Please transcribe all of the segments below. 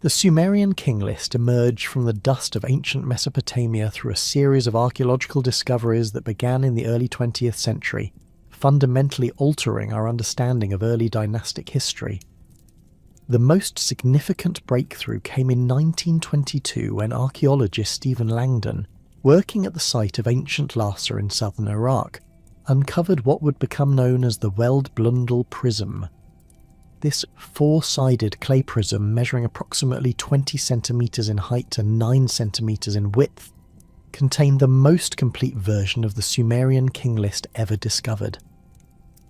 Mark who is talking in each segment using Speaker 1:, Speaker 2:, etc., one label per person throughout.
Speaker 1: The Sumerian King List emerged from the dust of ancient Mesopotamia through a series of archaeological discoveries that began in the early 20th century, fundamentally altering our understanding of early dynastic history. The most significant breakthrough came in 1922 when archaeologist Stephen Langdon, working at the site of ancient Lhasa in southern Iraq, uncovered what would become known as the Weld-Blundell Prism. This four-sided clay prism, measuring approximately 20 centimetres in height and 9 centimetres in width, contained the most complete version of the Sumerian King List ever discovered.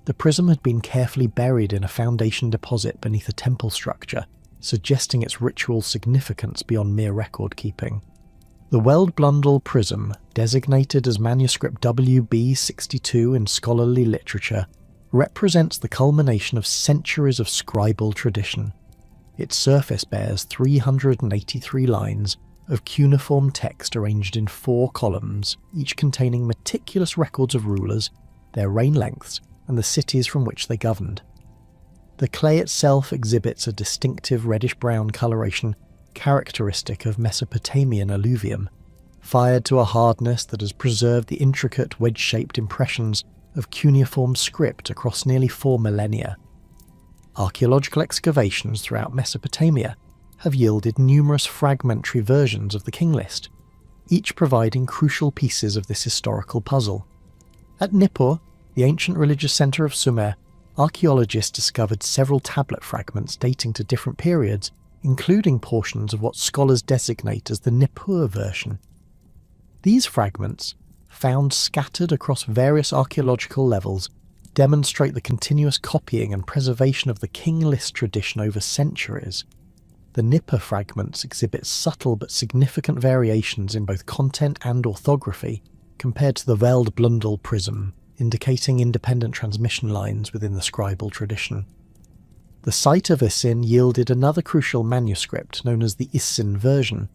Speaker 1: The prism had been carefully buried in a foundation deposit beneath a temple structure, suggesting its ritual significance beyond mere record-keeping. The Weld-Blundell Prism, designated as manuscript WB62 in scholarly literature, represents the culmination of centuries of scribal tradition. Its surface bears 383 lines of cuneiform text arranged in 4 columns, each containing meticulous records of rulers, their reign lengths, and the cities from which they governed. The clay itself exhibits a distinctive reddish-brown coloration characteristic of Mesopotamian alluvium, fired to a hardness that has preserved the intricate wedge-shaped impressions of cuneiform script across nearly 4 millennia. Archaeological excavations throughout Mesopotamia have yielded numerous fragmentary versions of the King List, each providing crucial pieces of this historical puzzle. At Nippur, the ancient religious centre of Sumer, archaeologists discovered several tablet fragments dating to different periods, including portions of what scholars designate as the Nippur version. These fragments, found scattered across various archaeological levels, demonstrate the continuous copying and preservation of the King List tradition over centuries. The Nippur fragments exhibit subtle but significant variations in both content and orthography compared to the Weld-Blundell Prism, indicating independent transmission lines within the scribal tradition. The site of Isin yielded another crucial manuscript known as the Isin version,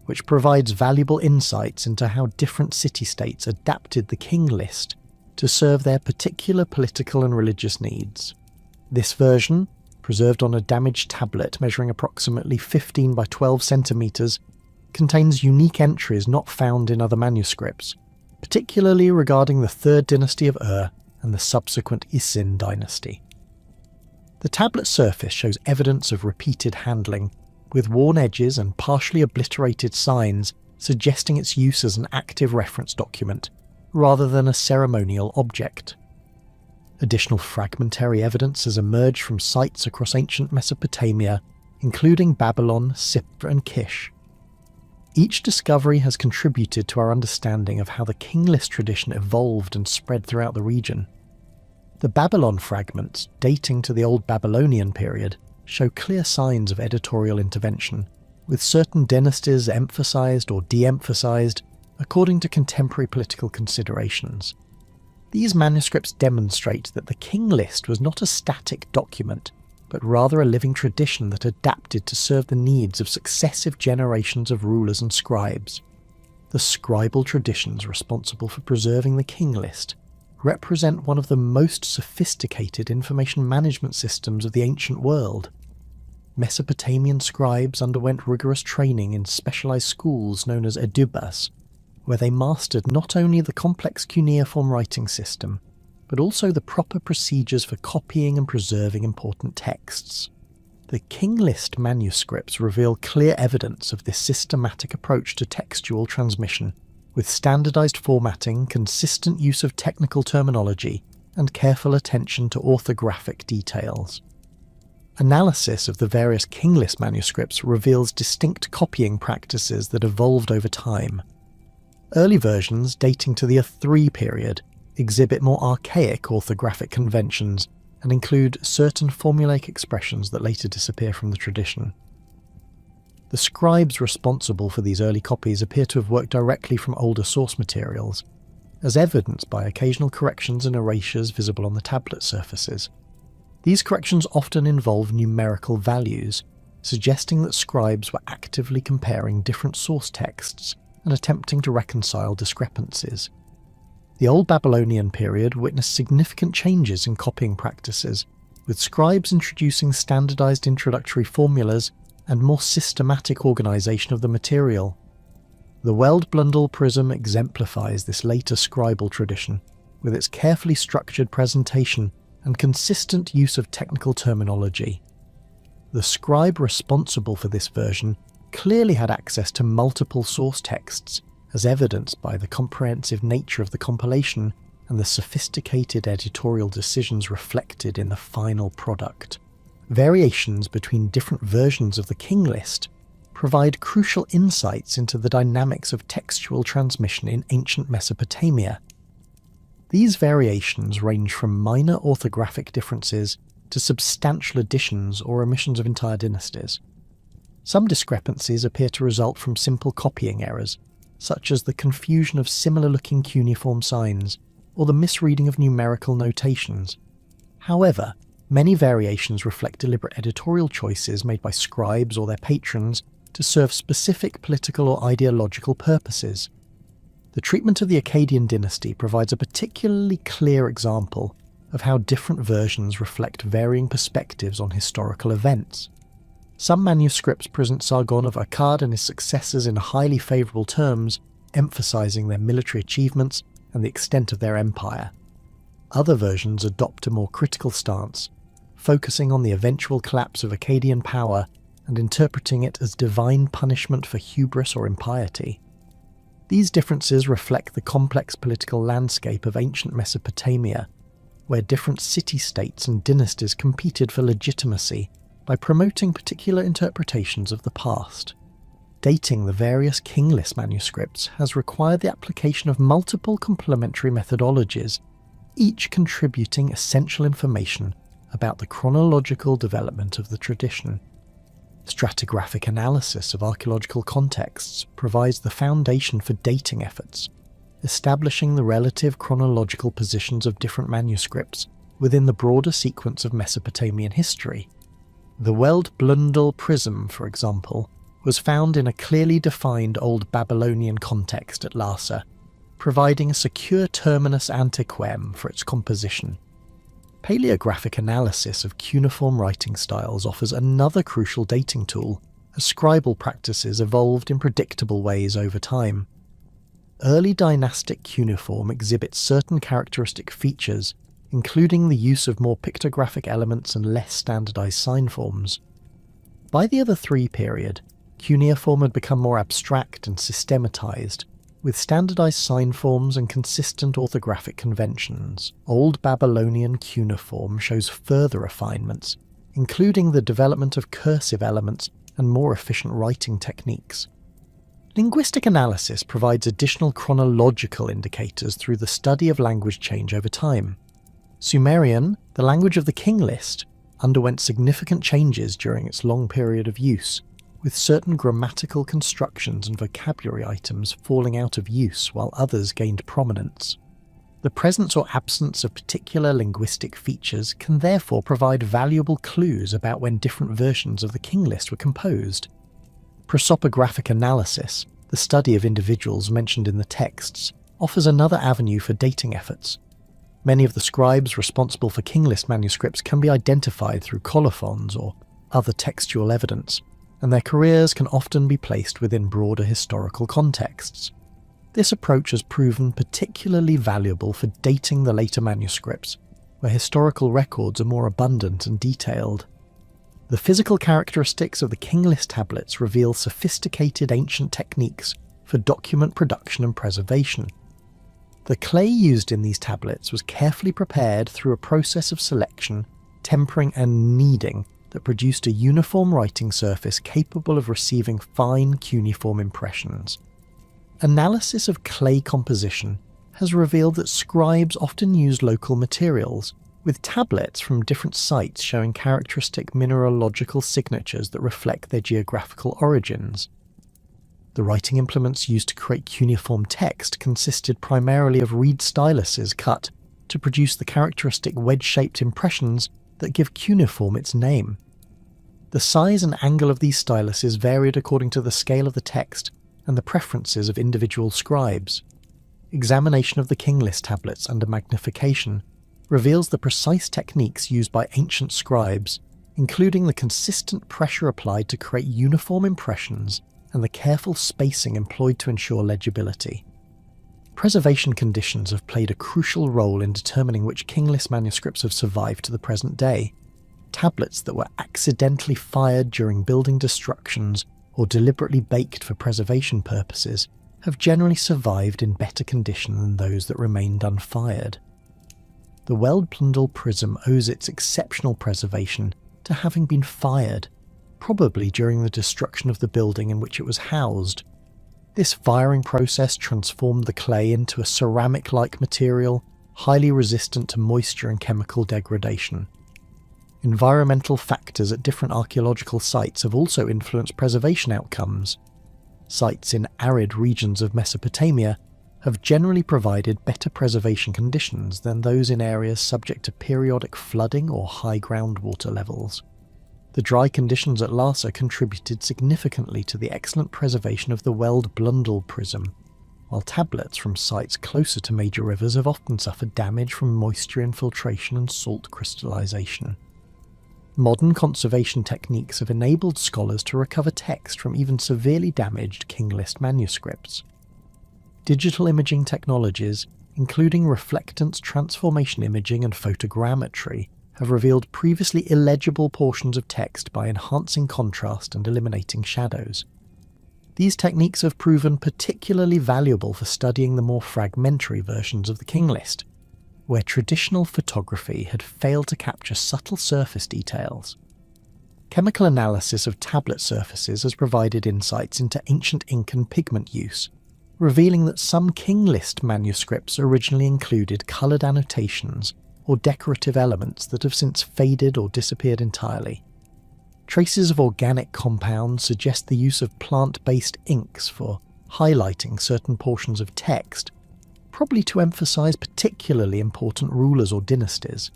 Speaker 1: which provides valuable insights into how different city-states adapted the King List to serve their particular political and religious needs. This version, preserved on a damaged tablet measuring approximately 15 by 12 centimetres, contains unique entries not found in other manuscripts, particularly regarding the 3rd dynasty of Ur and the subsequent Isin dynasty. The tablet surface shows evidence of repeated handling, with worn edges and partially obliterated signs suggesting its use as an active reference document, rather than a ceremonial object. Additional fragmentary evidence has emerged from sites across ancient Mesopotamia, including Babylon, Sippar and Kish. Each discovery has contributed to our understanding of how the King List tradition evolved and spread throughout the region. The Babylon fragments, dating to the Old Babylonian period, show clear signs of editorial intervention, with certain dynasties emphasized or de-emphasized according to contemporary political considerations. These manuscripts demonstrate that the King List was not a static document, but rather a living tradition that adapted to serve the needs of successive generations of rulers and scribes. The scribal traditions responsible for preserving the King List represent one of the most sophisticated information management systems of the ancient world. Mesopotamian scribes underwent rigorous training in specialized schools known as edubas, where they mastered not only the complex cuneiform writing system, but also the proper procedures for copying and preserving important texts. The King List manuscripts reveal clear evidence of this systematic approach to textual transmission, with standardized formatting, consistent use of technical terminology, and careful attention to orthographic details. Analysis of the various King List manuscripts reveals distinct copying practices that evolved over time. Early versions, dating to the III period, exhibit more archaic orthographic conventions and include certain formulaic expressions that later disappear from the tradition. The scribes responsible for these early copies appear to have worked directly from older source materials, as evidenced by occasional corrections and erasures visible on the tablet surfaces. These corrections often involve numerical values, suggesting that scribes were actively comparing different source texts and attempting to reconcile discrepancies. The Old Babylonian period witnessed significant changes in copying practices, with scribes introducing standardized introductory formulas and more systematic organisation of the material. The Weld-Blundell prism exemplifies this later scribal tradition, with its carefully structured presentation and consistent use of technical terminology. The scribe responsible for this version clearly had access to multiple source texts, as evidenced by the comprehensive nature of the compilation and the sophisticated editorial decisions reflected in the final product. Variations between different versions of the King List provide crucial insights into the dynamics of textual transmission in ancient Mesopotamia. These variations range from minor orthographic differences to substantial additions or omissions of entire dynasties. Some discrepancies appear to result from simple copying errors, such as the confusion of similar-looking cuneiform signs or the misreading of numerical notations. However, many variations reflect deliberate editorial choices made by scribes or their patrons to serve specific political or ideological purposes. The treatment of the Akkadian dynasty provides a particularly clear example of how different versions reflect varying perspectives on historical events. Some manuscripts present Sargon of Akkad and his successors in highly favourable terms, emphasising their military achievements and the extent of their empire. Other versions adopt a more critical stance, focusing on the eventual collapse of Akkadian power and interpreting it as divine punishment for hubris or impiety. These differences reflect the complex political landscape of ancient Mesopotamia, where different city-states and dynasties competed for legitimacy by promoting particular interpretations of the past. Dating the various King List manuscripts has required the application of multiple complementary methodologies, each contributing essential information about the chronological development of the tradition. Stratigraphic analysis of archaeological contexts provides the foundation for dating efforts, establishing the relative chronological positions of different manuscripts within the broader sequence of Mesopotamian history. The Weld-Blundell prism, for example, was found in a clearly defined Old Babylonian context at Larsa, providing a secure terminus antiquem for its composition. Paleographic analysis of cuneiform writing styles offers another crucial dating tool, as scribal practices evolved in predictable ways over time. Early dynastic cuneiform exhibits certain characteristic features, including the use of more pictographic elements and less standardized sign forms. By the Other III period, cuneiform had become more abstract and systematized, with standardized sign forms and consistent orthographic conventions. Old Babylonian cuneiform shows further refinements, including the development of cursive elements and more efficient writing techniques. Linguistic analysis provides additional chronological indicators through the study of language change over time. Sumerian, the language of the King List, underwent significant changes during its long period of use, with certain grammatical constructions and vocabulary items falling out of use while others gained prominence. The presence or absence of particular linguistic features can therefore provide valuable clues about when different versions of the King List were composed. Prosopographic analysis, the study of individuals mentioned in the texts, offers another avenue for dating efforts. Many of the scribes responsible for King List manuscripts can be identified through colophons or other textual evidence, and their careers can often be placed within broader historical contexts. This approach has proven particularly valuable for dating the later manuscripts, where historical records are more abundant and detailed. The physical characteristics of the King List tablets reveal sophisticated ancient techniques for document production and preservation. The clay used in these tablets was carefully prepared through a process of selection, tempering and kneading that produced a uniform writing surface capable of receiving fine cuneiform impressions. Analysis of clay composition has revealed that scribes often used local materials, with tablets from different sites showing characteristic mineralogical signatures that reflect their geographical origins. The writing implements used to create cuneiform text consisted primarily of reed styluses cut to produce the characteristic wedge-shaped impressions that give cuneiform its name. The size and angle of these styluses varied according to the scale of the text and the preferences of individual scribes. Examination of the King List tablets under magnification reveals the precise techniques used by ancient scribes, including the consistent pressure applied to create uniform impressions and the careful spacing employed to ensure legibility. Preservation conditions have played a crucial role in determining which King List manuscripts have survived to the present day. Tablets that were accidentally fired during building destructions or deliberately baked for preservation purposes have generally survived in better condition than those that remained unfired. The Weld-Blundell prism owes its exceptional preservation to having been fired, probably during the destruction of the building in which it was housed. This firing process transformed the clay into a ceramic-like material, highly resistant to moisture and chemical degradation. Environmental factors at different archaeological sites have also influenced preservation outcomes. Sites in arid regions of Mesopotamia have generally provided better preservation conditions than those in areas subject to periodic flooding or high groundwater levels. The dry conditions at Lhasa contributed significantly to the excellent preservation of the Weld-Blundell prism, while tablets from sites closer to major rivers have often suffered damage from moisture infiltration and salt crystallization. Modern conservation techniques have enabled scholars to recover text from even severely damaged King List manuscripts. Digital imaging technologies, including reflectance transformation imaging and photogrammetry, have revealed previously illegible portions of text by enhancing contrast and eliminating shadows. These techniques have proven particularly valuable for studying the more fragmentary versions of the King List, where traditional photography had failed to capture subtle surface details. Chemical analysis of tablet surfaces has provided insights into ancient ink and pigment use, revealing that some King List manuscripts originally included coloured annotations or decorative elements that have since faded or disappeared entirely. Traces of organic compounds suggest the use of plant-based inks for highlighting certain portions of text, probably to emphasise particularly important rulers or dynasties.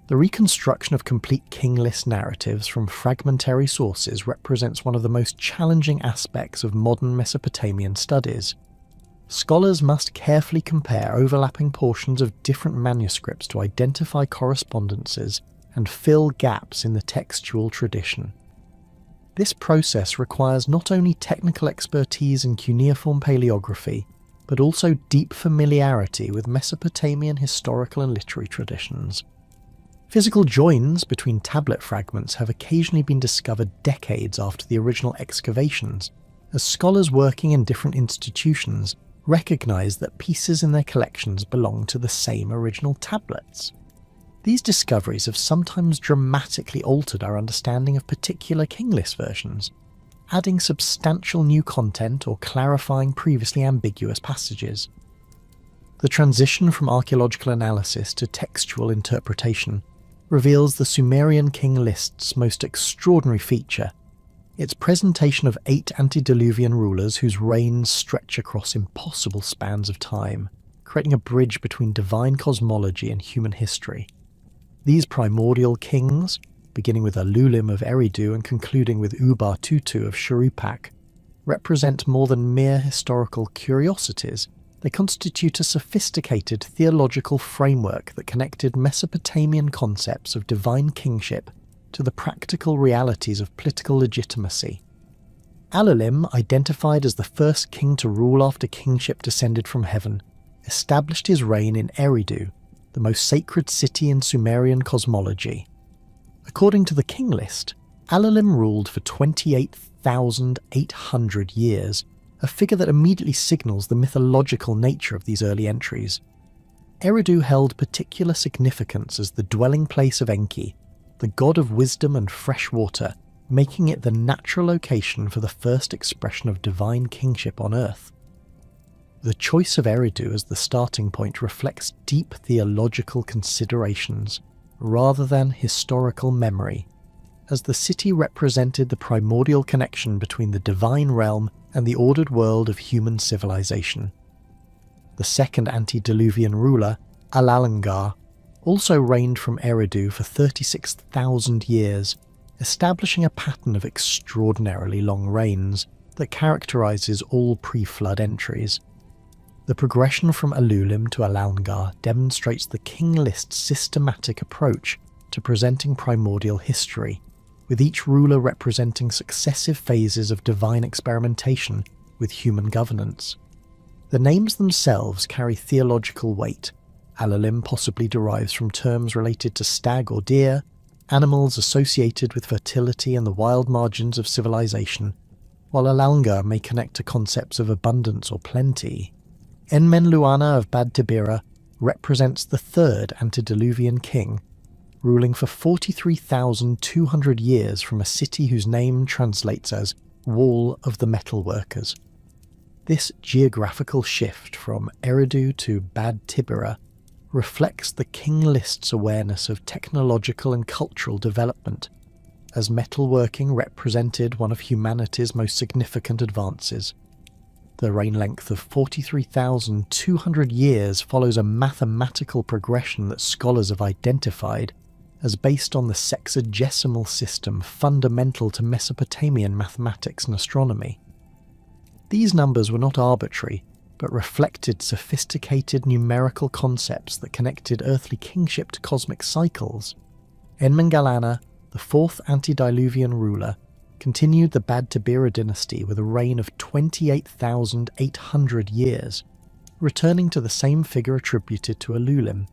Speaker 1: The reconstruction of complete King List narratives from fragmentary sources represents one of the most challenging aspects of modern Mesopotamian studies. Scholars must carefully compare overlapping portions of different manuscripts to identify correspondences and fill gaps in the textual tradition. This process requires not only technical expertise in cuneiform paleography, but also deep familiarity with Mesopotamian historical and literary traditions. Physical joins between tablet fragments have occasionally been discovered decades after the original excavations, as scholars working in different institutions recognise that pieces in their collections belong to the same original tablets. These discoveries have sometimes dramatically altered our understanding of particular King List versions, adding substantial new content or clarifying previously ambiguous passages. The transition from archaeological analysis to textual interpretation reveals the Sumerian King List's most extraordinary feature: its presentation of 8 antediluvian rulers whose reigns stretch across impossible spans of time, creating a bridge between divine cosmology and human history. These primordial kings, beginning with Alulim of Eridu and concluding with Ubar-Tutu of Shurupak, represent more than mere historical curiosities. They constitute a sophisticated theological framework that connected Mesopotamian concepts of divine kingship to the practical realities of political legitimacy. Alulim, identified as the first king to rule after kingship descended from heaven, established his reign in Eridu, the most sacred city in Sumerian cosmology. According to the King List, Alulim ruled for 28,800 years, a figure that immediately signals the mythological nature of these early entries. Eridu held particular significance as the dwelling place of Enki, the god of wisdom and fresh water, making it the natural location for the first expression of divine kingship on earth. The choice of Eridu as the starting point reflects deep theological considerations, rather than historical memory, as the city represented the primordial connection between the divine realm and the ordered world of human civilization. The second antediluvian ruler, Alalngar, also reigned from Eridu for 36,000 years, establishing a pattern of extraordinarily long reigns that characterizes all pre-flood entries. The progression from Alulim to Alalngar demonstrates the King List's systematic approach to presenting primordial history, with each ruler representing successive phases of divine experimentation with human governance. The names themselves carry theological weight. Alalim possibly derives from terms related to stag or deer, animals associated with fertility and the wild margins of civilization, while Alalnga may connect to concepts of abundance or plenty. Enmenluana of Bad Tibira represents the third antediluvian king, ruling for 43,200 years from a city whose name translates as Wall of the Metalworkers. This geographical shift from Eridu to Bad Tibira reflects the King List's awareness of technological and cultural development, as metalworking represented one of humanity's most significant advances. The reign length of 43,200 years follows a mathematical progression that scholars have identified as based on the sexagesimal system fundamental to Mesopotamian mathematics and astronomy. These numbers were not arbitrary, but reflected sophisticated numerical concepts that connected earthly kingship to cosmic cycles. Enmengalana, the fourth antediluvian ruler, continued the Bad Tibira dynasty with a reign of 28,800 years, returning to the same figure attributed to Alulim.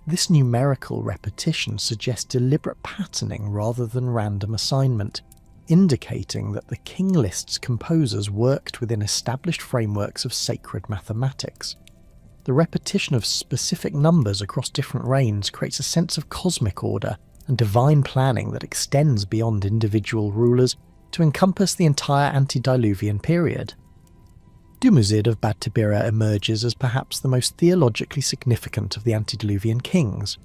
Speaker 1: This numerical repetition suggests deliberate patterning rather than random assignment, indicating that the King List's composers worked within established frameworks of sacred mathematics. The repetition of specific numbers across different reigns creates a sense of cosmic order and divine planning that extends beyond individual rulers to encompass the entire antediluvian period. Dumuzid of Bad Tibira emerges as perhaps the most theologically significant of the antediluvian kings,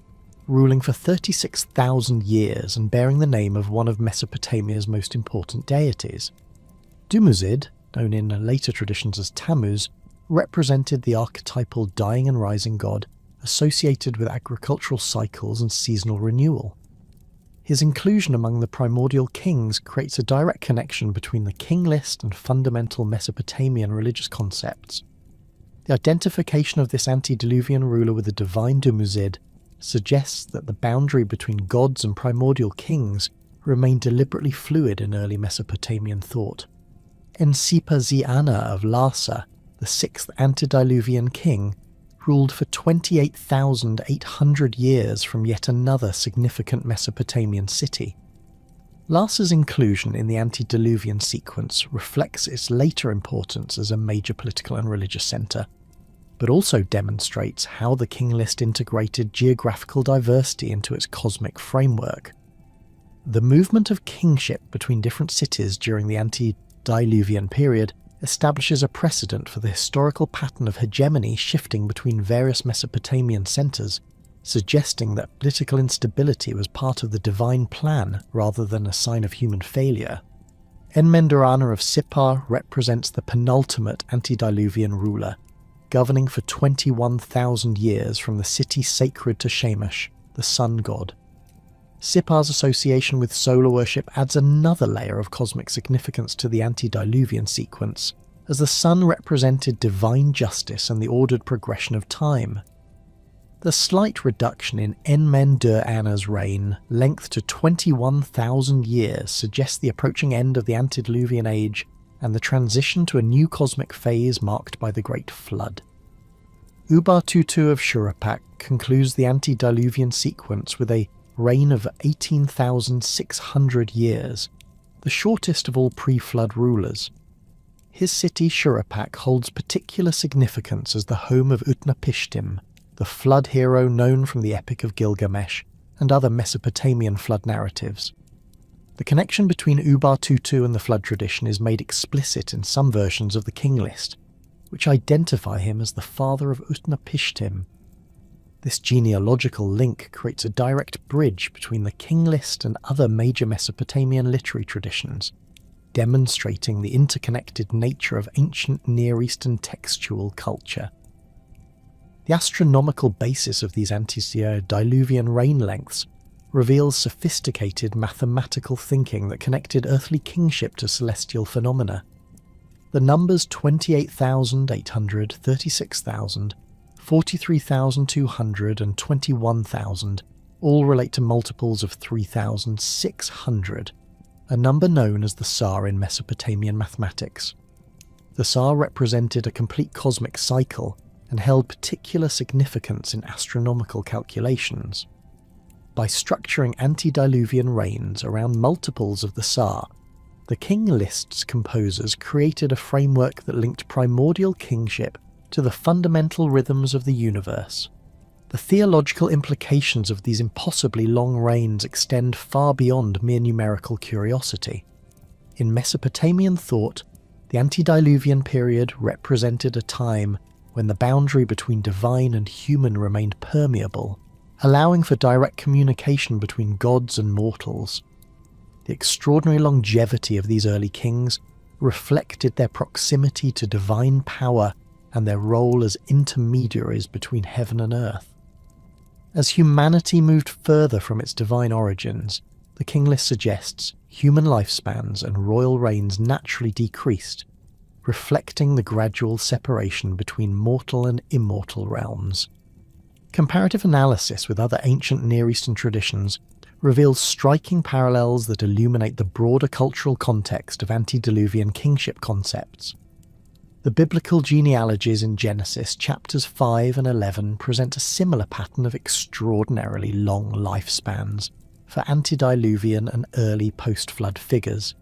Speaker 1: ruling for 36,000 years and bearing the name of one of Mesopotamia's most important deities. Dumuzid, known in later traditions as Tammuz, represented the archetypal dying and rising god associated with agricultural cycles and seasonal renewal. His inclusion among the primordial kings creates a direct connection between the King List and fundamental Mesopotamian religious concepts. The identification of this antediluvian ruler with the divine Dumuzid suggests that the boundary between gods and primordial kings remained deliberately fluid in early Mesopotamian thought. Ensipa-Ziana of Larsa, the sixth antediluvian king, ruled for 28,800 years from yet another significant Mesopotamian city. Larsa's inclusion in the antediluvian sequence reflects its later importance as a major political and religious centre, but also demonstrates how the King List integrated geographical diversity into its cosmic framework. The movement of kingship between different cities during the antediluvian period establishes a precedent for the historical pattern of hegemony shifting between various Mesopotamian centres, suggesting that political instability was part of the divine plan rather than a sign of human failure. Enmendarana of Sippar represents the penultimate antediluvian ruler, governing for 21,000 years from the city sacred to Shamash, the sun god. Sippar's association with solar worship adds another layer of cosmic significance to the antediluvian sequence, as the sun represented divine justice and the ordered progression of time. The slight reduction in Enmen-Dur-Ana's reign length to 21,000 years suggests the approaching end of the antediluvian age and the transition to a new cosmic phase marked by the Great Flood. Ubar-Tutu of Shuruppak concludes the antediluvian sequence with a reign of 18,600 years, the shortest of all pre-flood rulers. His city Shuruppak holds particular significance as the home of Utnapishtim, the flood hero known from the Epic of Gilgamesh and other Mesopotamian flood narratives. The connection between Ubar-Tutu and the flood tradition is made explicit in some versions of the King List, which identify him as the father of Utnapishtim. This genealogical link creates a direct bridge between the King List and other major Mesopotamian literary traditions, demonstrating the interconnected nature of ancient Near Eastern textual culture. The astronomical basis of these antediluvian reign lengths reveals sophisticated mathematical thinking that connected earthly kingship to celestial phenomena. The numbers 28,800, 36,000, 43,200 and 21,000 all relate to multiples of 3,600, a number known as the Sa in Mesopotamian mathematics. The Sa represented a complete cosmic cycle and held particular significance in astronomical calculations. By structuring antediluvian reigns around multiples of the Sa, the King List's composers created a framework that linked primordial kingship to the fundamental rhythms of the universe. The theological implications of these impossibly long reigns extend far beyond mere numerical curiosity. In Mesopotamian thought, the antediluvian period represented a time when the boundary between divine and human remained permeable, allowing for direct communication between gods and mortals. The extraordinary longevity of these early kings reflected their proximity to divine power and their role as intermediaries between heaven and earth. As humanity moved further from its divine origins, the King List suggests human lifespans and royal reigns naturally decreased, reflecting the gradual separation between mortal and immortal realms. Comparative analysis with other ancient Near Eastern traditions reveals striking parallels that illuminate the broader cultural context of antediluvian kingship concepts. The biblical genealogies in Genesis chapters 5 and 11 present a similar pattern of extraordinarily long lifespans for antediluvian and early post-flood figures,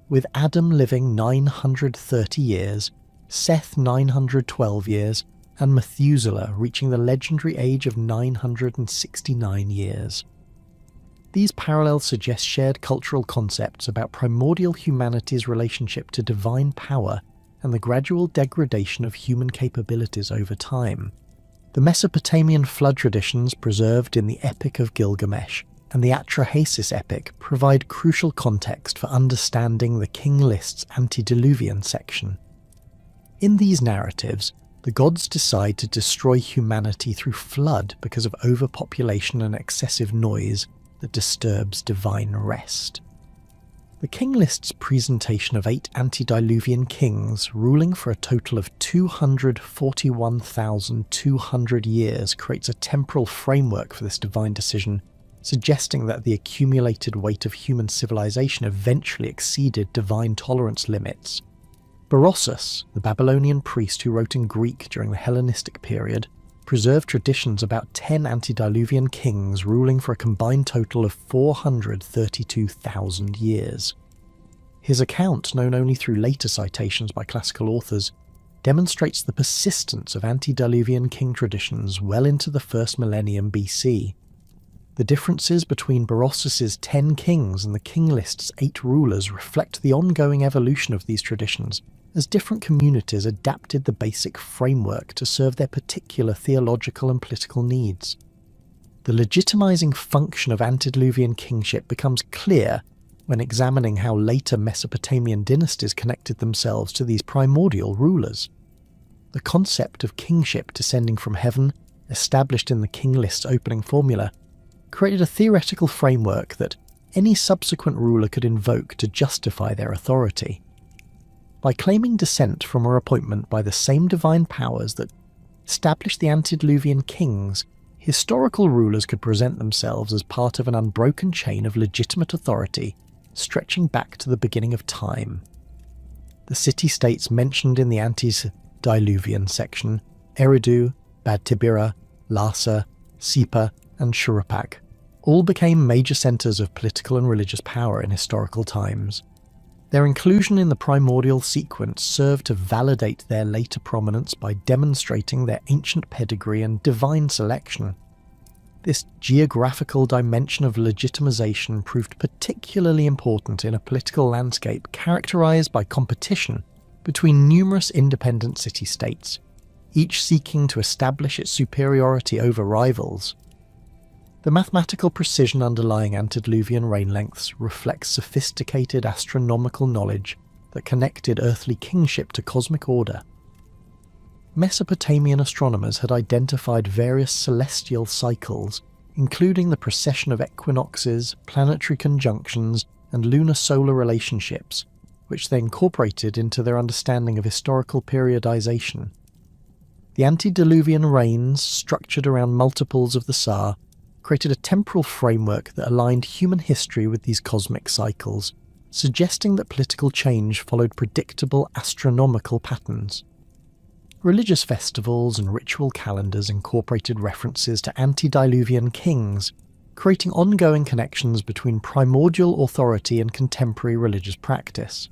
Speaker 1: with Adam living 930 years, Seth 912 years, and Methuselah reaching the legendary age of 969 years. These parallels suggest shared cultural concepts about primordial humanity's relationship to divine power and the gradual degradation of human capabilities over time. The Mesopotamian flood traditions preserved in the Epic of Gilgamesh and the Atrahasis epic provide crucial context for understanding the King List's antediluvian section. In these narratives, the gods decide to destroy humanity through flood because of overpopulation and excessive noise that disturbs divine rest. The King List's presentation of 8 antediluvian kings ruling for a total of 241,200 years creates a temporal framework for this divine decision, suggesting that the accumulated weight of human civilization eventually exceeded divine tolerance limits. Berossus, the Babylonian priest who wrote in Greek during the Hellenistic period, preserved traditions about 10 antediluvian kings ruling for a combined total of 432,000 years. His account, known only through later citations by classical authors, demonstrates the persistence of antediluvian king traditions well into the first millennium BC. The differences between Berossus's 10 kings and the King List's 8 rulers reflect the ongoing evolution of these traditions, as different communities adapted the basic framework to serve their particular theological and political needs. The legitimizing function of antediluvian kingship becomes clear when examining how later Mesopotamian dynasties connected themselves to these primordial rulers. The concept of kingship descending from heaven, established in the King List's opening formula, created a theoretical framework that any subsequent ruler could invoke to justify their authority. By claiming descent from or appointment by the same divine powers that established the antediluvian kings, historical rulers could present themselves as part of an unbroken chain of legitimate authority stretching back to the beginning of time. The city-states mentioned in the antediluvian section, Eridu, Bad Tibira, Larsa, Sipa, and Shuruppak, all became major centres of political and religious power in historical times. Their inclusion in the primordial sequence served to validate their later prominence by demonstrating their ancient pedigree and divine selection. This geographical dimension of legitimization proved particularly important in a political landscape characterized by competition between numerous independent city-states, each seeking to establish its superiority over rivals. The mathematical precision underlying antediluvian reign lengths reflects sophisticated astronomical knowledge that connected earthly kingship to cosmic order. Mesopotamian astronomers had identified various celestial cycles, including the precession of equinoxes, planetary conjunctions, and lunar-solar relationships, which they incorporated into their understanding of historical periodization. The antediluvian reigns, structured around multiples of the Sa, created a temporal framework that aligned human history with these cosmic cycles, suggesting that political change followed predictable astronomical patterns. Religious festivals and ritual calendars incorporated references to antediluvian kings, creating ongoing connections between primordial authority and contemporary religious practice.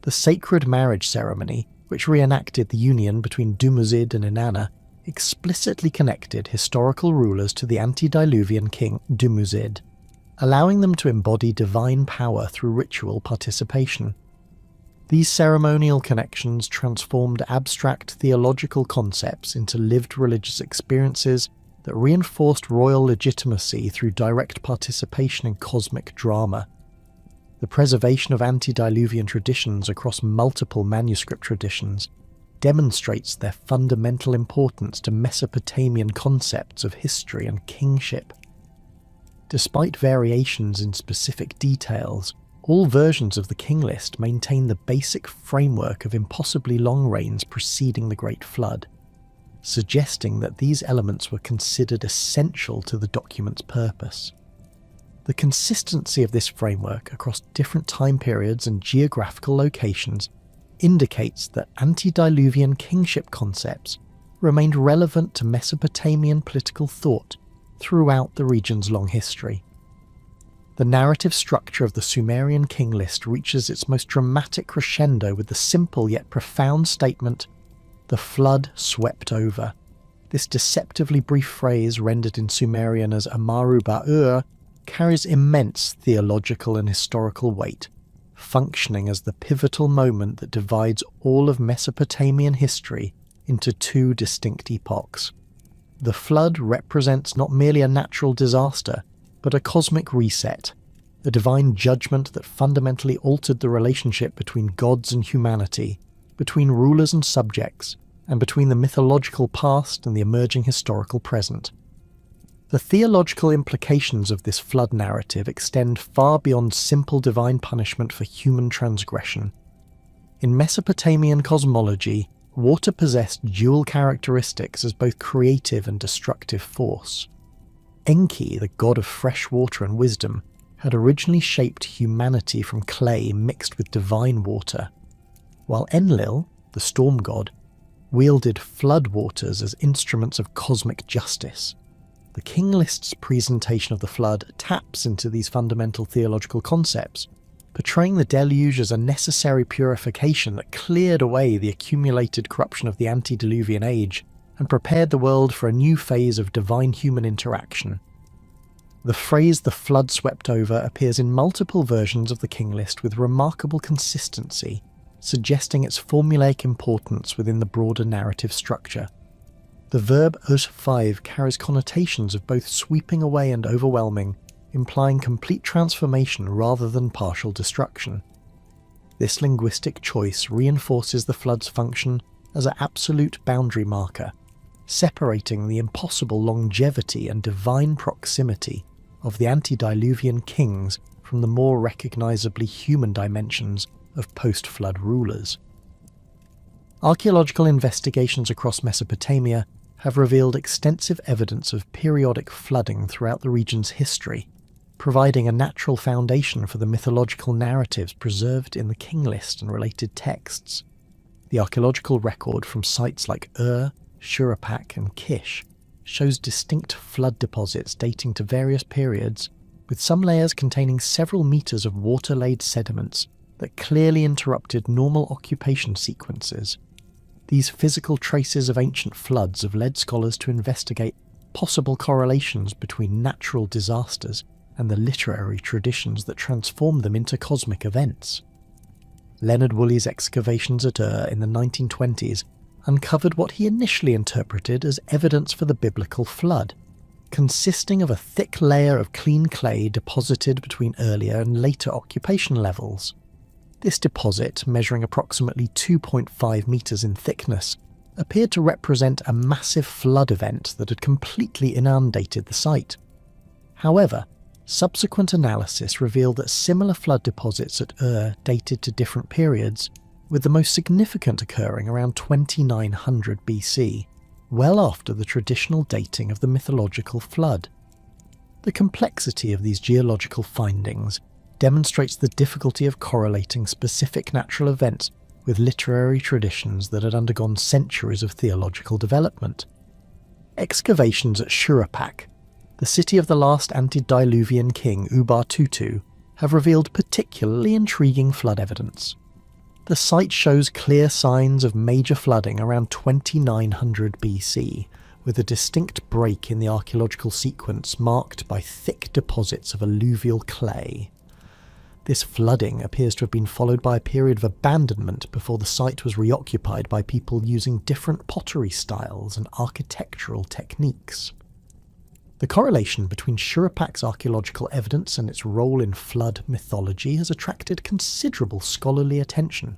Speaker 1: The sacred marriage ceremony, which reenacted the union between Dumuzid and Inanna, explicitly connected historical rulers to the antediluvian king Dumuzid, allowing them to embody divine power through ritual participation. These ceremonial connections transformed abstract theological concepts into lived religious experiences that reinforced royal legitimacy through direct participation in cosmic drama. The preservation of antediluvian traditions across multiple manuscript traditions demonstrates their fundamental importance to Mesopotamian concepts of history and kingship. Despite variations in specific details, all versions of the King List maintain the basic framework of impossibly long reigns preceding the Great Flood, suggesting that these elements were considered essential to the document's purpose. The consistency of this framework across different time periods and geographical locations indicates that antediluvian kingship concepts remained relevant to Mesopotamian political thought throughout the region's long history. The narrative structure of the Sumerian King List reaches its most dramatic crescendo with the simple yet profound statement, "The flood swept over." This deceptively brief phrase, rendered in Sumerian as Amaru Ba'ur, carries immense theological and historical weight, functioning as the pivotal moment that divides all of Mesopotamian history into two distinct epochs. The flood represents not merely a natural disaster, but a cosmic reset, a divine judgment that fundamentally altered the relationship between gods and humanity, between rulers and subjects, and between the mythological past and the emerging historical present. The theological implications of this flood narrative extend far beyond simple divine punishment for human transgression. In Mesopotamian cosmology, water possessed dual characteristics as both creative and destructive force. Enki, the god of fresh water and wisdom, had originally shaped humanity from clay mixed with divine water, while Enlil, the storm god, wielded flood waters as instruments of cosmic justice. The King List's presentation of the flood taps into these fundamental theological concepts, portraying the deluge as a necessary purification that cleared away the accumulated corruption of the antediluvian age and prepared the world for a new phase of divine-human interaction. The phrase "the flood swept over" appears in multiple versions of the King List with remarkable consistency, suggesting its formulaic importance within the broader narrative structure. The verb os5 carries connotations of both sweeping away and overwhelming, implying complete transformation rather than partial destruction. This linguistic choice reinforces the flood's function as an absolute boundary marker, separating the impossible longevity and divine proximity of the antediluvian kings from the more recognizably human dimensions of post-flood rulers. Archaeological investigations across Mesopotamia have revealed extensive evidence of periodic flooding throughout the region's history, providing a natural foundation for the mythological narratives preserved in the King List and related texts. The archaeological record from sites like Shuruppak and Kish shows distinct flood deposits dating to various periods, with some layers containing several meters of water-laid sediments that clearly interrupted normal occupation sequences. These physical traces of ancient floods have led scholars to investigate possible correlations between natural disasters and the literary traditions that transformed them into cosmic events. Leonard Woolley's excavations at in the 1920s uncovered what he initially interpreted as evidence for the biblical flood, consisting of a thick layer of clean clay deposited between earlier and later occupation levels. This deposit, measuring approximately 2.5 meters in thickness, appeared to represent a massive flood event that had completely inundated the site. However, subsequent analysis revealed that similar flood deposits at dated to different periods, with the most significant occurring around 2900 BC, well after the traditional dating of the mythological flood. The complexity of these geological findings demonstrates the difficulty of correlating specific natural events with literary traditions that had undergone centuries of theological development. Excavations at Shuruppak, the city of the last antediluvian king Ubar-Tutu, have revealed particularly intriguing flood evidence. The site shows clear signs of major flooding around 2900 BC, with a distinct break in the archaeological sequence marked by thick deposits of alluvial clay. This flooding appears to have been followed by a period of abandonment before the site was reoccupied by people using different pottery styles and architectural techniques. The correlation between Shuruppak's archaeological evidence and its role in flood mythology has attracted considerable scholarly attention,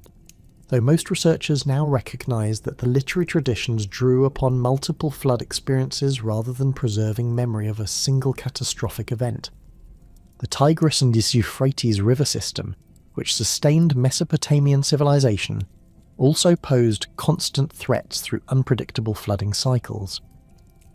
Speaker 1: though most researchers now recognise that the literary traditions drew upon multiple flood experiences rather than preserving memory of a single catastrophic event. The Tigris and Euphrates river system, which sustained Mesopotamian civilization, also posed constant threats through unpredictable flooding cycles.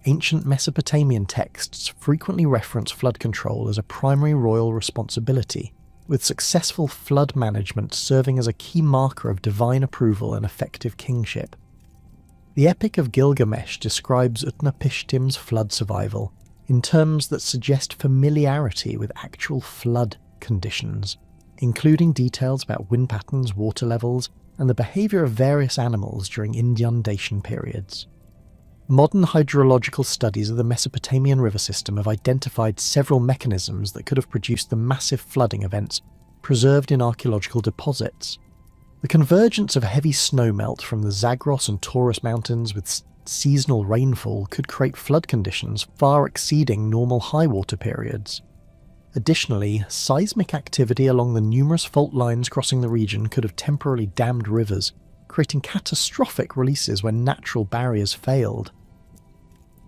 Speaker 1: Ancient Mesopotamian texts frequently reference flood control as a primary royal responsibility, with successful flood management serving as a key marker of divine approval and effective kingship. The Epic of Gilgamesh describes Utnapishtim's flood survival in terms that suggest familiarity with actual flood conditions, including details about wind patterns, water levels, and the behaviour of various animals during inundation periods. Modern hydrological studies of the Mesopotamian river system have identified several mechanisms that could have produced the massive flooding events preserved in archaeological deposits. The convergence of heavy snowmelt from the Zagros and Taurus mountains with seasonal rainfall could create flood conditions far exceeding normal high water periods. Additionally, seismic activity along the numerous fault lines crossing the region could have temporarily dammed rivers, creating catastrophic releases when natural barriers failed.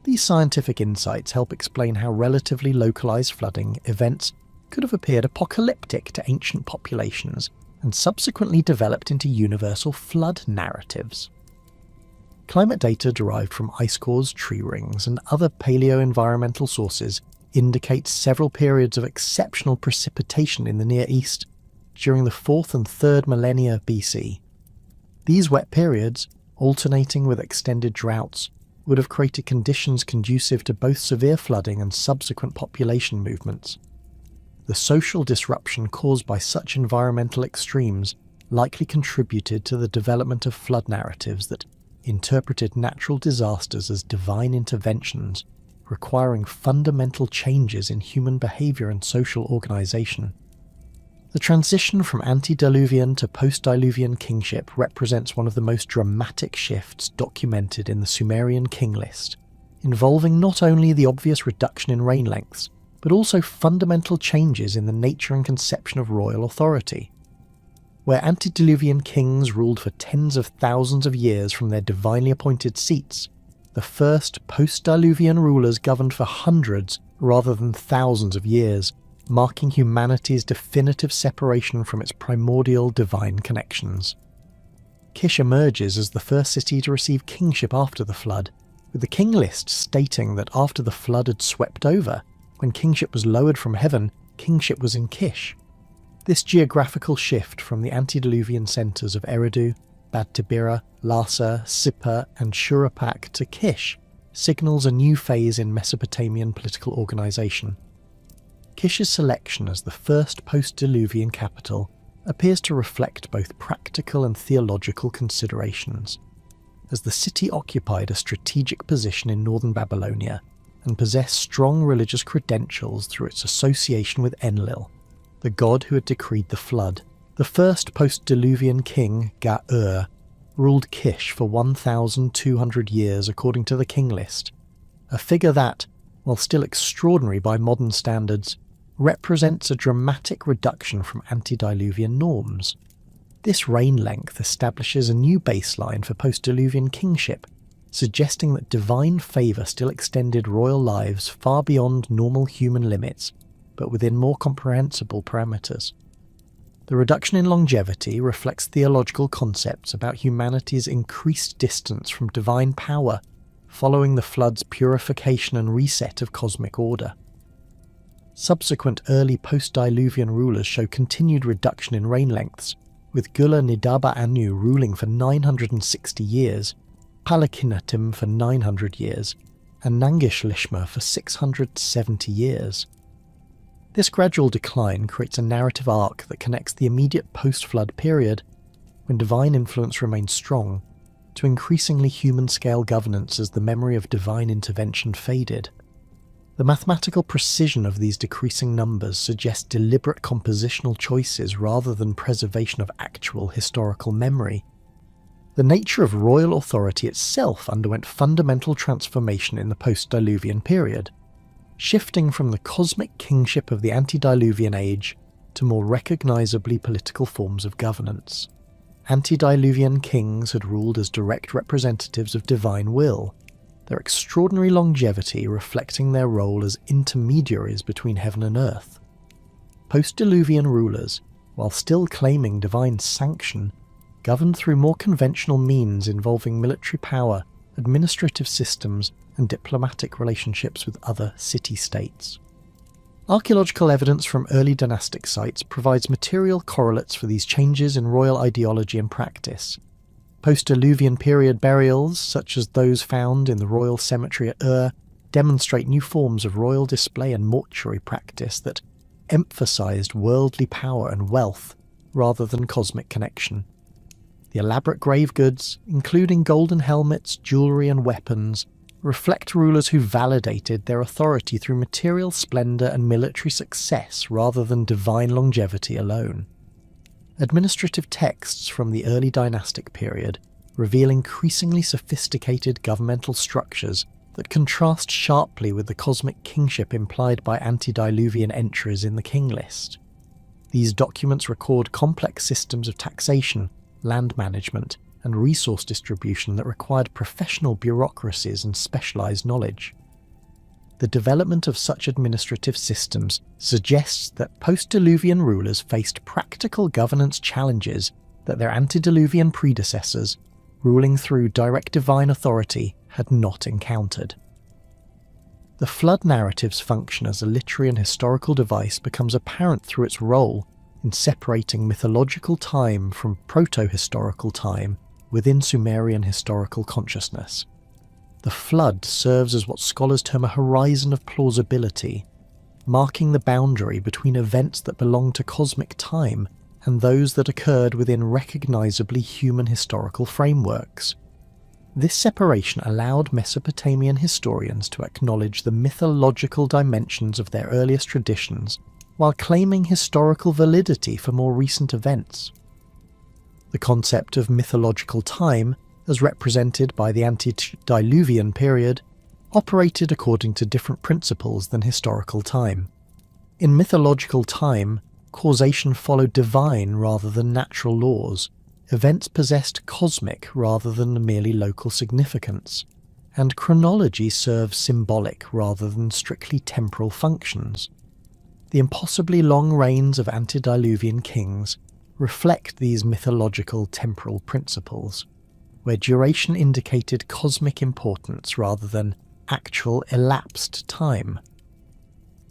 Speaker 1: These scientific insights help explain how relatively localized flooding events could have appeared apocalyptic to ancient populations and subsequently developed into universal flood narratives. Climate data derived from ice cores, tree rings, and other paleo-environmental sources indicates several periods of exceptional precipitation in the Near East during the 4th and 3rd millennia BC. These wet periods, alternating with extended droughts, would have created conditions conducive to both severe flooding and subsequent population movements. The social disruption caused by such environmental extremes likely contributed to the development of flood narratives that interpreted natural disasters as divine interventions, requiring fundamental changes in human behaviour and social organisation. The transition from antediluvian to post-diluvian kingship represents one of the most dramatic shifts documented in the Sumerian King List, involving not only the obvious reduction in reign lengths, but also fundamental changes in the nature and conception of royal authority. Where antediluvian kings ruled for tens of thousands of years from their divinely appointed seats, the first post-diluvian rulers governed for hundreds rather than thousands of years, marking humanity's definitive separation from its primordial divine connections. Kish emerges as the first city to receive kingship after the flood, with the King List stating that after the flood had swept over, when kingship was lowered from heaven, kingship was in Kish. This geographical shift from the antediluvian centres of Eridu, Bad Tibira, Larsa, Sippar and Shuruppak to Kish signals a new phase in Mesopotamian political organisation. Kish's selection as the first post-diluvian capital appears to reflect both practical and theological considerations, as the city occupied a strategic position in northern Babylonia and possessed strong religious credentials through its association with Enlil, the god who had decreed the flood. The first post-diluvian king, Ga-ur, ruled Kish for 1,200 years according to the King List, a figure that, while still extraordinary by modern standards, represents a dramatic reduction from antediluvian norms. This reign length establishes a new baseline for post-diluvian kingship, suggesting that divine favour still extended royal lives far beyond normal human limits, but within more comprehensible parameters. The reduction in longevity reflects theological concepts about humanity's increased distance from divine power following the flood's purification and reset of cosmic order. Subsequent early post-diluvian rulers show continued reduction in reign lengths, with Gula-Nidaba Anu ruling for 960 years, Palakinatim for 900 years, and Nangish-Lishma for 670 years. This gradual decline creates a narrative arc that connects the immediate post-flood period, when divine influence remains strong, to increasingly human-scale governance as the memory of divine intervention faded. The mathematical precision of these decreasing numbers suggests deliberate compositional choices rather than preservation of actual historical memory. The nature of royal authority itself underwent fundamental transformation in the post-diluvian period, shifting from the cosmic kingship of the antediluvian age to more recognizably political forms of governance. Antediluvian kings had ruled as direct representatives of divine will, their extraordinary longevity reflecting their role as intermediaries between heaven and earth. Post-diluvian rulers, while still claiming divine sanction, governed through more conventional means involving military power, administrative systems, and diplomatic relationships with other city-states. Archaeological evidence from early dynastic sites provides material correlates for these changes in royal ideology and practice. Post-diluvian period burials, such as those found in the royal cemetery at Ur, demonstrate new forms of royal display and mortuary practice that emphasized worldly power and wealth rather than cosmic connection. The elaborate grave goods, including golden helmets, jewelry, and weapons, reflect rulers who validated their authority through material splendor and military success rather than divine longevity alone. Administrative texts from the early dynastic period reveal increasingly sophisticated governmental structures that contrast sharply with the cosmic kingship implied by antediluvian entries in the King List. These documents record complex systems of taxation, land management, and resource distribution that required professional bureaucracies and specialized knowledge. The development of such administrative systems suggests that post-diluvian rulers faced practical governance challenges that their antediluvian predecessors, ruling through direct divine authority, had not encountered. The flood narrative's function as a literary and historical device becomes apparent through its role in separating mythological time from proto-historical time within Sumerian historical consciousness. The flood serves as what scholars term a horizon of plausibility, marking the boundary between events that belong to cosmic time and those that occurred within recognizably human historical frameworks. This separation allowed Mesopotamian historians to acknowledge the mythological dimensions of their earliest traditions while claiming historical validity for more recent events. The concept of mythological time, as represented by the antediluvian period, operated according to different principles than historical time. In mythological time, causation followed divine rather than natural laws, events possessed cosmic rather than merely local significance, and chronology served symbolic rather than strictly temporal functions. The impossibly long reigns of antediluvian kings reflect these mythological temporal principles, where duration indicated cosmic importance rather than actual elapsed time.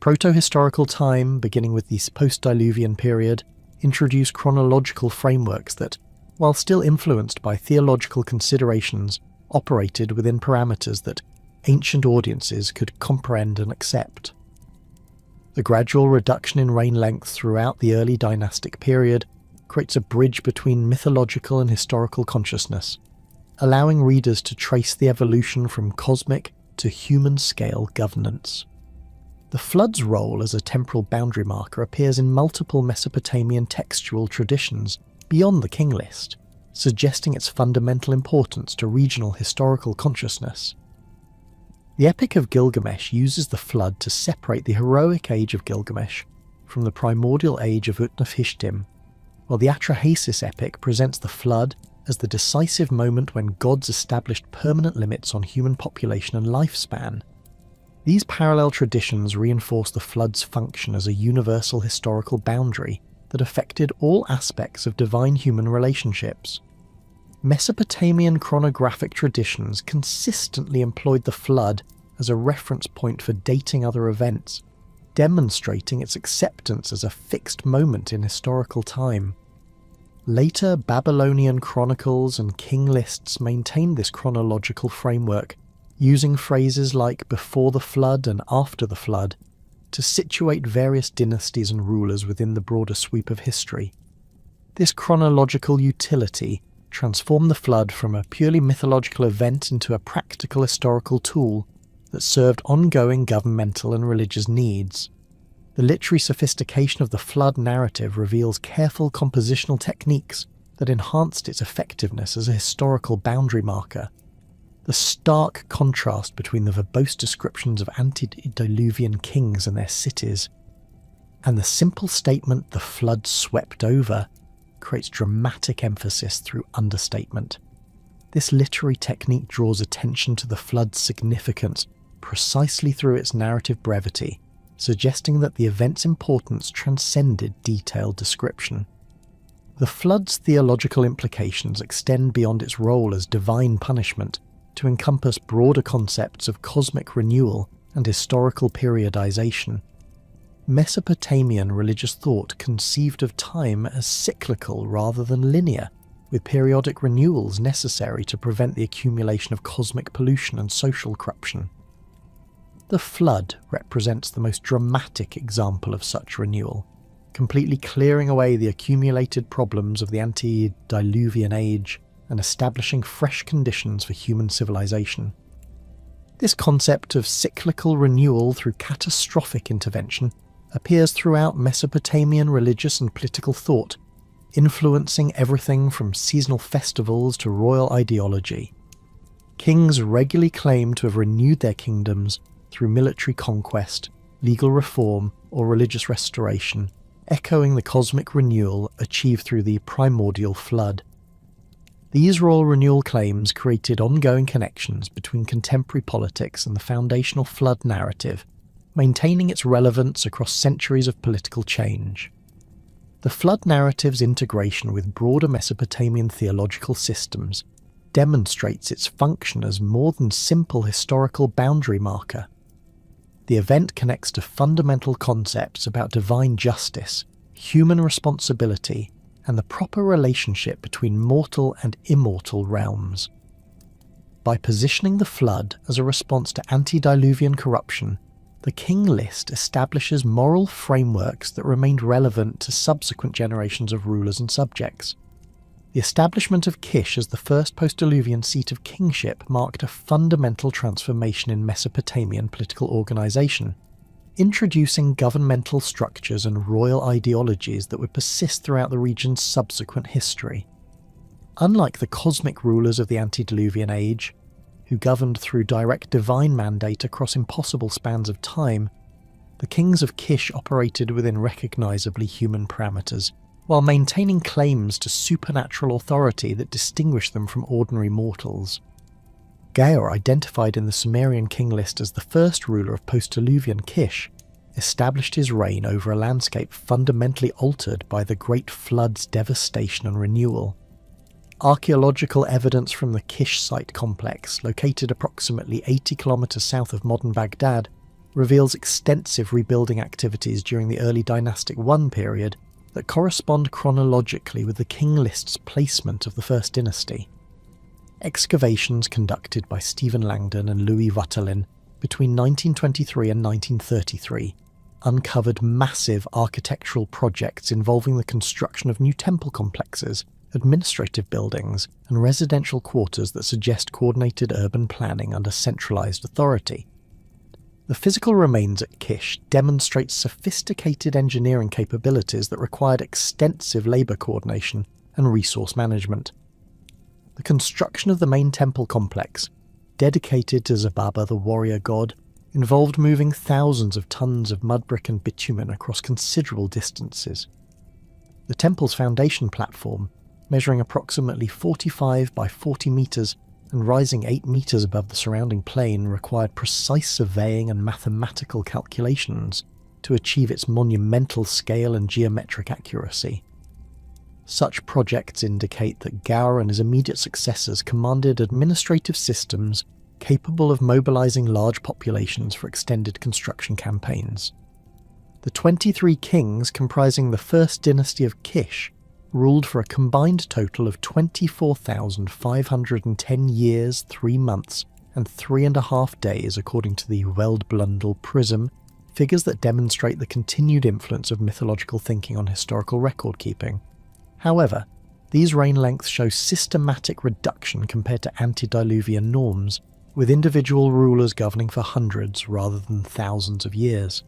Speaker 1: Proto-historical time, beginning with the post-diluvian period, introduced chronological frameworks that, while still influenced by theological considerations, operated within parameters that ancient audiences could comprehend and accept. The gradual reduction in reign length throughout the early dynastic period creates a bridge between mythological and historical consciousness, allowing readers to trace the evolution from cosmic to human-scale governance. The flood's role as a temporal boundary marker appears in multiple Mesopotamian textual traditions beyond the King List, suggesting its fundamental importance to regional historical consciousness. The Epic of Gilgamesh uses the flood to separate the heroic age of Gilgamesh from the primordial age of Utnapishtim, while the Atrahasis epic presents the flood as the decisive moment when gods established permanent limits on human population and lifespan. These parallel traditions reinforce the flood's function as a universal historical boundary that affected all aspects of divine-human relationships. Mesopotamian chronographic traditions consistently employed the flood as a reference point for dating other events, demonstrating its acceptance as a fixed moment in historical time. Later Babylonian chronicles and king lists maintained this chronological framework, using phrases like before the flood and after the flood to situate various dynasties and rulers within the broader sweep of history. This chronological utility transformed the flood from a purely mythological event into a practical historical tool that served ongoing governmental and religious needs. The literary sophistication of the flood narrative reveals careful compositional techniques that enhanced its effectiveness as a historical boundary marker. The stark contrast between the verbose descriptions of antediluvian kings and their cities, and the simple statement "the flood swept over" creates dramatic emphasis through understatement. This literary technique draws attention to the flood's significance precisely through its narrative brevity, suggesting that the event's importance transcended detailed description. The flood's theological implications extend beyond its role as divine punishment to encompass broader concepts of cosmic renewal and historical periodization. Mesopotamian religious thought conceived of time as cyclical rather than linear, with periodic renewals necessary to prevent the accumulation of cosmic pollution and social corruption. The flood represents the most dramatic example of such renewal, completely clearing away the accumulated problems of the antediluvian age and establishing fresh conditions for human civilization. This concept of cyclical renewal through catastrophic intervention appears throughout Mesopotamian religious and political thought, influencing everything from seasonal festivals to royal ideology. Kings regularly claim to have renewed their kingdoms through military conquest, legal reform, or religious restoration, echoing the cosmic renewal achieved through the primordial flood. These royal renewal claims created ongoing connections between contemporary politics and the foundational flood narrative, maintaining its relevance across centuries of political change. The flood narrative's integration with broader Mesopotamian theological systems demonstrates its function as more than simple historical boundary marker. The event connects to fundamental concepts about divine justice, human responsibility, and the proper relationship between mortal and immortal realms. By positioning the flood as a response to antediluvian corruption, the King List establishes moral frameworks that remained relevant to subsequent generations of rulers and subjects. The establishment of Kish as the first post-diluvian seat of kingship marked a fundamental transformation in Mesopotamian political organisation, introducing governmental structures and royal ideologies that would persist throughout the region's subsequent history. Unlike the cosmic rulers of the antediluvian age, who governed through direct divine mandate across impossible spans of time, the kings of Kish operated within recognisably human parameters, while maintaining claims to supernatural authority that distinguished them from ordinary mortals. Gaur, identified in the Sumerian King List as the first ruler of post-diluvian Kish, established his reign over a landscape fundamentally altered by the Great Flood's devastation and renewal. Archaeological evidence from the Kish site complex, located approximately 80 kilometers south of modern Baghdad, reveals extensive rebuilding activities during the early Dynastic I period that correspond chronologically with the King List's placement of the First Dynasty. Excavations conducted by Stephen Langdon and Louis Vautelin between 1923 and 1933 uncovered massive architectural projects involving the construction of new temple complexes, administrative buildings, and residential quarters that suggest coordinated urban planning under centralized authority. The physical remains at Kish demonstrate sophisticated engineering capabilities that required extensive labor coordination and resource management. The construction of the main temple complex, dedicated to Zababa the warrior god, involved moving thousands of tons of mud brick and bitumen across considerable distances. The temple's foundation platform, measuring approximately 45 by 40 meters and rising 8 meters above the surrounding plain, required precise surveying and mathematical calculations to achieve its monumental scale and geometric accuracy. Such projects indicate that Gaur and his immediate successors commanded administrative systems capable of mobilizing large populations for extended construction campaigns. The 23 kings comprising the first dynasty of Kish ruled for a combined total of 24,510 years, 3 months, and 3.5 days according to the Weldblundel Prism, figures that demonstrate the continued influence of mythological thinking on historical record keeping. However, these reign lengths show systematic reduction compared to antediluvian norms, with individual rulers governing for hundreds rather than thousands of years.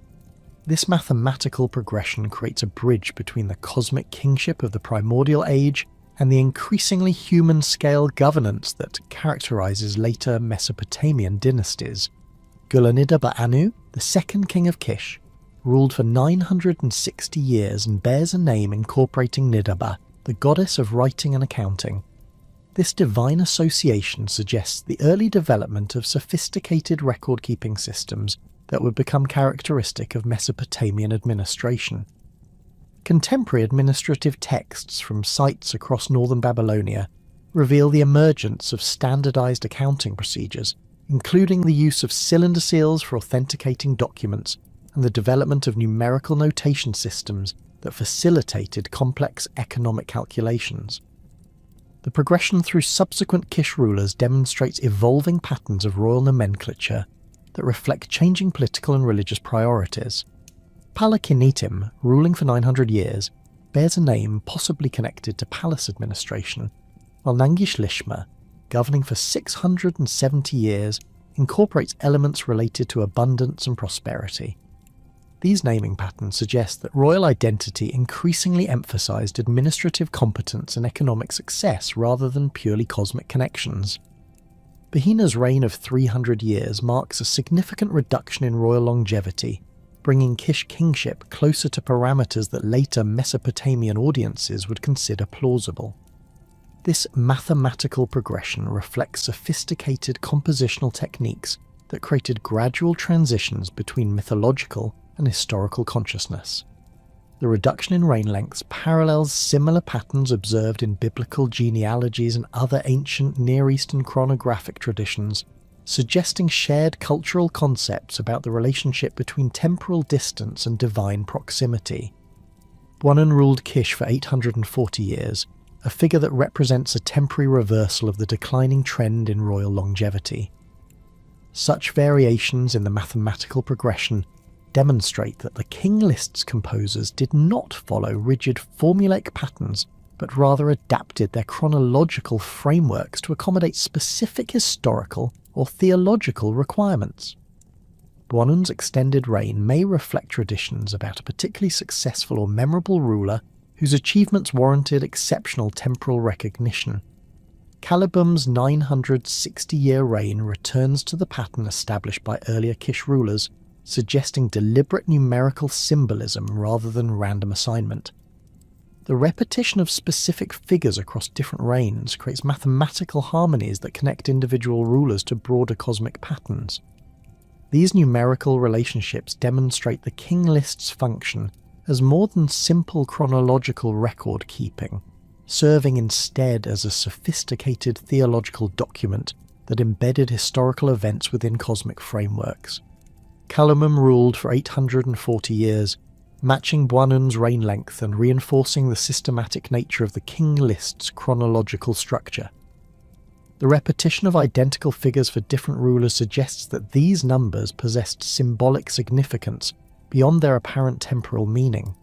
Speaker 1: This mathematical progression creates a bridge between the cosmic kingship of the primordial age and the increasingly human-scale governance that characterizes later Mesopotamian dynasties. Gulanidabu-Anu, the second king of Kish, ruled for 960 years and bears a name incorporating Nidabu, the goddess of writing and accounting. This divine association suggests the early development of sophisticated record-keeping systems that would become characteristic of Mesopotamian administration. Contemporary administrative texts from sites across northern Babylonia reveal the emergence of standardized accounting procedures, including the use of cylinder seals for authenticating documents and the development of numerical notation systems that facilitated complex economic calculations. The progression through subsequent Kish rulers demonstrates evolving patterns of royal nomenclature that reflect changing political and religious priorities. Palakinitim, ruling for 900 years, bears a name possibly connected to palace administration, while Nangish-Lishma, governing for 670 years, incorporates elements related to abundance and prosperity. These naming patterns suggest that royal identity increasingly emphasized administrative competence and economic success rather than purely cosmic connections. Bahina's reign of 300 years marks a significant reduction in royal longevity, bringing Kish kingship closer to parameters that later Mesopotamian audiences would consider plausible. This mathematical progression reflects sophisticated compositional techniques that created gradual transitions between mythological and historical consciousness. The reduction in reign lengths parallels similar patterns observed in biblical genealogies and other ancient Near Eastern chronographic traditions, suggesting shared cultural concepts about the relationship between temporal distance and divine proximity. Buanun ruled Kish for 840 years, a figure that represents a temporary reversal of the declining trend in royal longevity. Such variations in the mathematical progression demonstrate that the King List's composers did not follow rigid formulaic patterns, but rather adapted their chronological frameworks to accommodate specific historical or theological requirements. Buanun's extended reign may reflect traditions about a particularly successful or memorable ruler whose achievements warranted exceptional temporal recognition. Calibum's 960-year reign returns to the pattern established by earlier Kish rulers, suggesting deliberate numerical symbolism rather than random assignment. The repetition of specific figures across different reigns creates mathematical harmonies that connect individual rulers to broader cosmic patterns. These numerical relationships demonstrate the King List's function as more than simple chronological record keeping, serving instead as a sophisticated theological document that embedded historical events within cosmic frameworks. Calumum ruled for 840 years, matching Buanun's reign length and reinforcing the systematic nature of the King List's chronological structure. The repetition of identical figures for different rulers suggests that these numbers possessed symbolic significance beyond their apparent temporal meaning.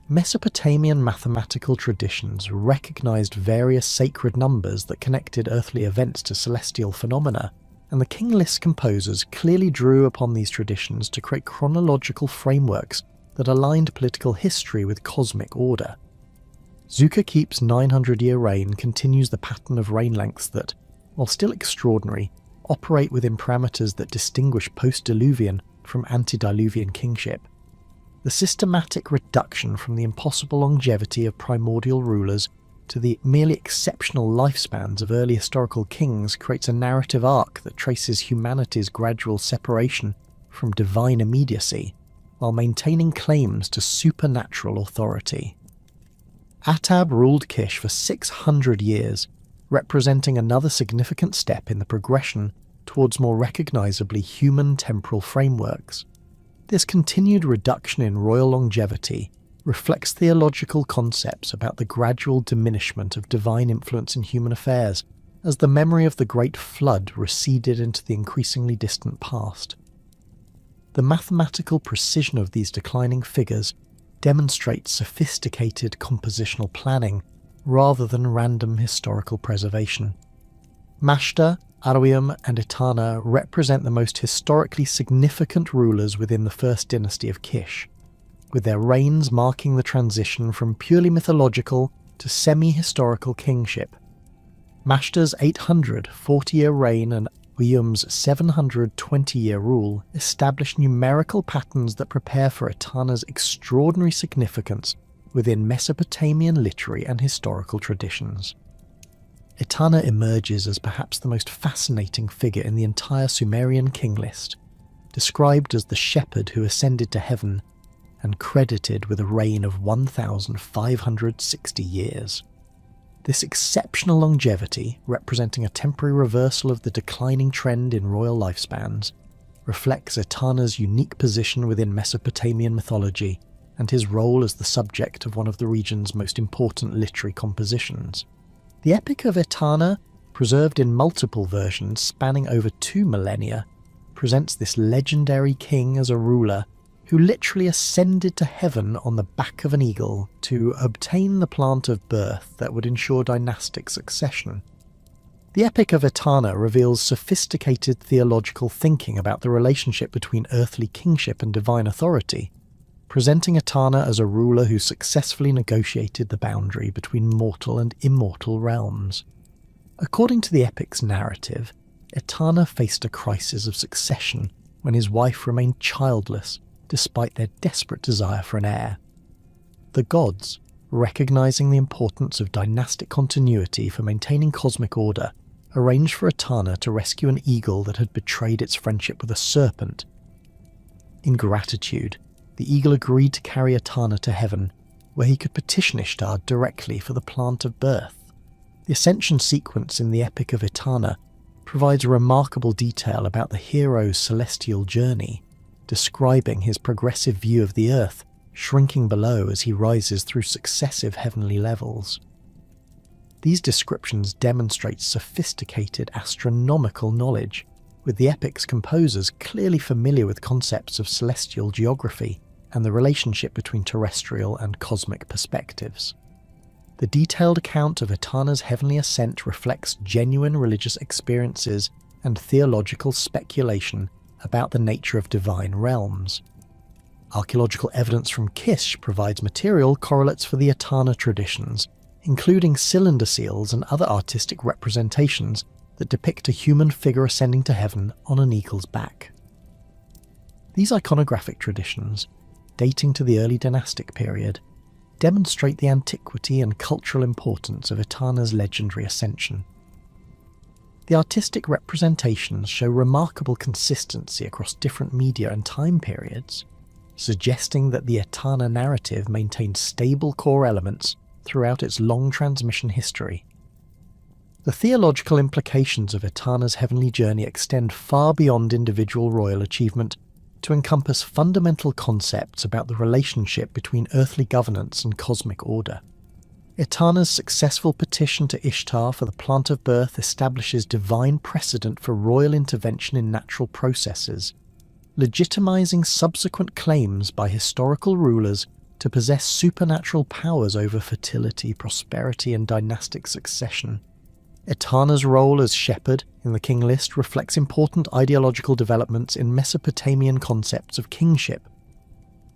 Speaker 1: Mesopotamian mathematical traditions recognized various sacred numbers that connected earthly events to celestial phenomena, and the King List composers clearly drew upon these traditions to create chronological frameworks that aligned political history with cosmic order. Zukerkeep's 900-year reign continues the pattern of reign lengths that, while still extraordinary, operate within parameters that distinguish post-diluvian from antediluvian kingship. The systematic reduction from the impossible longevity of primordial rulers to the merely exceptional lifespans of early historical kings creates a narrative arc that traces humanity's gradual separation from divine immediacy, while maintaining claims to supernatural authority. Atab ruled Kish for 600 years, representing another significant step in the progression towards more recognizably human temporal frameworks. This continued reduction in royal longevity reflects theological concepts about the gradual diminishment of divine influence in human affairs as the memory of the Great Flood receded into the increasingly distant past. The mathematical precision of these declining figures demonstrates sophisticated compositional planning rather than random historical preservation. Mashta, Arwiyam, and Etana represent the most historically significant rulers within the first dynasty of Kish, with their reigns marking the transition from purely mythological to semi-historical kingship. Mashta's 840-year reign and Arwiyam's 720-year rule establish numerical patterns that prepare for Etana's extraordinary significance within Mesopotamian literary and historical traditions. Etana emerges as perhaps the most fascinating figure in the entire Sumerian King List, described as the shepherd who ascended to heaven and credited with a reign of 1,560 years. This exceptional longevity, representing a temporary reversal of the declining trend in royal lifespans, reflects Etana's unique position within Mesopotamian mythology and his role as the subject of one of the region's most important literary compositions. The Epic of Etana, preserved in multiple versions spanning over 2 millennia, presents this legendary king as a ruler who literally ascended to heaven on the back of an eagle to obtain the plant of birth that would ensure dynastic succession. The Epic of Etana reveals sophisticated theological thinking about the relationship between earthly kingship and divine authority, presenting Etana as a ruler who successfully negotiated the boundary between mortal and immortal realms. According to the epic's narrative, Etana faced a crisis of succession when his wife remained childless despite their desperate desire for an heir. The gods, recognizing the importance of dynastic continuity for maintaining cosmic order, arranged for Etana to rescue an eagle that had betrayed its friendship with a serpent. In gratitude, the eagle agreed to carry Etana to heaven, where he could petition Ishtar directly for the plant of birth. The ascension sequence in the Epic of Etana provides remarkable detail about the hero's celestial journey, describing his progressive view of the earth, shrinking below as he rises through successive heavenly levels. These descriptions demonstrate sophisticated astronomical knowledge, with the epic's composers clearly familiar with concepts of celestial geography and the relationship between terrestrial and cosmic perspectives. The detailed account of Etana's heavenly ascent reflects genuine religious experiences and theological speculation about the nature of divine realms. Archaeological evidence from Kish provides material correlates for the Etana traditions, including cylinder seals and other artistic representations that depict a human figure ascending to heaven on an eagle's back. These iconographic traditions, dating to the early dynastic period, demonstrate the antiquity and cultural importance of Etana's legendary ascension. The artistic representations show remarkable consistency across different media and time periods, suggesting that the Etana narrative maintained stable core elements throughout its long transmission history. The theological implications of Etana's heavenly journey extend far beyond individual royal achievement to encompass fundamental concepts about the relationship between earthly governance and cosmic order. Etana's successful petition to Ishtar for the plant of birth establishes divine precedent for royal intervention in natural processes, legitimizing subsequent claims by historical rulers to possess supernatural powers over fertility, prosperity, and dynastic succession. Etana's role as shepherd in the King List reflects important ideological developments in Mesopotamian concepts of kingship.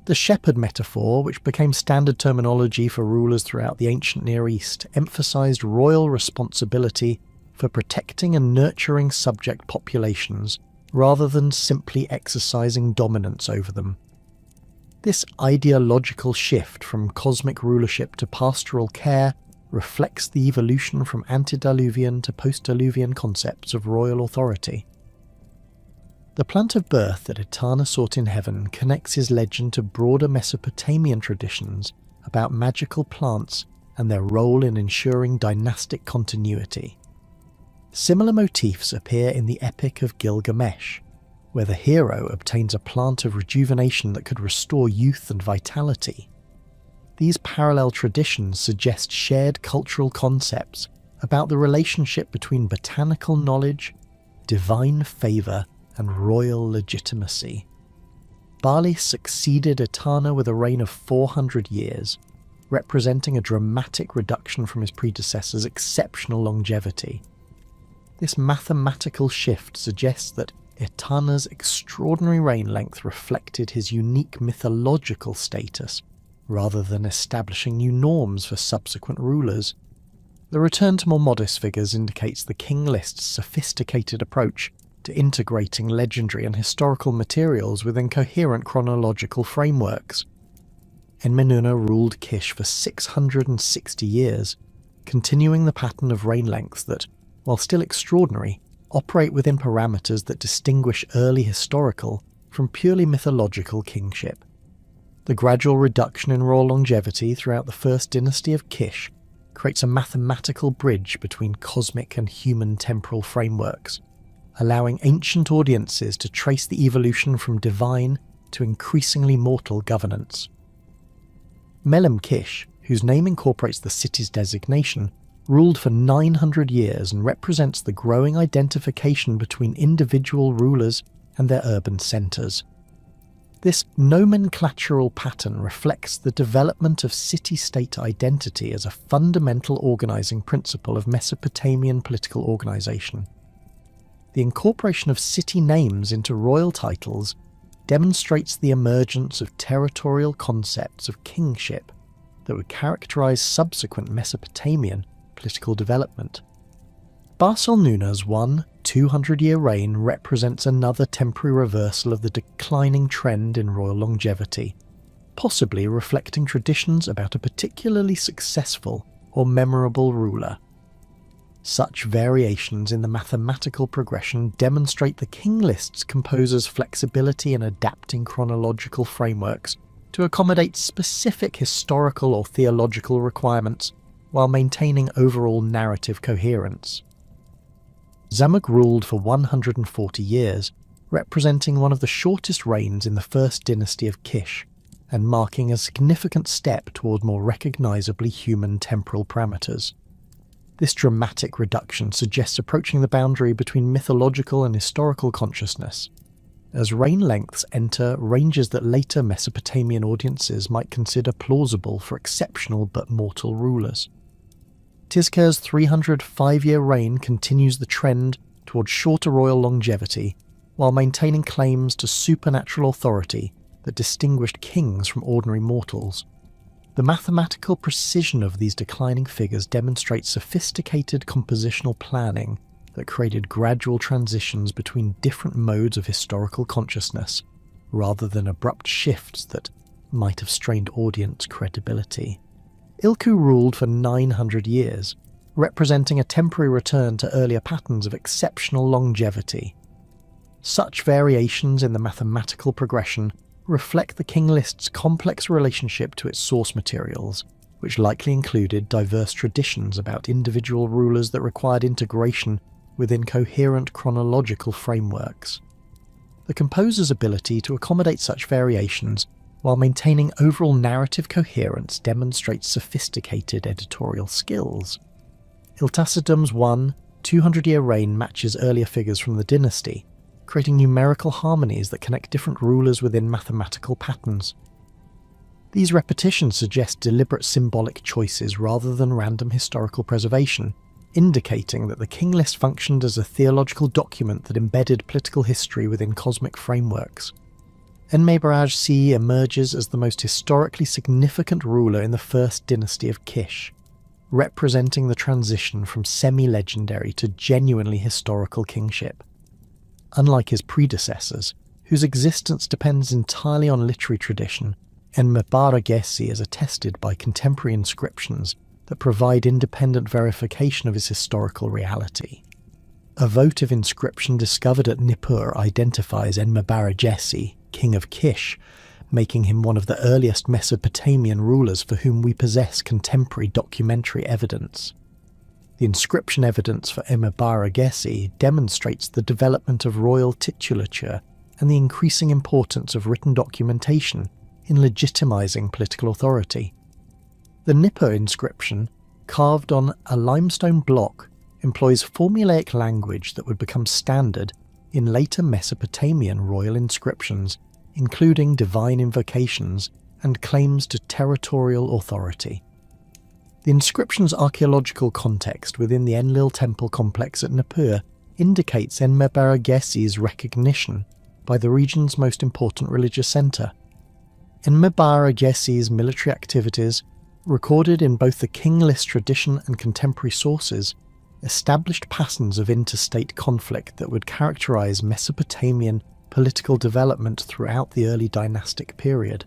Speaker 1: The shepherd metaphor, which became standard terminology for rulers throughout the ancient Near East, emphasized royal responsibility for protecting and nurturing subject populations rather than simply exercising dominance over them. This ideological shift from cosmic rulership to pastoral care reflects the evolution from antediluvian to post-diluvian concepts of royal authority. The plant of birth that Etana sought in heaven connects his legend to broader Mesopotamian traditions about magical plants and their role in ensuring dynastic continuity. Similar motifs appear in the Epic of Gilgamesh, where the hero obtains a plant of rejuvenation that could restore youth and vitality. These parallel traditions suggest shared cultural concepts about the relationship between botanical knowledge, divine favour, and royal legitimacy. Bali succeeded Etana with a reign of 400 years, representing a dramatic reduction from his predecessor's exceptional longevity. This mathematical shift suggests that Etana's extraordinary reign length reflected his unique mythological status, rather than establishing new norms for subsequent rulers. The return to more modest figures indicates the King List's sophisticated approach to integrating legendary and historical materials within coherent chronological frameworks. Enmenuna ruled Kish for 660 years, continuing the pattern of reign lengths that, while still extraordinary, operate within parameters that distinguish early historical from purely mythological kingship. The gradual reduction in royal longevity throughout the first dynasty of Kish creates a mathematical bridge between cosmic and human temporal frameworks, allowing ancient audiences to trace the evolution from divine to increasingly mortal governance. Melem Kish, whose name incorporates the city's designation, ruled for 900 years and represents the growing identification between individual rulers and their urban centres. This nomenclatural pattern reflects the development of city-state identity as a fundamental organising principle of Mesopotamian political organisation. The incorporation of city names into royal titles demonstrates the emergence of territorial concepts of kingship that would characterise subsequent Mesopotamian political development. Barcelnuna's 200-year reign represents another temporary reversal of the declining trend in royal longevity, possibly reflecting traditions about a particularly successful or memorable ruler. Such variations in the mathematical progression demonstrate the King List's composer's flexibility in adapting chronological frameworks to accommodate specific historical or theological requirements while maintaining overall narrative coherence. Zamuk ruled for 140 years, representing one of the shortest reigns in the first dynasty of Kish, and marking a significant step toward more recognisably human temporal parameters. This dramatic reduction suggests approaching the boundary between mythological and historical consciousness, as reign lengths enter ranges that later Mesopotamian audiences might consider plausible for exceptional but mortal rulers. Tizker's 305-year reign continues the trend towards shorter royal longevity, while maintaining claims to supernatural authority that distinguished kings from ordinary mortals. The mathematical precision of these declining figures demonstrates sophisticated compositional planning that created gradual transitions between different modes of historical consciousness, rather than abrupt shifts that might have strained audience credibility. Ilku ruled for 900 years, representing a temporary return to earlier patterns of exceptional longevity. Such variations in the mathematical progression reflect the King List's complex relationship to its source materials, which likely included diverse traditions about individual rulers that required integration within coherent chronological frameworks. The composer's ability to accommodate such variations while maintaining overall narrative coherence demonstrates sophisticated editorial skills. Iltasadum's 200-year reign matches earlier figures from the dynasty, creating numerical harmonies that connect different rulers within mathematical patterns. These repetitions suggest deliberate symbolic choices rather than random historical preservation, indicating that the King List functioned as a theological document that embedded political history within cosmic frameworks. Enmebaraj-C emerges as the most historically significant ruler in the first dynasty of Kish, representing the transition from semi-legendary to genuinely historical kingship. Unlike his predecessors, whose existence depends entirely on literary tradition, Enmebaraj-C is attested by contemporary inscriptions that provide independent verification of his historical reality. A votive inscription discovered at Nippur identifies Enmebaraj-C, king of Kish, making him one of the earliest Mesopotamian rulers for whom we possess contemporary documentary evidence. The inscription evidence for Enmebaraj-C demonstrates the development of royal titulature and the increasing importance of written documentation in legitimizing political authority. The Nippur inscription, carved on a limestone block, employs formulaic language that would become standard in later Mesopotamian royal inscriptions, including divine invocations and claims to territorial authority. The inscription's archaeological context within the Enlil temple complex at Nippur indicates Enmebaragesi's recognition by the region's most important religious centre. Enmebaragesi's military activities, recorded in both the King List tradition and contemporary sources, established patterns of interstate conflict that would characterise Mesopotamian political development throughout the early dynastic period.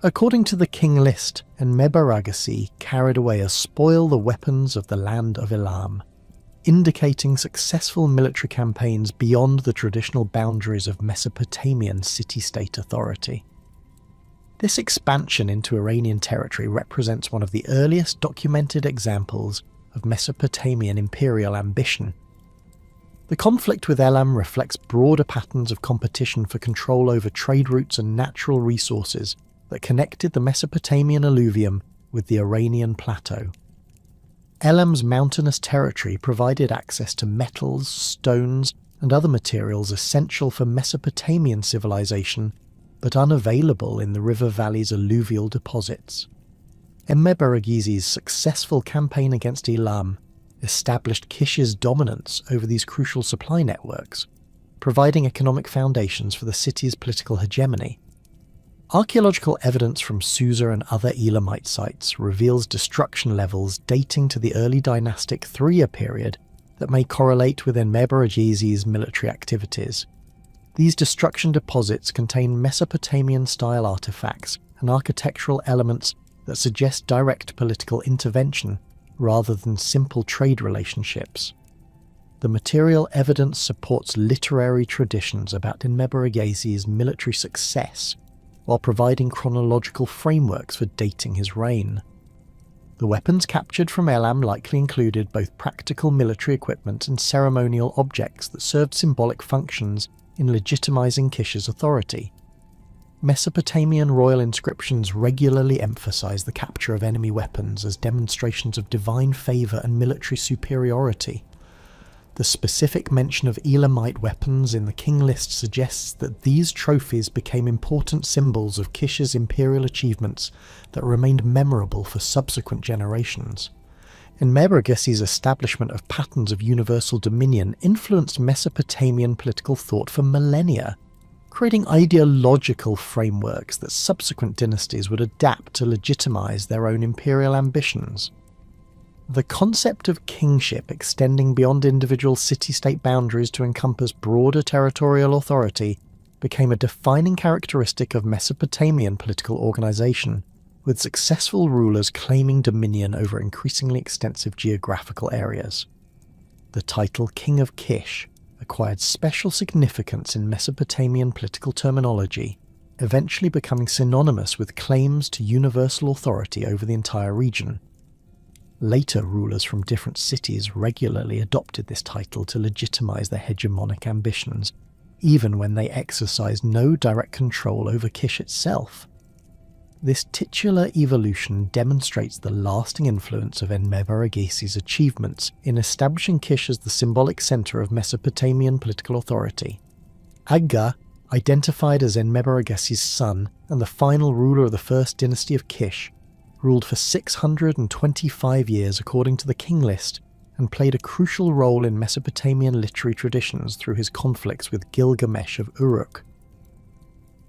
Speaker 1: According to the King List, Enmebaragesi carried away as spoil the weapons of the land of Elam, indicating successful military campaigns beyond the traditional boundaries of Mesopotamian city-state authority. This expansion into Iranian territory represents one of the earliest documented examples of Mesopotamian imperial ambition. The conflict with Elam reflects broader patterns of competition for control over trade routes and natural resources that connected the Mesopotamian alluvium with the Iranian plateau. Elam's mountainous territory provided access to metals, stones, and other materials essential for Mesopotamian civilization, but unavailable in the river valley's alluvial deposits. Enmebaragesi's successful campaign against Elam established Kish's dominance over these crucial supply networks, providing economic foundations for the city's political hegemony. Archaeological evidence from Susa and other Elamite sites reveals destruction levels dating to the early dynastic 3-year period that may correlate with Enmebaragesi's military activities. These destruction deposits contain Mesopotamian-style artifacts and architectural elements that suggest direct political intervention rather than simple trade relationships. The material evidence supports literary traditions about Enmebaragesi's military success, while providing chronological frameworks for dating his reign. The weapons captured from Elam likely included both practical military equipment and ceremonial objects that served symbolic functions in legitimizing Kish's authority. Mesopotamian royal inscriptions regularly emphasize the capture of enemy weapons as demonstrations of divine favor and military superiority. The specific mention of Elamite weapons in the King List suggests that these trophies became important symbols of Kish's imperial achievements that remained memorable for subsequent generations. Enmebaragesi's establishment of patterns of universal dominion influenced Mesopotamian political thought for millennia, creating ideological frameworks that subsequent dynasties would adapt to legitimize their own imperial ambitions. The concept of kingship extending beyond individual city-state boundaries to encompass broader territorial authority became a defining characteristic of Mesopotamian political organization, with successful rulers claiming dominion over increasingly extensive geographical areas. The title King of Kish acquired special significance in Mesopotamian political terminology, eventually becoming synonymous with claims to universal authority over the entire region. Later rulers from different cities regularly adopted this title to legitimize their hegemonic ambitions, even when they exercised no direct control over Kish itself. This titular evolution demonstrates the lasting influence of Enmebaragesi's achievements in establishing Kish as the symbolic center of Mesopotamian political authority. Aga, identified as Enmebaragesi's son and the final ruler of the first dynasty of Kish, ruled for 625 years according to the King List, and played a crucial role in Mesopotamian literary traditions through his conflicts with Gilgamesh of Uruk.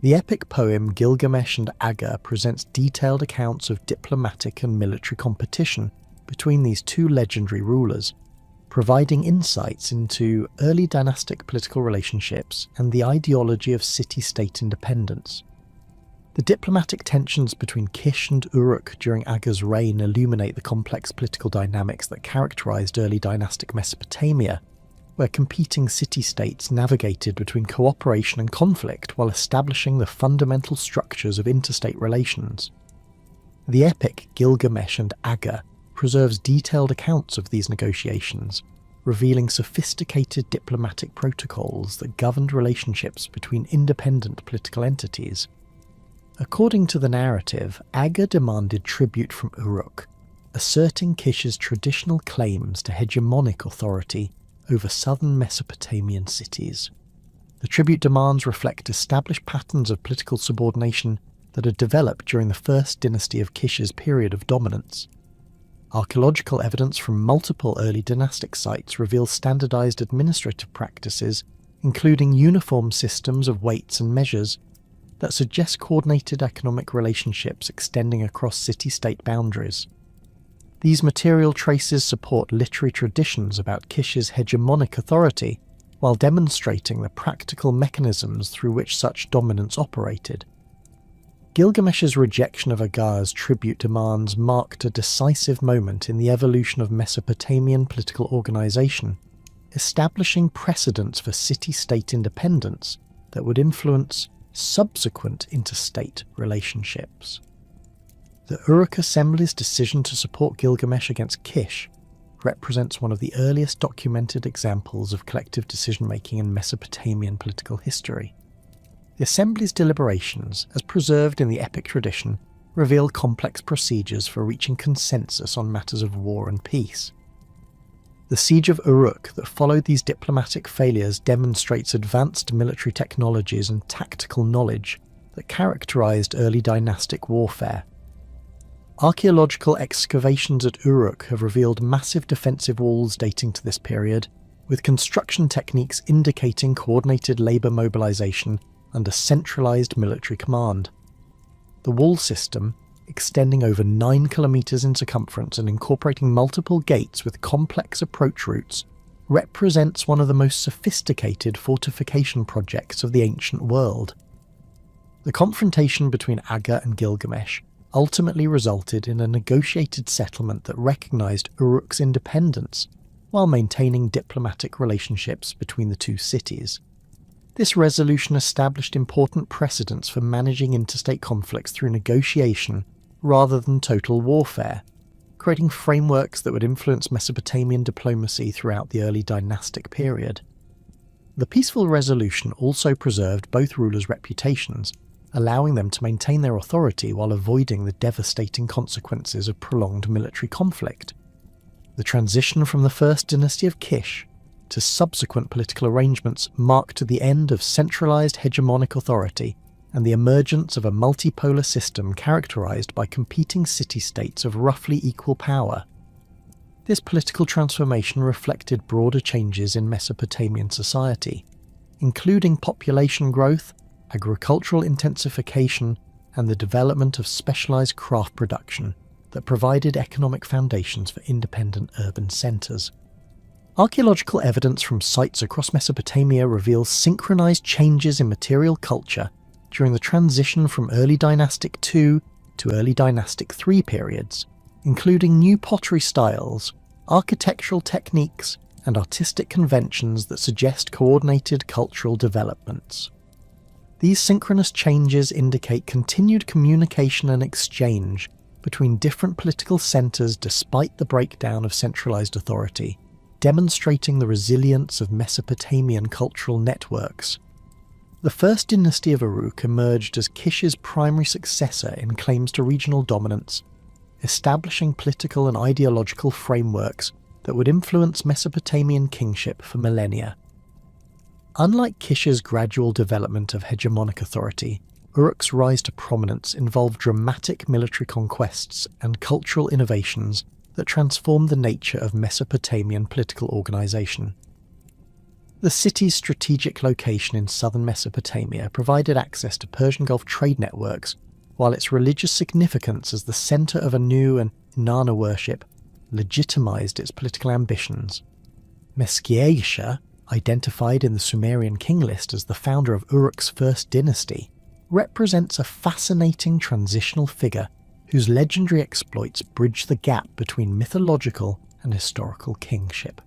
Speaker 1: The epic poem Gilgamesh and Aga presents detailed accounts of diplomatic and military competition between these two legendary rulers, providing insights into early dynastic political relationships and the ideology of city-state independence. The diplomatic tensions between Kish and Uruk during Aga's reign illuminate the complex political dynamics that characterized early dynastic Mesopotamia, where competing city-states navigated between cooperation and conflict while establishing the fundamental structures of interstate relations. The epic Gilgamesh and Aga preserves detailed accounts of these negotiations, revealing sophisticated diplomatic protocols that governed relationships between independent political entities. According to the narrative, Aga demanded tribute from Uruk, asserting Kish's traditional claims to hegemonic authority over southern Mesopotamian cities. The tribute demands reflect established patterns of political subordination that had developed during the first dynasty of Kish's period of dominance. Archaeological evidence from multiple early dynastic sites reveals standardized administrative practices, including uniform systems of weights and measures, that suggest coordinated economic relationships extending across city-state boundaries. These material traces support literary traditions about Kish's hegemonic authority, while demonstrating the practical mechanisms through which such dominance operated. Gilgamesh's rejection of Aga's tribute demands marked a decisive moment in the evolution of Mesopotamian political organization, establishing precedents for city-state independence that would influence subsequent interstate relationships. The Uruk Assembly's decision to support Gilgamesh against Kish represents one of the earliest documented examples of collective decision-making in Mesopotamian political history. The Assembly's deliberations, as preserved in the epic tradition, reveal complex procedures for reaching consensus on matters of war and peace. The siege of Uruk that followed these diplomatic failures demonstrates advanced military technologies and tactical knowledge that characterized early dynastic warfare. Archaeological excavations at Uruk have revealed massive defensive walls dating to this period, with construction techniques indicating coordinated labour mobilization under centralized military command. The wall system, extending over 9 kilometers in circumference and incorporating multiple gates with complex approach routes, represents one of the most sophisticated fortification projects of the ancient world. The confrontation between Aga and Gilgamesh ultimately resulted in a negotiated settlement that recognized Uruk's independence while maintaining diplomatic relationships between the two cities. This resolution established important precedents for managing interstate conflicts through negotiation rather than total warfare, creating frameworks that would influence Mesopotamian diplomacy throughout the early dynastic period. The peaceful resolution also preserved both rulers' reputations, allowing them to maintain their authority while avoiding the devastating consequences of prolonged military conflict. The transition from the first dynasty of Kish to subsequent political arrangements marked the end of centralized hegemonic authority and the emergence of a multipolar system characterized by competing city-states of roughly equal power. This political transformation reflected broader changes in Mesopotamian society, including population growth, agricultural intensification, and the development of specialized craft production that provided economic foundations for independent urban centers. Archaeological evidence from sites across Mesopotamia reveals synchronized changes in material culture during the transition from early dynastic II to early dynastic III periods, including new pottery styles, architectural techniques, and artistic conventions that suggest coordinated cultural developments. These synchronous changes indicate continued communication and exchange between different political centers despite the breakdown of centralized authority, demonstrating the resilience of Mesopotamian cultural networks. The first dynasty of Uruk emerged as Kish's primary successor in claims to regional dominance, establishing political and ideological frameworks that would influence Mesopotamian kingship for millennia. Unlike Kish's gradual development of hegemonic authority, Uruk's rise to prominence involved dramatic military conquests and cultural innovations that transformed the nature of Mesopotamian political organization. The city's strategic location in southern Mesopotamia provided access to Persian Gulf trade networks, while its religious significance as the center of Anu and Inanna worship legitimized its political ambitions. Meskhetian, identified in the Sumerian King List as the founder of Uruk's first dynasty, represents a fascinating transitional figure whose legendary exploits bridge the gap between mythological and historical kingship.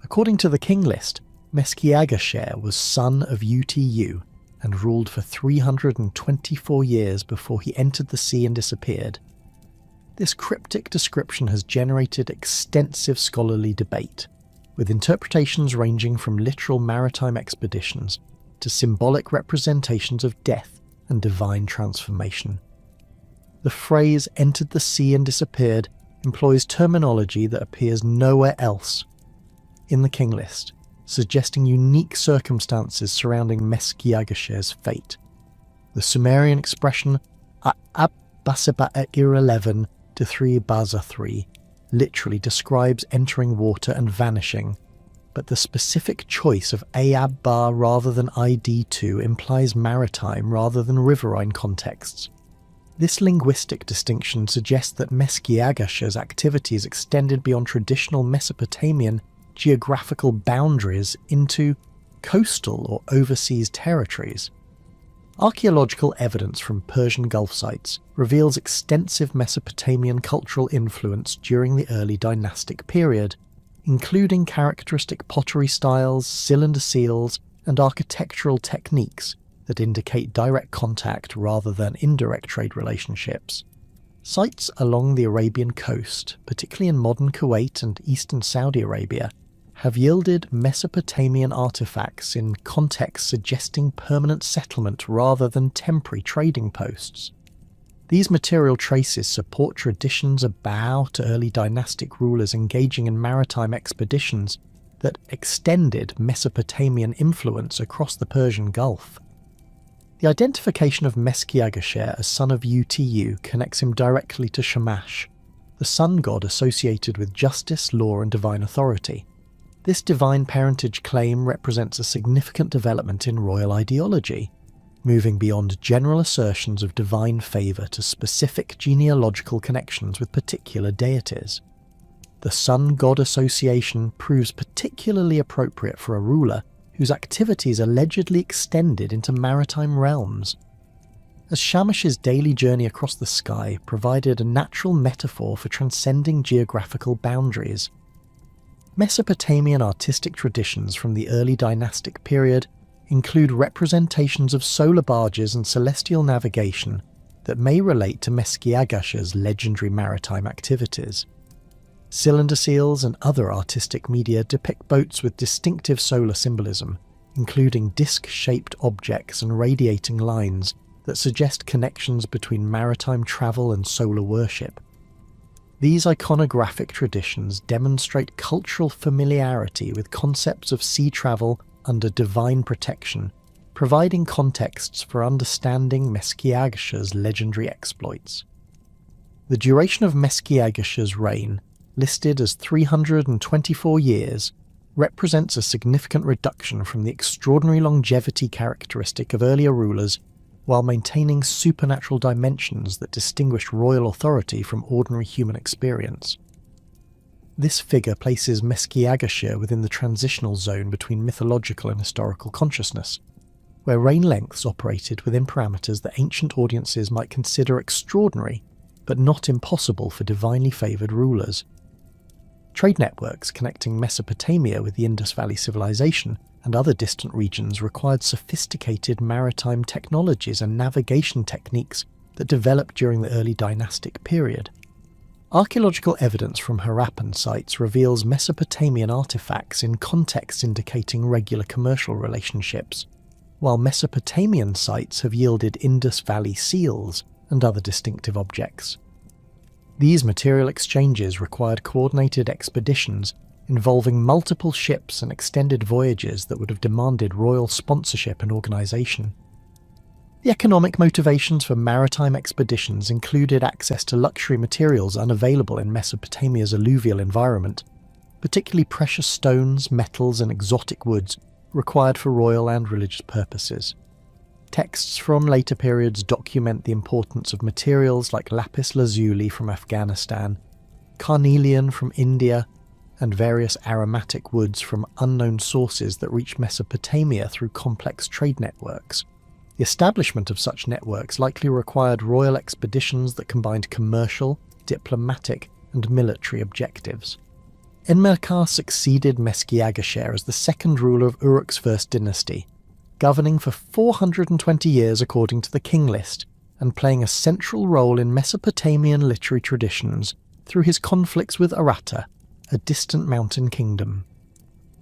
Speaker 1: According to the King List, Meskhetian was son of Utu and ruled for 324 years before he entered the sea and disappeared. This cryptic description has generated extensive scholarly debate, with interpretations ranging from literal maritime expeditions to symbolic representations of death and divine transformation. The phrase "entered the sea and disappeared" employs terminology that appears nowhere else in the King List, suggesting unique circumstances surrounding Meskiageshir's fate. The Sumerian expression "Baseba 11 to 3 Baza 3" literally describes entering water and vanishing, but the specific choice of Abba rather than ID2 implies maritime rather than riverine contexts. This linguistic distinction suggests that Meskiageshir's activities extended beyond traditional Mesopotamian geographical boundaries into coastal or overseas territories. Archaeological evidence from Persian Gulf sites reveals extensive Mesopotamian cultural influence during the early dynastic period, including characteristic pottery styles, cylinder seals, and architectural techniques that indicate direct contact rather than indirect trade relationships. Sites along the Arabian coast, particularly in modern Kuwait and eastern Saudi Arabia, have yielded Mesopotamian artifacts in contexts suggesting permanent settlement rather than temporary trading posts. These material traces support traditions that bow to early dynastic rulers engaging in maritime expeditions that extended Mesopotamian influence across the Persian Gulf. The identification of Meskiageshir as son of Utu connects him directly to Shamash, the sun god associated with justice, law, and divine authority. This divine parentage claim represents a significant development in royal ideology, moving beyond general assertions of divine favour to specific genealogical connections with particular deities. The sun god association proves particularly appropriate for a ruler whose activities allegedly extended into maritime realms. As Shamash's daily journey across the sky provided a natural metaphor for transcending geographical boundaries. Mesopotamian artistic traditions from the early dynastic period include representations of solar barges and celestial navigation that may relate to Meskiageshir's legendary maritime activities. Cylinder seals and other artistic media depict boats with distinctive solar symbolism, including disc-shaped objects and radiating lines that suggest connections between maritime travel and solar worship. These iconographic traditions demonstrate cultural familiarity with concepts of sea travel under divine protection, providing contexts for understanding Meskiageshir's legendary exploits. The duration of Meskiageshir's reign, listed as 324 years, represents a significant reduction from the extraordinary longevity characteristic of earlier rulers, while maintaining supernatural dimensions that distinguished royal authority from ordinary human experience. This figure places Meskiageshir within the transitional zone between mythological and historical consciousness, where reign lengths operated within parameters that ancient audiences might consider extraordinary, but not impossible for divinely favoured rulers. Trade networks connecting Mesopotamia with the Indus Valley civilization and other distant regions required sophisticated maritime technologies and navigation techniques that developed during the early dynastic period. Archaeological evidence from Harappan sites reveals Mesopotamian artifacts in contexts indicating regular commercial relationships, while Mesopotamian sites have yielded Indus Valley seals and other distinctive objects. These material exchanges required coordinated expeditions involving multiple ships and extended voyages that would have demanded royal sponsorship and organisation. The economic motivations for maritime expeditions included access to luxury materials unavailable in Mesopotamia's alluvial environment, particularly precious stones, metals and exotic woods required for royal and religious purposes. Texts from later periods document the importance of materials like lapis lazuli from Afghanistan, carnelian from India, and various aromatic woods from unknown sources that reach Mesopotamia through complex trade networks. The establishment of such networks likely required royal expeditions that combined commercial, diplomatic, and military objectives. Enmerkar succeeded Meskiageshir as the second ruler of Uruk's first dynasty, governing for 420 years according to the King List, and playing a central role in Mesopotamian literary traditions through his conflicts with Aratta, a distant mountain kingdom.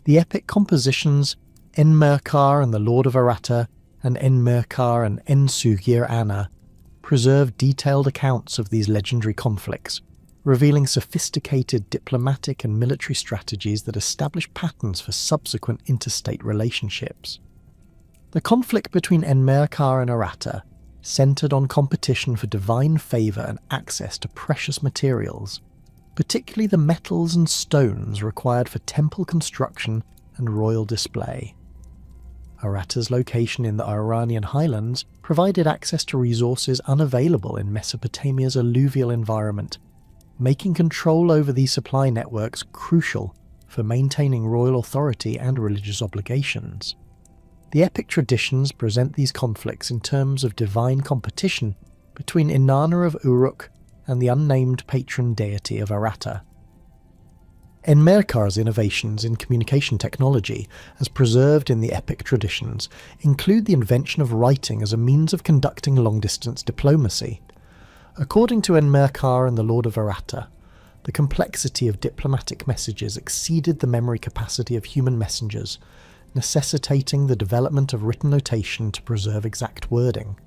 Speaker 1: The epic compositions Enmerkar and the Lord of Aratta and Enmerkar and Ensugir Anna preserve detailed accounts of these legendary conflicts, revealing sophisticated diplomatic and military strategies that establish patterns for subsequent interstate relationships. The conflict between Enmerkar and Aratta centered on competition for divine favor and access to precious materials, particularly the metals and stones required for temple construction and royal display. Aratta's location in the Iranian highlands provided access to resources unavailable in Mesopotamia's alluvial environment, making control over these supply networks crucial for maintaining royal authority and religious obligations. The epic traditions present these conflicts in terms of divine competition between Inanna of Uruk and the unnamed patron deity of Aratta. Enmerkar's innovations in communication technology, as preserved in the epic traditions, include the invention of writing as a means of conducting long-distance diplomacy. According to Enmerkar and the Lord of Aratta, the complexity of diplomatic messages exceeded the memory capacity of human messengers, necessitating the development of written notation to preserve exact wording.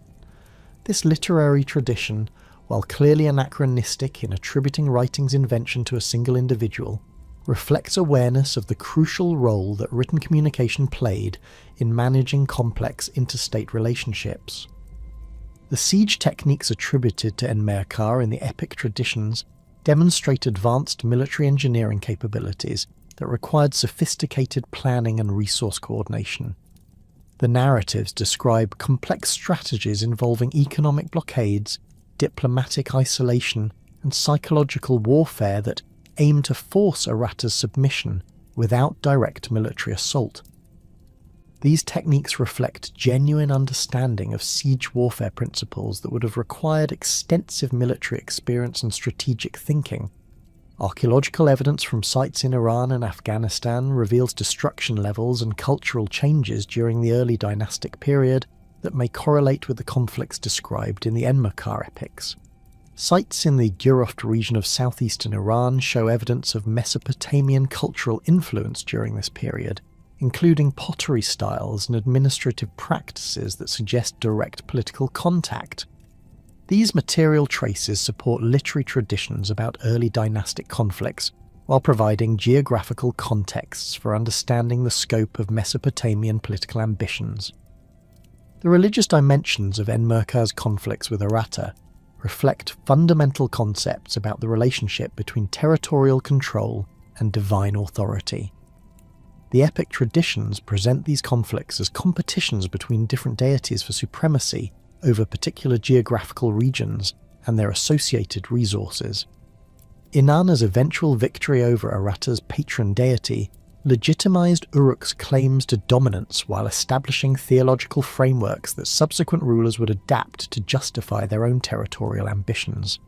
Speaker 1: This literary tradition, while clearly anachronistic in attributing writing's invention to a single individual, reflects awareness of the crucial role that written communication played in managing complex interstate relationships. The siege techniques attributed to Enmerkar in the epic traditions demonstrate advanced military engineering capabilities that required sophisticated planning and resource coordination. The narratives describe complex strategies involving economic blockades, diplomatic isolation, and psychological warfare that aim to force Aratta's submission without direct military assault. These techniques reflect genuine understanding of siege warfare principles that would have required extensive military experience and strategic thinking. Archaeological evidence from sites in Iran and Afghanistan reveals destruction levels and cultural changes during the early dynastic period that may correlate with the conflicts described in the Enmerkar epics. Sites in the Uruk region of southeastern Iran show evidence of Mesopotamian cultural influence during this period, including pottery styles and administrative practices that suggest direct political contact. These material traces support literary traditions about early dynastic conflicts, while providing geographical contexts for understanding the scope of Mesopotamian political ambitions. The religious dimensions of Enmerkar's conflicts with Aratta reflect fundamental concepts about the relationship between territorial control and divine authority. The epic traditions present these conflicts as competitions between different deities for supremacy over particular geographical regions and their associated resources. Inanna's eventual victory over Aratta's patron deity legitimized Uruk's claims to dominance while establishing theological frameworks that subsequent rulers would adapt to justify their own territorial ambitions.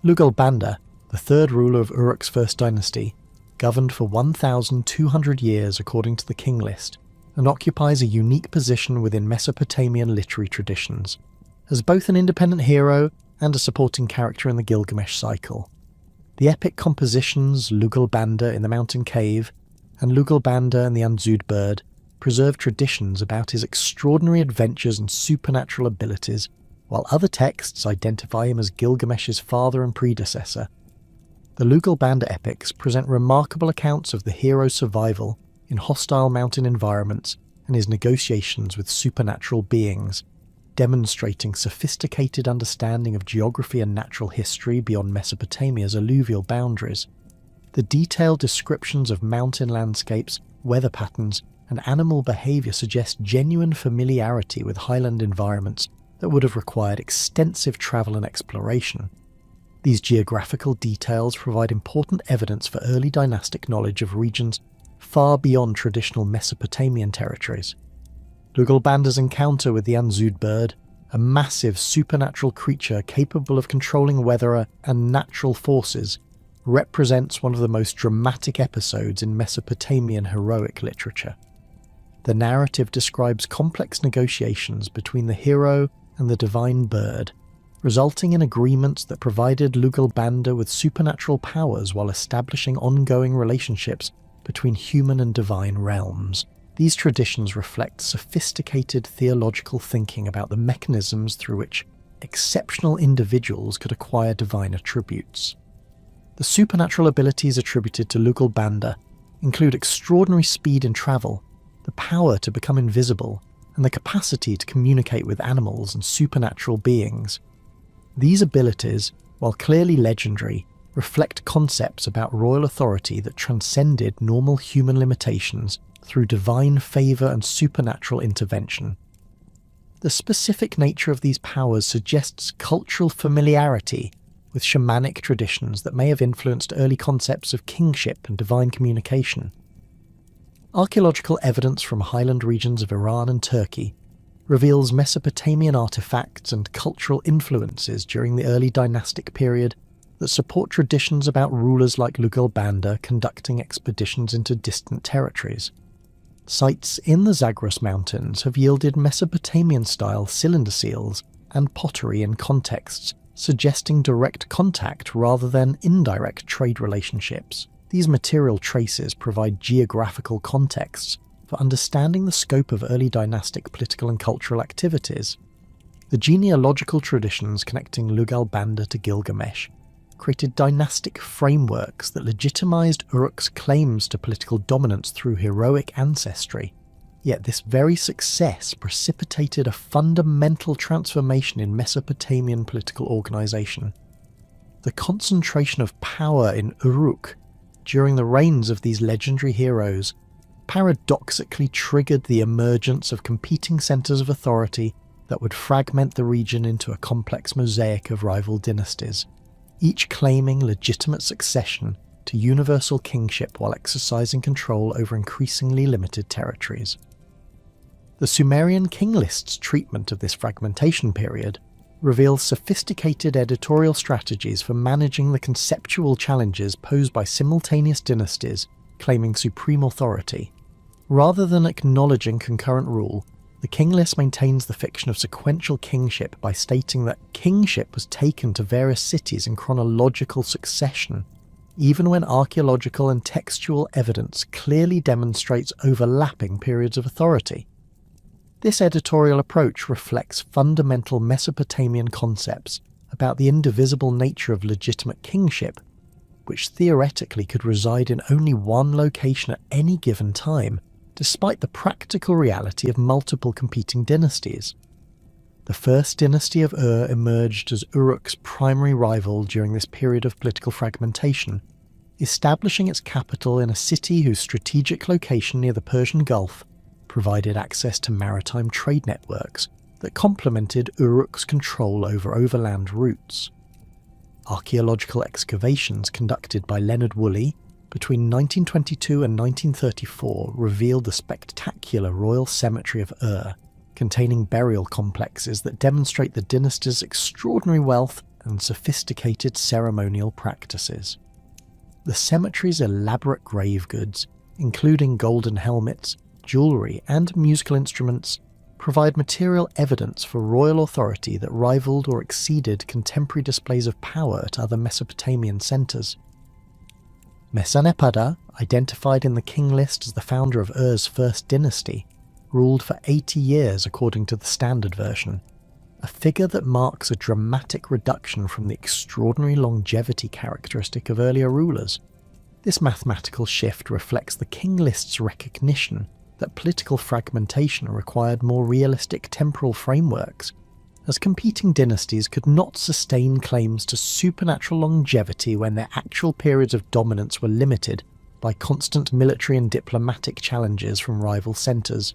Speaker 1: Lugalbanda, the third ruler of Uruk's first dynasty, governed for 1,200 years according to the King List, and occupies a unique position within Mesopotamian literary traditions, as both an independent hero and a supporting character in the Gilgamesh cycle. The epic compositions Lugalbanda in the Mountain Cave and Lugalbanda and the Unzud Bird preserve traditions about his extraordinary adventures and supernatural abilities, while other texts identify him as Gilgamesh's father and predecessor. The Lugalbanda epics present remarkable accounts of the hero's survival in hostile mountain environments and his negotiations with supernatural beings, demonstrating sophisticated understanding of geography and natural history beyond Mesopotamia's alluvial boundaries. The detailed descriptions of mountain landscapes, weather patterns, and animal behavior suggest genuine familiarity with highland environments that would have required extensive travel and exploration. These geographical details provide important evidence for early dynastic knowledge of regions far beyond traditional Mesopotamian territories. Lugalbanda's encounter with the Unzud Bird, a massive supernatural creature capable of controlling weather and natural forces, represents one of the most dramatic episodes in Mesopotamian heroic literature. The narrative describes complex negotiations between the hero and the divine bird, resulting in agreements that provided Lugalbanda with supernatural powers while establishing ongoing relationships between human and divine realms. These traditions reflect sophisticated theological thinking about the mechanisms through which exceptional individuals could acquire divine attributes. The supernatural abilities attributed to Lugalbanda include extraordinary speed in travel, the power to become invisible, and the capacity to communicate with animals and supernatural beings. These abilities, while clearly legendary, reflect concepts about royal authority that transcended normal human limitations through divine favour and supernatural intervention. The specific nature of these powers suggests cultural familiarity with shamanic traditions that may have influenced early concepts of kingship and divine communication. Archaeological evidence from highland regions of Iran and Turkey reveals Mesopotamian artifacts and cultural influences during the early dynastic period that support traditions about rulers like Lugalbanda conducting expeditions into distant territories. Sites in the Zagros Mountains have yielded Mesopotamian-style cylinder seals and pottery in contexts suggesting direct contact rather than indirect trade relationships. These material traces provide geographical contexts for understanding the scope of early dynastic political and cultural activities. The genealogical traditions connecting Lugalbanda to Gilgamesh created dynastic frameworks that legitimized Uruk's claims to political dominance through heroic ancestry. Yet this very success precipitated a fundamental transformation in Mesopotamian political organization. The concentration of power in Uruk during the reigns of these legendary heroes paradoxically triggered the emergence of competing centers of authority that would fragment the region into a complex mosaic of rival dynasties, each claiming legitimate succession to universal kingship while exercising control over increasingly limited territories. The Sumerian King List's treatment of this fragmentation period reveals sophisticated editorial strategies for managing the conceptual challenges posed by simultaneous dynasties claiming supreme authority. Rather than acknowledging concurrent rule, the King List maintains the fiction of sequential kingship by stating that kingship was taken to various cities in chronological succession, even when archaeological and textual evidence clearly demonstrates overlapping periods of authority. This editorial approach reflects fundamental Mesopotamian concepts about the indivisible nature of legitimate kingship, which theoretically could reside in only one location at any given time, despite the practical reality of multiple competing dynasties. The first dynasty of emerged as Uruk's primary rival during this period of political fragmentation, establishing its capital in a city whose strategic location near the Persian Gulf provided access to maritime trade networks that complemented Uruk's control over overland routes. Archaeological excavations conducted by Leonard Woolley between 1922 and 1934 revealed the spectacular royal cemetery of containing burial complexes that demonstrate the dynasty's extraordinary wealth and sophisticated ceremonial practices. The cemetery's elaborate grave goods, including golden helmets, jewellery and musical instruments, provide material evidence for royal authority that rivaled or exceeded contemporary displays of power at other Mesopotamian centres. Mesanapada, identified in the King List as the founder of Ur's first dynasty, ruled for 80 years according to the standard version, a figure that marks a dramatic reduction from the extraordinary longevity characteristic of earlier rulers. This mathematical shift reflects the King List's recognition that political fragmentation required more realistic temporal frameworks, as competing dynasties could not sustain claims to supernatural longevity when their actual periods of dominance were limited by constant military and diplomatic challenges from rival centres.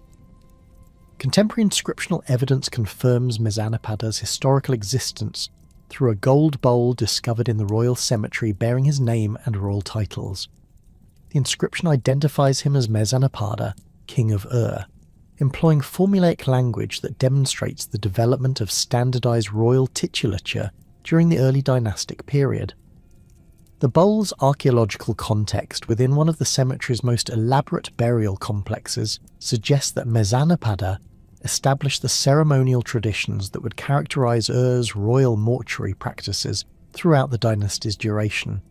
Speaker 1: Contemporary inscriptional evidence confirms Mesanapada's historical existence through a gold bowl discovered in the royal cemetery bearing his name and royal titles. The inscription identifies him as Mesanapada, King of employing formulaic language that demonstrates the development of standardized royal titulature during the early dynastic period. The bowl's archaeological context within one of the cemetery's most elaborate burial complexes suggests that Mesanapada established the ceremonial traditions that would characterize Ur's royal mortuary practices throughout the dynasty's duration.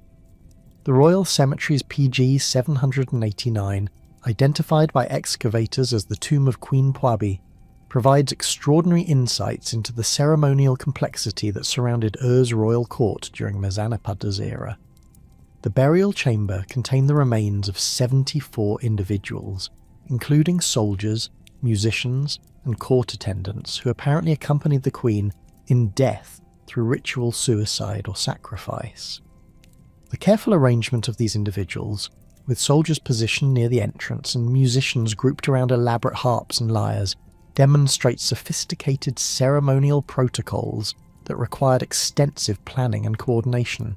Speaker 1: The Royal Cemetery's PG 789, identified by excavators as the tomb of Queen Pwabi, provides extraordinary insights into the ceremonial complexity that surrounded Ur's royal court during Mesanapada's era. The burial chamber contained the remains of 74 individuals, including soldiers, musicians, and court attendants who apparently accompanied the queen in death through ritual suicide or sacrifice. The careful arrangement of these individuals, with soldiers positioned near the entrance and musicians grouped around elaborate harps and lyres, demonstrates sophisticated ceremonial protocols that required extensive planning and coordination.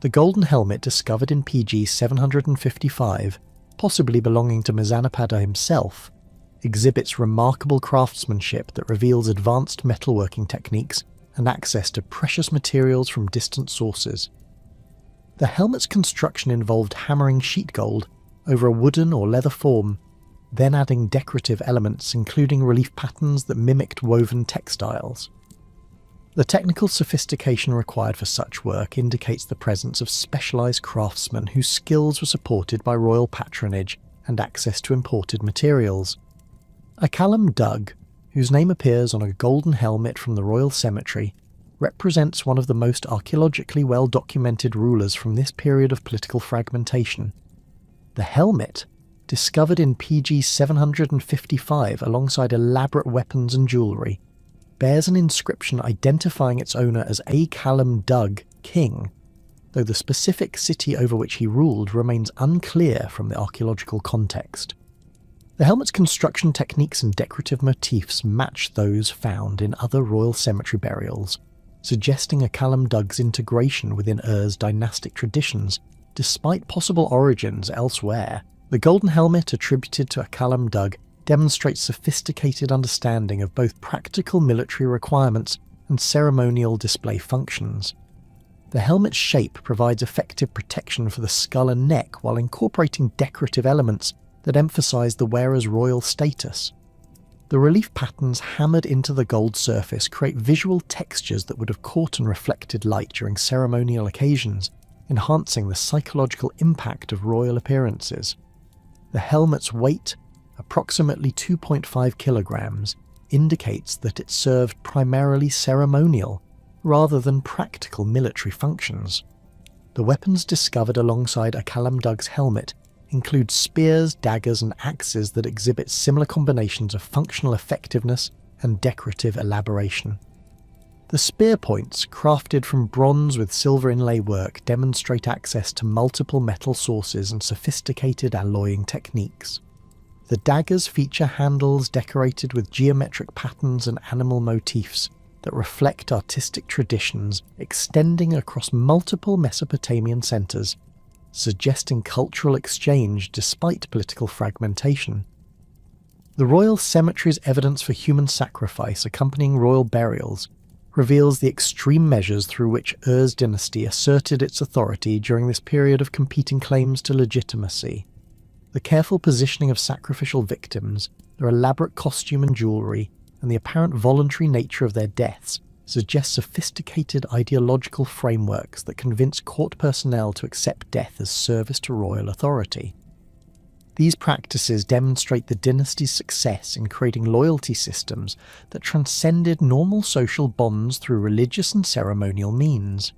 Speaker 1: The golden helmet discovered in PG 755, possibly belonging to Mesanapada himself, exhibits remarkable craftsmanship that reveals advanced metalworking techniques and access to precious materials from distant sources. The helmet's construction involved hammering sheet gold over a wooden or leather form, then adding decorative elements including relief patterns that mimicked woven textiles. The technical sophistication required for such work indicates the presence of specialised craftsmen whose skills were supported by royal patronage and access to imported materials. Akalam Dug, whose name appears on a golden helmet from the Royal Cemetery, represents one of the most archaeologically well-documented rulers from this period of political fragmentation. The helmet, discovered in PG 755 alongside elaborate weapons and jewellery, bears an inscription identifying its owner as Akalam Dug, King, though the specific city over which he ruled remains unclear from the archaeological context. The helmet's construction techniques and decorative motifs match those found in other royal cemetery burials, suggesting Akalam Dug's integration within Ur's dynastic traditions, despite possible origins elsewhere. The golden helmet attributed to Akalam Dug demonstrates sophisticated understanding of both practical military requirements and ceremonial display functions. The helmet's shape provides effective protection for the skull and neck while incorporating decorative elements that emphasize the wearer's royal status. The relief patterns hammered into the gold surface create visual textures that would have caught and reflected light during ceremonial occasions, enhancing the psychological impact of royal appearances. The helmet's weight, approximately 2.5 kilograms, indicates that it served primarily ceremonial rather than practical military functions. The weapons discovered alongside Akalam Dug's helmet include spears, daggers, and axes that exhibit similar combinations of functional effectiveness and decorative elaboration. The spear points, crafted from bronze with silver inlay work, demonstrate access to multiple metal sources and sophisticated alloying techniques. The daggers feature handles decorated with geometric patterns and animal motifs that reflect artistic traditions extending across multiple Mesopotamian centres, suggesting cultural exchange despite political fragmentation. The royal cemetery's evidence for human sacrifice accompanying royal burials reveals the extreme measures through which Ur's dynasty asserted its authority during this period of competing claims to legitimacy. The careful positioning of sacrificial victims, their elaborate costume and jewellery, and the apparent voluntary nature of their deaths suggest sophisticated ideological frameworks that convince court personnel to accept death as service to royal authority. These practices demonstrate the dynasty's success in creating loyalty systems that transcended normal social bonds through religious and ceremonial means.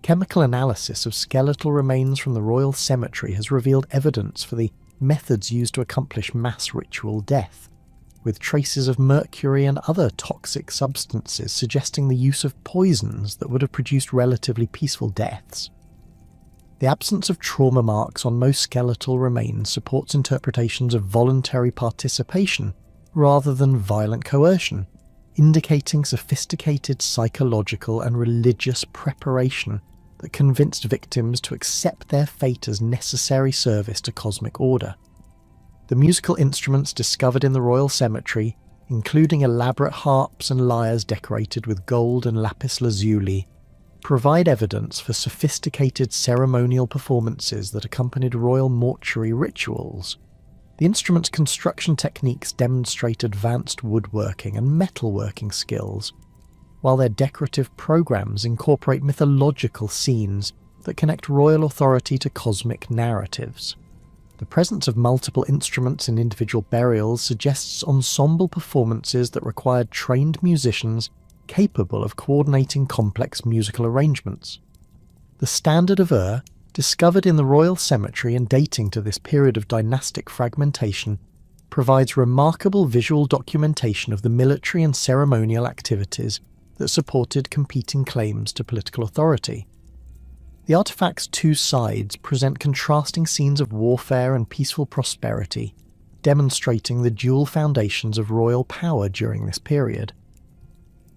Speaker 1: Chemical analysis of skeletal remains from the royal cemetery has revealed evidence for the methods used to accomplish mass ritual death, with traces of mercury and other toxic substances suggesting the use of poisons that would have produced relatively peaceful deaths. The absence of trauma marks on most skeletal remains supports interpretations of voluntary participation rather than violent coercion, indicating sophisticated psychological and religious preparation that convinced victims to accept their fate as necessary service to cosmic order. The musical instruments discovered in the royal cemetery, including elaborate harps and lyres decorated with gold and lapis lazuli, provide evidence for sophisticated ceremonial performances that accompanied royal mortuary rituals. The instrument's construction techniques demonstrate advanced woodworking and metalworking skills, while their decorative programs incorporate mythological scenes that connect royal authority to cosmic narratives. The presence of multiple instruments in individual burials suggests ensemble performances that required trained musicians capable of coordinating complex musical arrangements. The Standard of Ur, discovered in the royal cemetery and dating to this period of dynastic fragmentation, provides remarkable visual documentation of the military and ceremonial activities that supported competing claims to political authority. The artifact's two sides present contrasting scenes of warfare and peaceful prosperity, demonstrating the dual foundations of royal power during this period.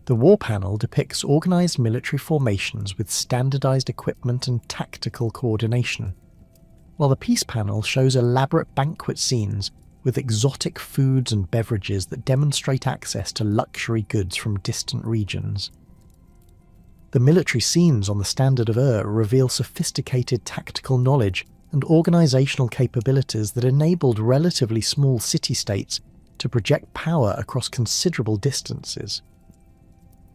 Speaker 1: The war panel depicts organised military formations with standardised equipment and tactical coordination, while the peace panel shows elaborate banquet scenes with exotic foods and beverages that demonstrate access to luxury goods from distant regions. The military scenes on the Standard of Ur reveal sophisticated tactical knowledge and organisational capabilities that enabled relatively small city-states to project power across considerable distances.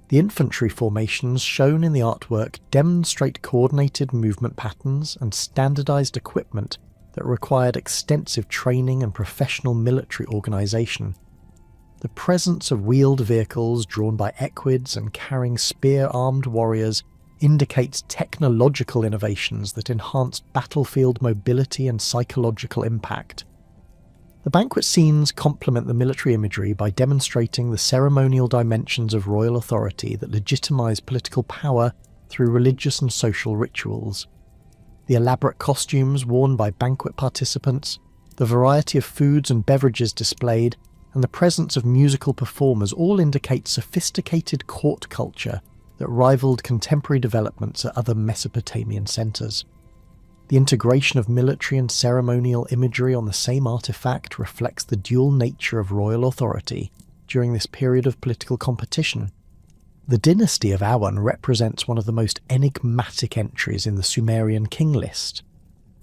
Speaker 1: The infantry formations shown in the artwork demonstrate coordinated movement patterns and standardised equipment that required extensive training and professional military organisation. The presence of wheeled vehicles drawn by equids and carrying spear-armed warriors indicates technological innovations that enhanced battlefield mobility and psychological impact. The banquet scenes complement the military imagery by demonstrating the ceremonial dimensions of royal authority that legitimise political power through religious and social rituals. The elaborate costumes worn by banquet participants, the variety of foods and beverages displayed, and the presence of musical performers all indicate sophisticated court culture that rivaled contemporary developments at other Mesopotamian centres. The integration of military and ceremonial imagery on the same artefact reflects the dual nature of royal authority during this period of political competition. The dynasty of Awan represents one of the most enigmatic entries in the Sumerian King List,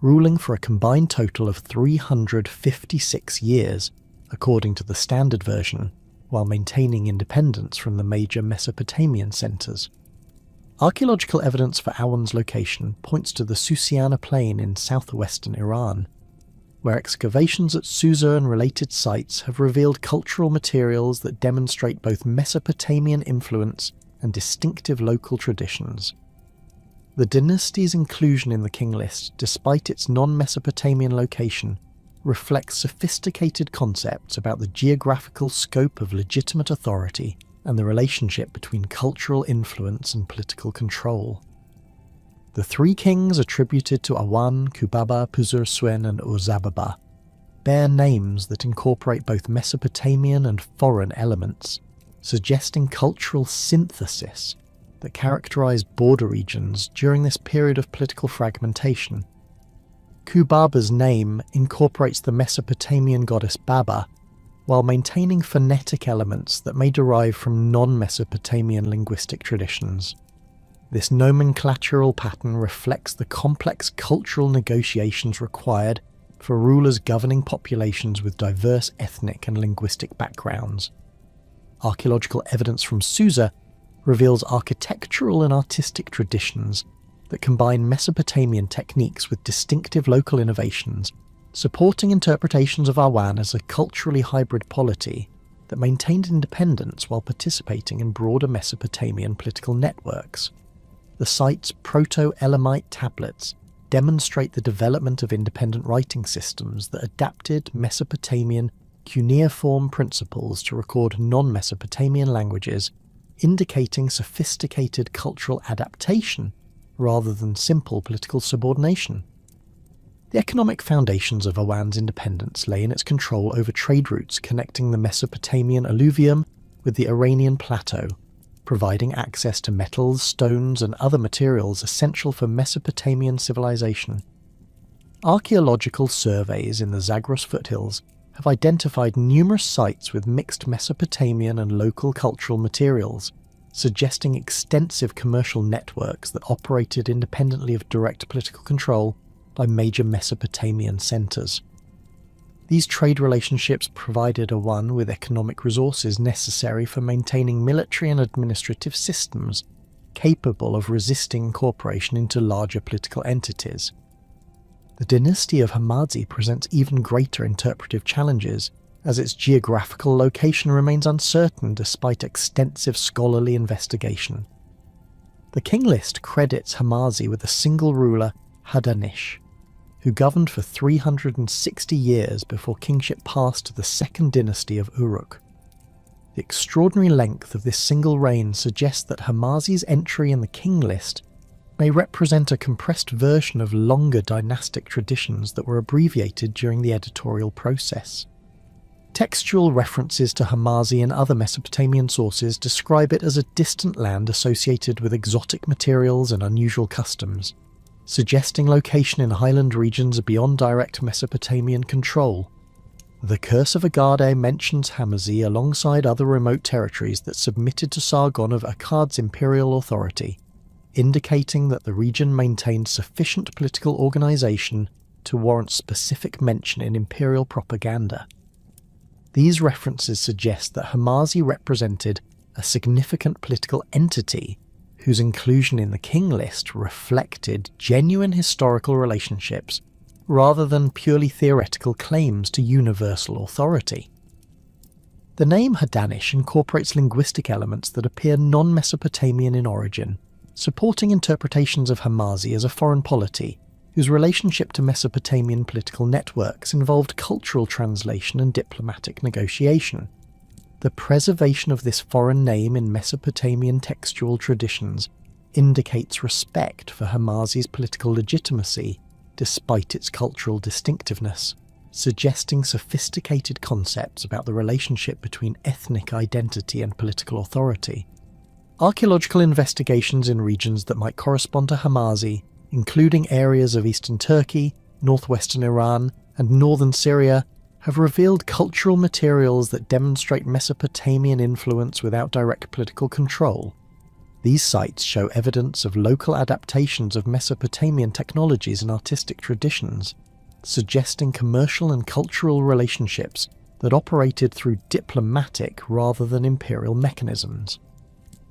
Speaker 1: ruling for a combined total of 356 years, according to the standard version, while maintaining independence from the major Mesopotamian centres. Archaeological evidence for Awan's location points to the Susiana Plain in southwestern Iran, where excavations at Susa and related sites have revealed cultural materials that demonstrate both Mesopotamian influence and distinctive local traditions. The dynasty's inclusion in the King List, despite its non-Mesopotamian location, reflects sophisticated concepts about the geographical scope of legitimate authority and the relationship between cultural influence and political control. The three kings attributed to Awan, Kubaba, Puzur-Suen and Ur-Zababa bear names that incorporate both Mesopotamian and foreign elements, suggesting cultural synthesis that characterised border regions during this period of political fragmentation. Kubaba's name incorporates the Mesopotamian goddess Baba, while maintaining phonetic elements that may derive from non-Mesopotamian linguistic traditions. This nomenclatural pattern reflects the complex cultural negotiations required for rulers governing populations with diverse ethnic and linguistic backgrounds. Archaeological evidence from Susa reveals architectural and artistic traditions that combine Mesopotamian techniques with distinctive local innovations, supporting interpretations of Awan as a culturally hybrid polity that maintained independence while participating in broader Mesopotamian political networks. The site's Proto-Elamite tablets demonstrate the development of independent writing systems that adapted Mesopotamian cuneiform principles to record non-Mesopotamian languages, indicating sophisticated cultural adaptation rather than simple political subordination. The economic foundations of Awan's independence lay in its control over trade routes connecting the Mesopotamian alluvium with the Iranian plateau, providing access to metals, stones and other materials essential for Mesopotamian civilization. Archaeological surveys in the Zagros foothills have identified numerous sites with mixed Mesopotamian and local cultural materials, suggesting extensive commercial networks that operated independently of direct political control by major Mesopotamian centres. These trade relationships provided Awan with economic resources necessary for maintaining military and administrative systems incapable of resisting incorporation into larger political entities. The dynasty of Hamazi presents even greater interpretive challenges, as its geographical location remains uncertain despite extensive scholarly investigation. The King List credits Hamazi with a single ruler, Hadanish, who governed for 360 years before kingship passed to the second dynasty of Uruk. The extraordinary length of this single reign suggests that Hamazi's entry in the King List may represent a compressed version of longer dynastic traditions that were abbreviated during the editorial process. Textual references to Hamazi in other Mesopotamian sources describe it as a distant land associated with exotic materials and unusual customs, suggesting location in highland regions beyond direct Mesopotamian control. The Curse of Agade mentions Hamazi alongside other remote territories that submitted to Sargon of Akkad's imperial authority, indicating that the region maintained sufficient political organisation to warrant specific mention in imperial propaganda. These references suggest that Hamazi represented a significant political entity whose inclusion in the King List reflected genuine historical relationships rather than purely theoretical claims to universal authority. The name Hadanish incorporates linguistic elements that appear non-Mesopotamian in origin, supporting interpretations of Hamazi as a foreign polity whose relationship to Mesopotamian political networks involved cultural translation and diplomatic negotiation. The preservation of this foreign name in Mesopotamian textual traditions indicates respect for Hamazi's political legitimacy despite its cultural distinctiveness, suggesting sophisticated concepts about the relationship between ethnic identity and political authority. Archaeological investigations in regions that might correspond to Hamazi, including areas of eastern Turkey, northwestern Iran, and northern Syria, have revealed cultural materials that demonstrate Mesopotamian influence without direct political control. These sites show evidence of local adaptations of Mesopotamian technologies and artistic traditions, suggesting commercial and cultural relationships that operated through diplomatic rather than imperial mechanisms.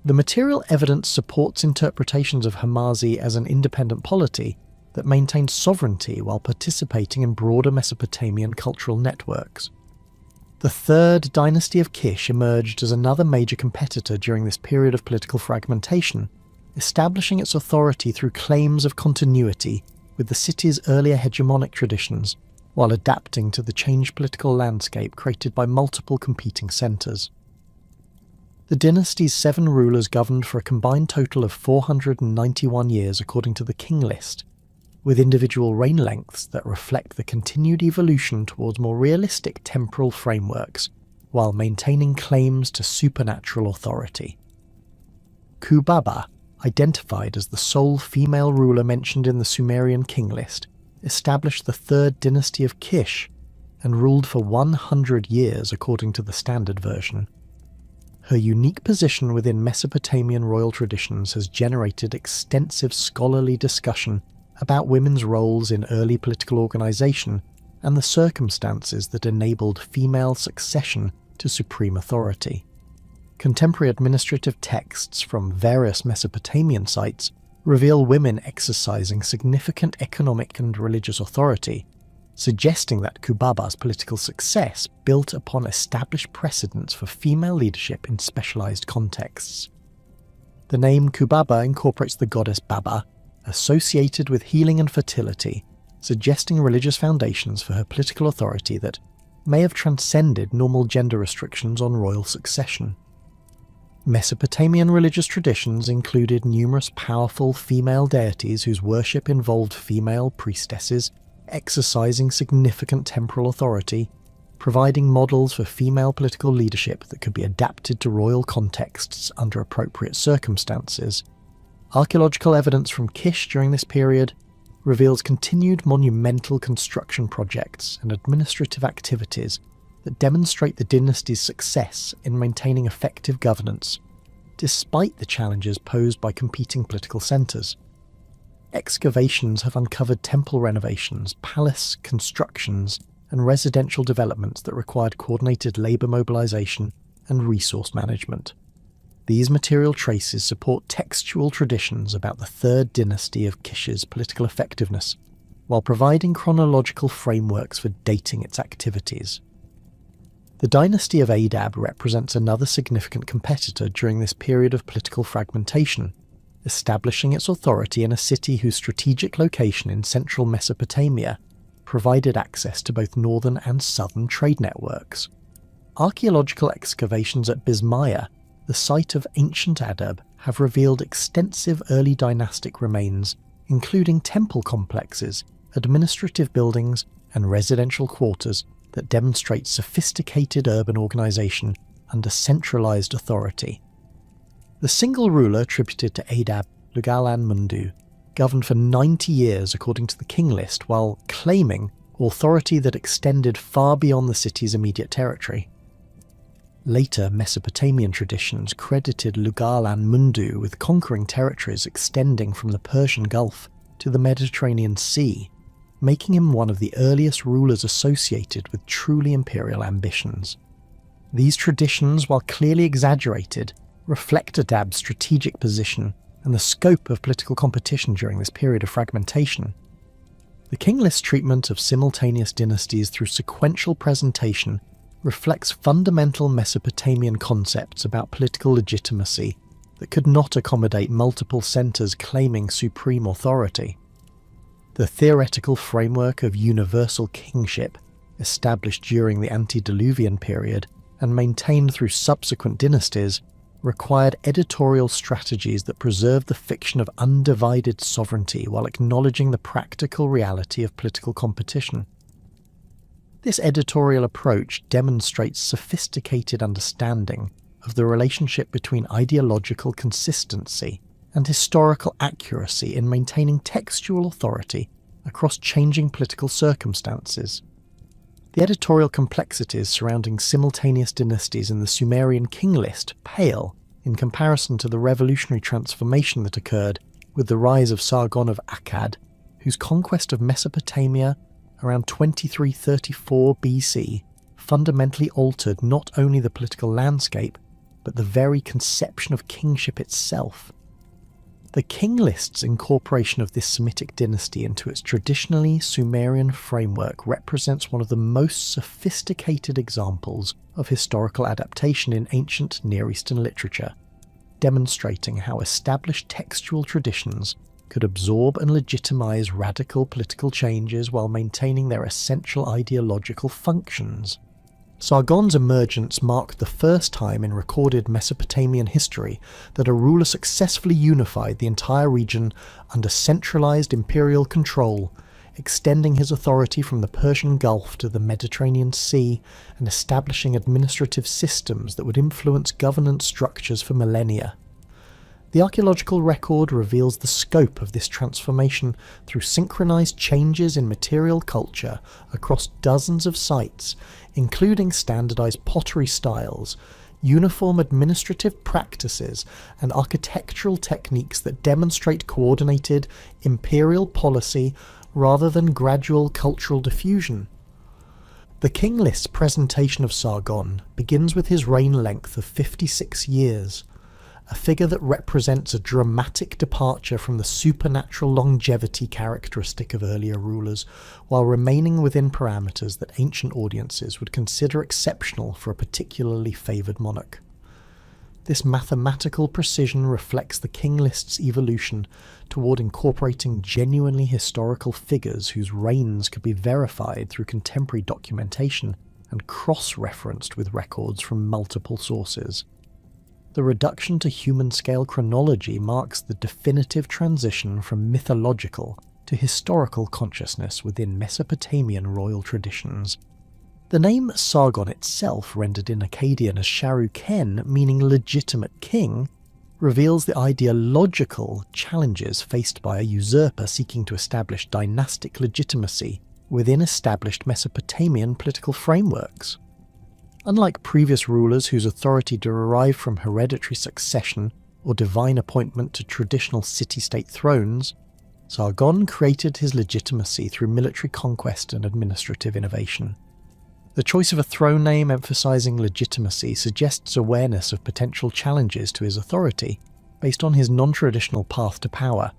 Speaker 1: The material evidence supports interpretations of Hamazi as an independent polity that maintained sovereignty while participating in broader Mesopotamian cultural networks. The third dynasty of Kish emerged as another major competitor during this period of political fragmentation, establishing its authority through claims of continuity with the city's earlier hegemonic traditions, while adapting to the changed political landscape created by multiple competing centres. The dynasty's 7 rulers governed for a combined total of 491 years according to the King List, with individual reign lengths that reflect the continued evolution towards more realistic temporal frameworks, while maintaining claims to supernatural authority. Kubaba, identified as the sole female ruler mentioned in the Sumerian King List, established the 3rd dynasty of Kish and ruled for 100 years according to the standard version. Her unique position within Mesopotamian royal traditions has generated extensive scholarly discussion about women's roles in early political organisation and the circumstances that enabled female succession to supreme authority. Contemporary administrative texts from various Mesopotamian sites reveal women exercising significant economic and religious authority, suggesting that Kubaba's political success built upon established precedents for female leadership in specialised contexts. The name Kubaba incorporates the goddess Baba, associated with healing and fertility, suggesting religious foundations for her political authority that may have transcended normal gender restrictions on royal succession. Mesopotamian religious traditions included numerous powerful female deities whose worship involved female priestesses exercising significant temporal authority, providing models for female political leadership that could be adapted to royal contexts under appropriate circumstances. Archaeological evidence from Kish during this period reveals continued monumental construction projects and administrative activities that demonstrate the dynasty's success in maintaining effective governance, despite the challenges posed by competing political centres. Excavations have uncovered temple renovations, palace constructions, and residential developments that required coordinated labour mobilisation and resource management. These material traces support textual traditions about the third dynasty of Kish's political effectiveness, while providing chronological frameworks for dating its activities. The dynasty of Adab represents another significant competitor during this period of political fragmentation, establishing its authority in a city whose strategic location in central Mesopotamia provided access to both northern and southern trade networks. Archaeological excavations at Bismaya, the site of ancient Adab, have revealed extensive early dynastic remains, including temple complexes, administrative buildings, and residential quarters that demonstrate sophisticated urban organisation under centralised authority. The single ruler attributed to Adab, Lugal-an-Mundu, governed for 90 years according to the King List, while claiming authority that extended far beyond the city's immediate territory. Later Mesopotamian traditions credited Lugal-an-Mundu with conquering territories extending from the Persian Gulf to the Mediterranean Sea, making him one of the earliest rulers associated with truly imperial ambitions. These traditions, while clearly exaggerated, reflect Adab's strategic position and the scope of political competition during this period of fragmentation. The King List treatment of simultaneous dynasties through sequential presentation reflects fundamental Mesopotamian concepts about political legitimacy that could not accommodate multiple centres claiming supreme authority. The theoretical framework of universal kingship, established during the antediluvian period and maintained through subsequent dynasties, required editorial strategies that preserved the fiction of undivided sovereignty while acknowledging the practical reality of political competition. This editorial approach demonstrates sophisticated understanding of the relationship between ideological consistency and historical accuracy in maintaining textual authority across changing political circumstances. The editorial complexities surrounding simultaneous dynasties in the Sumerian King List pale in comparison to the revolutionary transformation that occurred with the rise of Sargon of Akkad, whose conquest of Mesopotamia around 2334 BC fundamentally altered not only the political landscape, but the very conception of kingship itself. The King List's incorporation of this Semitic dynasty into its traditionally Sumerian framework represents one of the most sophisticated examples of historical adaptation in ancient Near Eastern literature, demonstrating how established textual traditions could absorb and legitimize radical political changes while maintaining their essential ideological functions. Sargon's emergence marked the first time in recorded Mesopotamian history that a ruler successfully unified the entire region under centralized imperial control, extending his authority from the Persian Gulf to the Mediterranean Sea and establishing administrative systems that would influence governance structures for millennia. The archaeological record reveals the scope of this transformation through synchronized changes in material culture across dozens of sites, including standardized pottery styles, uniform administrative practices, and architectural techniques that demonstrate coordinated imperial policy rather than gradual cultural diffusion. The King List's presentation of Sargon begins with his reign length of 56 years, a figure that represents a dramatic departure from the supernatural longevity characteristic of earlier rulers, while remaining within parameters that ancient audiences would consider exceptional for a particularly favoured monarch. This mathematical precision reflects the King List's evolution toward incorporating genuinely historical figures whose reigns could be verified through contemporary documentation and cross-referenced with records from multiple sources. The reduction to human-scale chronology marks the definitive transition from mythological to historical consciousness within Mesopotamian royal traditions. The name Sargon itself, rendered in Akkadian as Sharu-Ken, meaning legitimate king, reveals the ideological challenges faced by a usurper seeking to establish dynastic legitimacy within established Mesopotamian political frameworks. Unlike previous rulers whose authority derived from hereditary succession or divine appointment to traditional city-state thrones, Sargon created his legitimacy through military conquest and administrative innovation. The choice of a throne name emphasizing legitimacy suggests awareness of potential challenges to his authority based on his non-traditional path to power.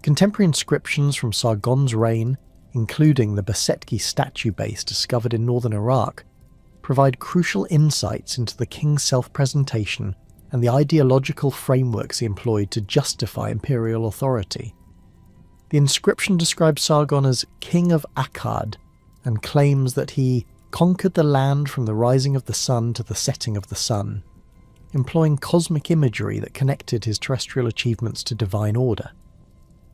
Speaker 1: Contemporary inscriptions from Sargon's reign, including the Basetki statue base discovered in northern Iraq, provide crucial insights into the king's self-presentation and the ideological frameworks he employed to justify imperial authority. The inscription describes Sargon as King of Akkad and claims that he conquered the land from the rising of the sun to the setting of the sun, employing cosmic imagery that connected his terrestrial achievements to divine order.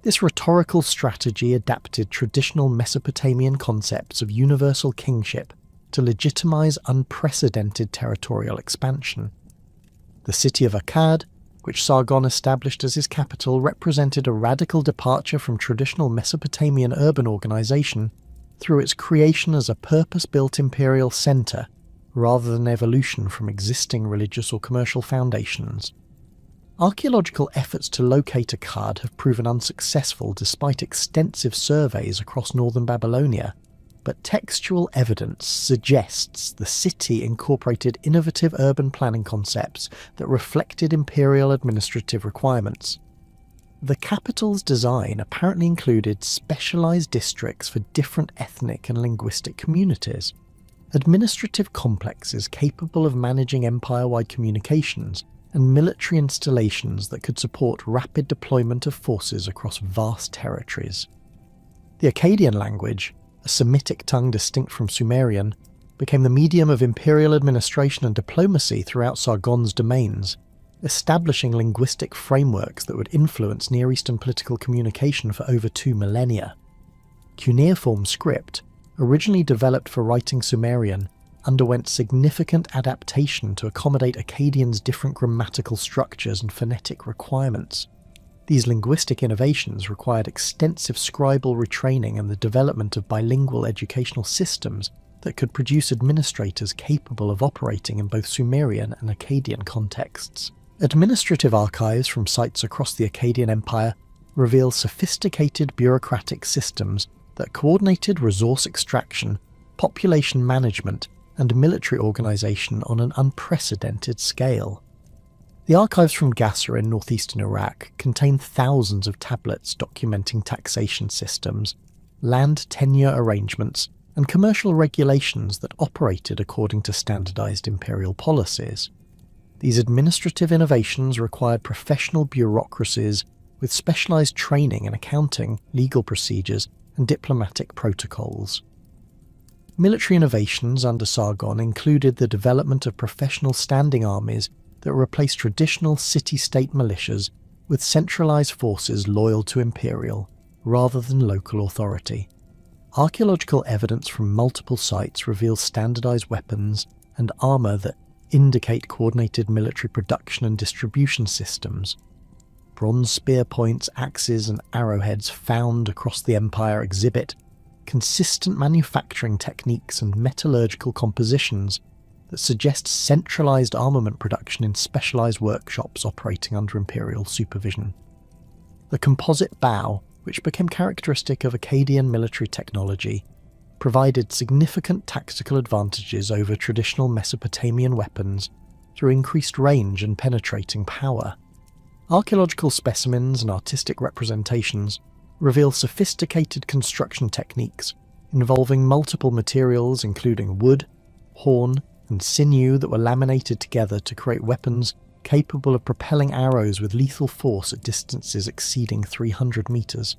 Speaker 1: This rhetorical strategy adapted traditional Mesopotamian concepts of universal kingship to legitimize unprecedented territorial expansion. The city of Akkad, which Sargon established as his capital, represented a radical departure from traditional Mesopotamian urban organization through its creation as a purpose-built imperial center rather than evolution from existing religious or commercial foundations. Archaeological efforts to locate Akkad have proven unsuccessful despite extensive surveys across northern Babylonia, but textual evidence suggests the city incorporated innovative urban planning concepts that reflected imperial administrative requirements. The capital's design apparently included specialized districts for different ethnic and linguistic communities, administrative complexes capable of managing empire-wide communications, and military installations that could support rapid deployment of forces across vast territories. The Akkadian language, a Semitic tongue distinct from Sumerian, became the medium of imperial administration and diplomacy throughout Sargon's domains, establishing linguistic frameworks that would influence Near Eastern political communication for over 2 millennia. Cuneiform script, originally developed for writing Sumerian, underwent significant adaptation to accommodate Akkadian's different grammatical structures and phonetic requirements. These linguistic innovations required extensive scribal retraining and the development of bilingual educational systems that could produce administrators capable of operating in both Sumerian and Akkadian contexts. Administrative archives from sites across the Akkadian Empire reveal sophisticated bureaucratic systems that coordinated resource extraction, population management, and military organisation on an unprecedented scale. The archives from Gasser in northeastern Iraq contain thousands of tablets documenting taxation systems, land tenure arrangements, and commercial regulations that operated according to standardized imperial policies. These administrative innovations required professional bureaucracies with specialized training in accounting, legal procedures, and diplomatic protocols. Military innovations under Sargon included the development of professional standing armies that replaced traditional city-state militias with centralized forces loyal to imperial, rather than local authority. Archaeological evidence from multiple sites reveals standardized weapons and armor that indicate coordinated military production and distribution systems. Bronze spear points, axes, and arrowheads found across the empire exhibit consistent manufacturing techniques and metallurgical compositions that suggest centralized armament production in specialized workshops operating under imperial supervision. The composite bow, which became characteristic of Akkadian military technology, provided significant tactical advantages over traditional Mesopotamian weapons through increased range and penetrating power. Archaeological specimens and artistic representations reveal sophisticated construction techniques involving multiple materials including wood, horn, and sinew that were laminated together to create weapons capable of propelling arrows with lethal force at distances exceeding 300 meters.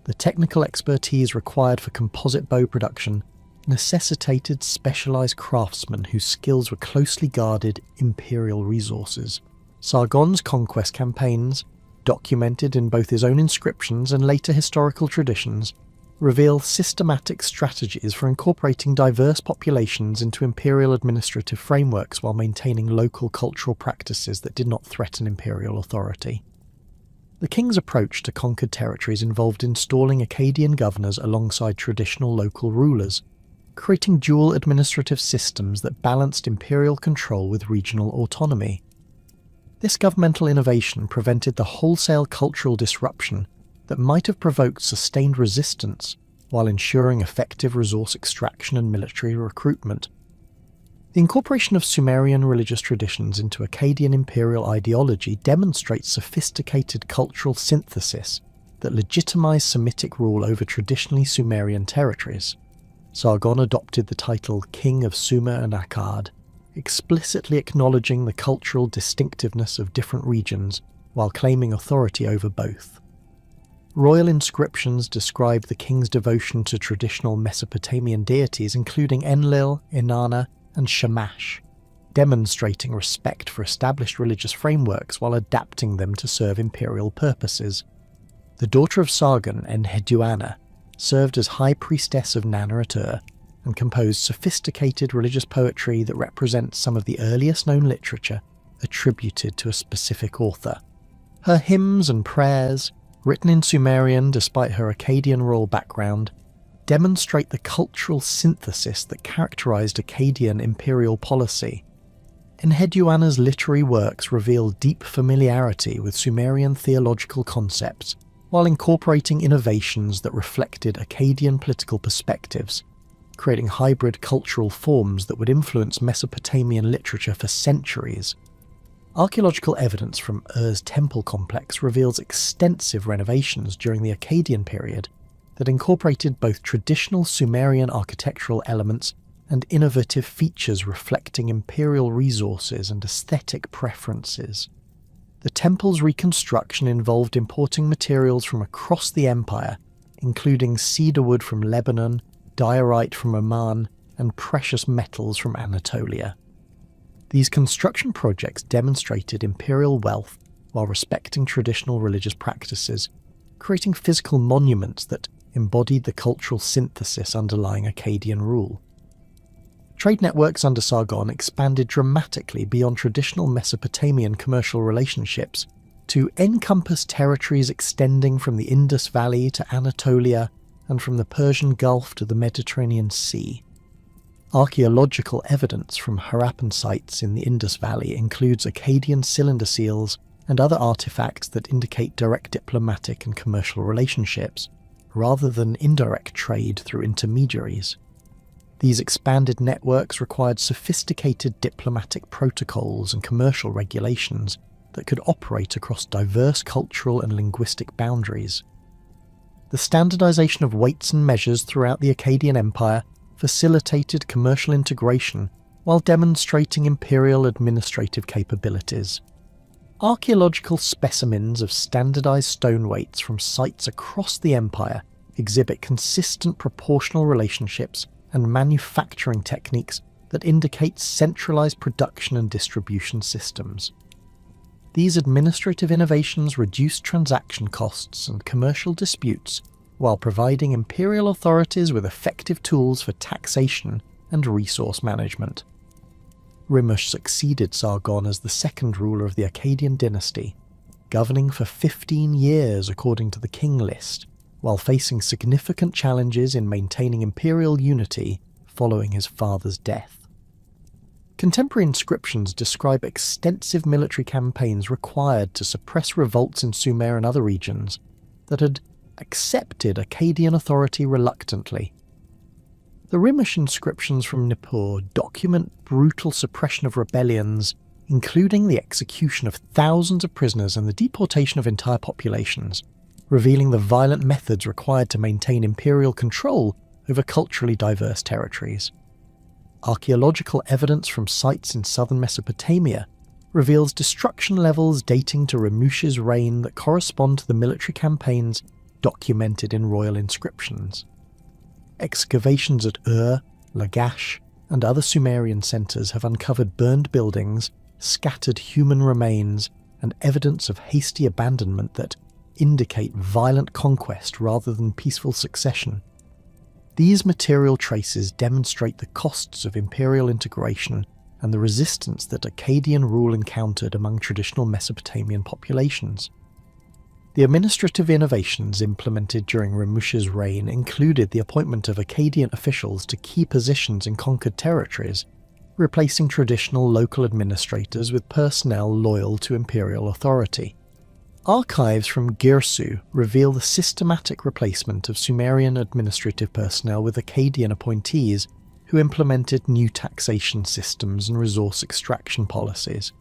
Speaker 1: The technical expertise required for composite bow production necessitated specialized craftsmen whose skills were closely guarded imperial resources. Sargon's conquest campaigns, documented in both his own inscriptions and later historical traditions, reveal systematic strategies for incorporating diverse populations into imperial administrative frameworks while maintaining local cultural practices that did not threaten imperial authority. The king's approach to conquered territories involved installing Akkadian governors alongside traditional local rulers, creating dual administrative systems that balanced imperial control with regional autonomy. This governmental innovation prevented the wholesale cultural disruption that might have provoked sustained resistance, while ensuring effective resource extraction and military recruitment. The incorporation of Sumerian religious traditions into Akkadian imperial ideology demonstrates sophisticated cultural synthesis that legitimized Semitic rule over traditionally Sumerian territories. Sargon adopted the title King of Sumer and Akkad, explicitly acknowledging the cultural distinctiveness of different regions while claiming authority over both. Royal inscriptions describe the king's devotion to traditional Mesopotamian deities including Enlil, Inanna, and Shamash, demonstrating respect for established religious frameworks while adapting them to serve imperial purposes. The daughter of Sargon, Enheduanna, served as high priestess of Nanna at Ur and composed sophisticated religious poetry that represents some of the earliest known literature attributed to a specific author. Her hymns and prayers, written in Sumerian despite her Akkadian royal background, demonstrate the cultural synthesis that characterized Akkadian imperial policy. Enheduanna's literary works reveal deep familiarity with Sumerian theological concepts, while incorporating innovations that reflected Akkadian political perspectives, creating hybrid cultural forms that would influence Mesopotamian literature for centuries. Archaeological evidence from Ur's temple complex reveals extensive renovations during the Akkadian period that incorporated both traditional Sumerian architectural elements and innovative features reflecting imperial resources and aesthetic preferences. The temple's reconstruction involved importing materials from across the empire, including cedar wood from Lebanon, diorite from Oman, and precious metals from Anatolia. These construction projects demonstrated imperial wealth while respecting traditional religious practices, creating physical monuments that embodied the cultural synthesis underlying Akkadian rule. Trade networks under Sargon expanded dramatically beyond traditional Mesopotamian commercial relationships to encompass territories extending from the Indus Valley to Anatolia and from the Persian Gulf to the Mediterranean Sea. Archaeological evidence from Harappan sites in the Indus Valley includes Akkadian cylinder seals and other artifacts that indicate direct diplomatic and commercial relationships, rather than indirect trade through intermediaries. These expanded networks required sophisticated diplomatic protocols and commercial regulations that could operate across diverse cultural and linguistic boundaries. The standardization of weights and measures throughout the Akkadian Empire facilitated commercial integration while demonstrating imperial administrative capabilities. Archaeological specimens of standardized stone weights from sites across the empire exhibit consistent proportional relationships and manufacturing techniques that indicate centralized production and distribution systems. These administrative innovations reduced transaction costs and commercial disputes while providing imperial authorities with effective tools for taxation and resource management. Rimush succeeded Sargon as the second ruler of the Akkadian dynasty, governing for 15 years according to the King List, while facing significant challenges in maintaining imperial unity following his father's death. Contemporary inscriptions describe extensive military campaigns required to suppress revolts in Sumer and other regions that had accepted Akkadian authority reluctantly. The Rimush inscriptions from Nippur document brutal suppression of rebellions, including the execution of thousands of prisoners and the deportation of entire populations, revealing the violent methods required to maintain imperial control over culturally diverse territories. Archaeological evidence from sites in southern Mesopotamia reveals destruction levels dating to Rimush's reign that correspond to the military campaigns documented in royal inscriptions. Excavations at Ur, Lagash, and other Sumerian centres have uncovered burned buildings, scattered human remains, and evidence of hasty abandonment that indicate violent conquest rather than peaceful succession. These material traces demonstrate the costs of imperial integration and the resistance that Akkadian rule encountered among traditional Mesopotamian populations. The administrative innovations implemented during Rimush's reign included the appointment of Akkadian officials to key positions in conquered territories, replacing traditional local administrators with personnel loyal to imperial authority. Archives from Girsu reveal the systematic replacement of Sumerian administrative personnel with Akkadian appointees who implemented new taxation systems and resource extraction policies.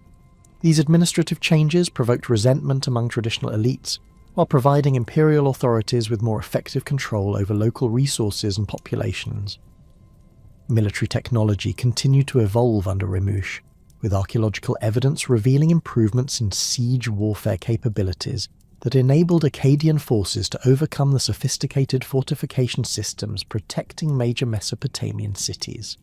Speaker 1: These administrative changes provoked resentment among traditional elites, while providing imperial authorities with more effective control over local resources and populations. Military technology continued to evolve under Rimush, with archaeological evidence revealing improvements in siege warfare capabilities that enabled Akkadian forces to overcome the sophisticated fortification systems protecting major Mesopotamian cities.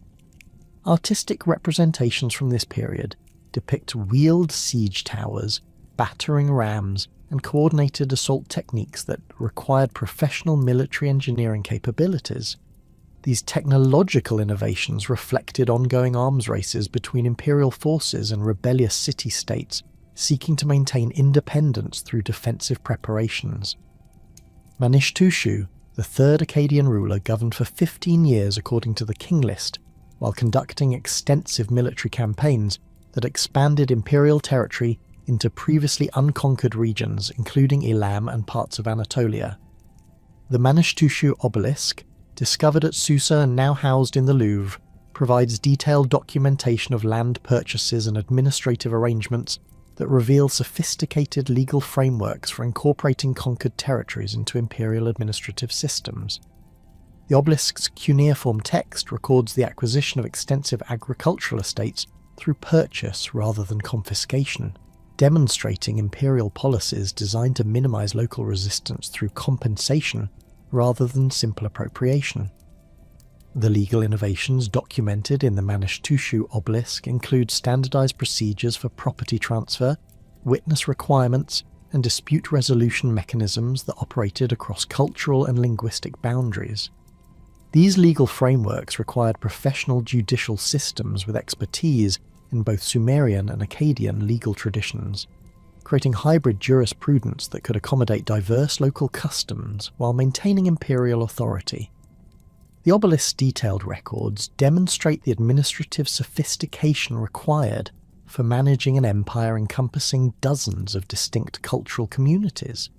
Speaker 1: Artistic representations from this period depict wheeled siege towers, battering rams, and coordinated assault techniques that required professional military engineering capabilities. These technological innovations reflected ongoing arms races between imperial forces and rebellious city-states seeking to maintain independence through defensive preparations. Manishtushu, the third Akkadian ruler, governed for 15 years according to the King List, while conducting extensive military campaigns that expanded imperial territory into previously unconquered regions, including Elam and parts of Anatolia. The Manishtushu obelisk, discovered at Susa and now housed in the Louvre, provides detailed documentation of land purchases and administrative arrangements that reveal sophisticated legal frameworks for incorporating conquered territories into imperial administrative systems. The obelisk's cuneiform text records the acquisition of extensive agricultural estates through purchase rather than confiscation, demonstrating imperial policies designed to minimize local resistance through compensation rather than simple appropriation. The legal innovations documented in the Manishtushu obelisk include standardized procedures for property transfer, witness requirements, and dispute resolution mechanisms that operated across cultural and linguistic boundaries. These legal frameworks required professional judicial systems with expertise in both Sumerian and Akkadian legal traditions, creating hybrid jurisprudence that could accommodate diverse local customs while maintaining imperial authority. The obelisk's detailed records demonstrate the administrative sophistication required for managing an empire encompassing dozens of distinct cultural communities.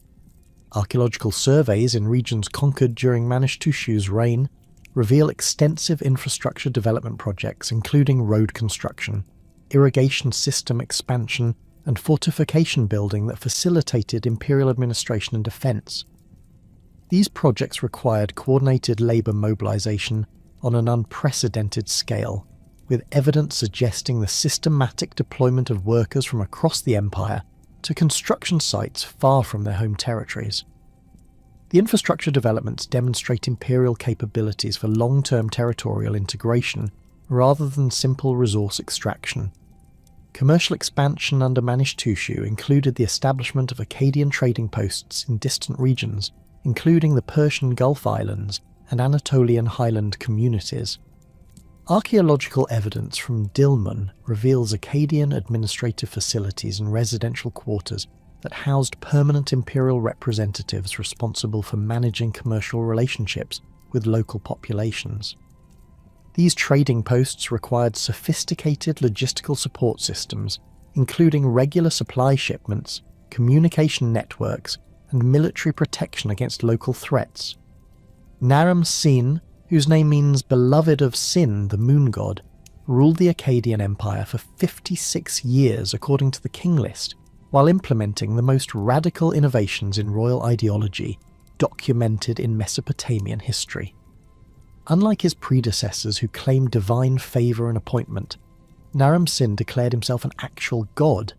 Speaker 1: Archaeological surveys in regions conquered during Manishtushu's reign reveal extensive infrastructure development projects including road construction, irrigation system expansion, and fortification building that facilitated imperial administration and defense. These projects required coordinated labor mobilization on an unprecedented scale, with evidence suggesting the systematic deployment of workers from across the empire to construction sites far from their home territories. The infrastructure developments demonstrate imperial capabilities for long-term territorial integration rather than simple resource extraction. Commercial expansion under Manishtushu included the establishment of Akkadian trading posts in distant regions, including the Persian Gulf Islands and Anatolian highland communities. Archaeological evidence from Dilmun reveals Akkadian administrative facilities and residential quarters that housed permanent imperial representatives responsible for managing commercial relationships with local populations. These trading posts required sophisticated logistical support systems, including regular supply shipments, communication networks, and military protection against local threats. Naram Sin, whose name means beloved of Sin, the moon god, ruled the Akkadian Empire for 56 years according to the King List, while implementing the most radical innovations in royal ideology documented in Mesopotamian history. Unlike his predecessors who claimed divine favour and appointment, Naram Sin declared himself an actual god,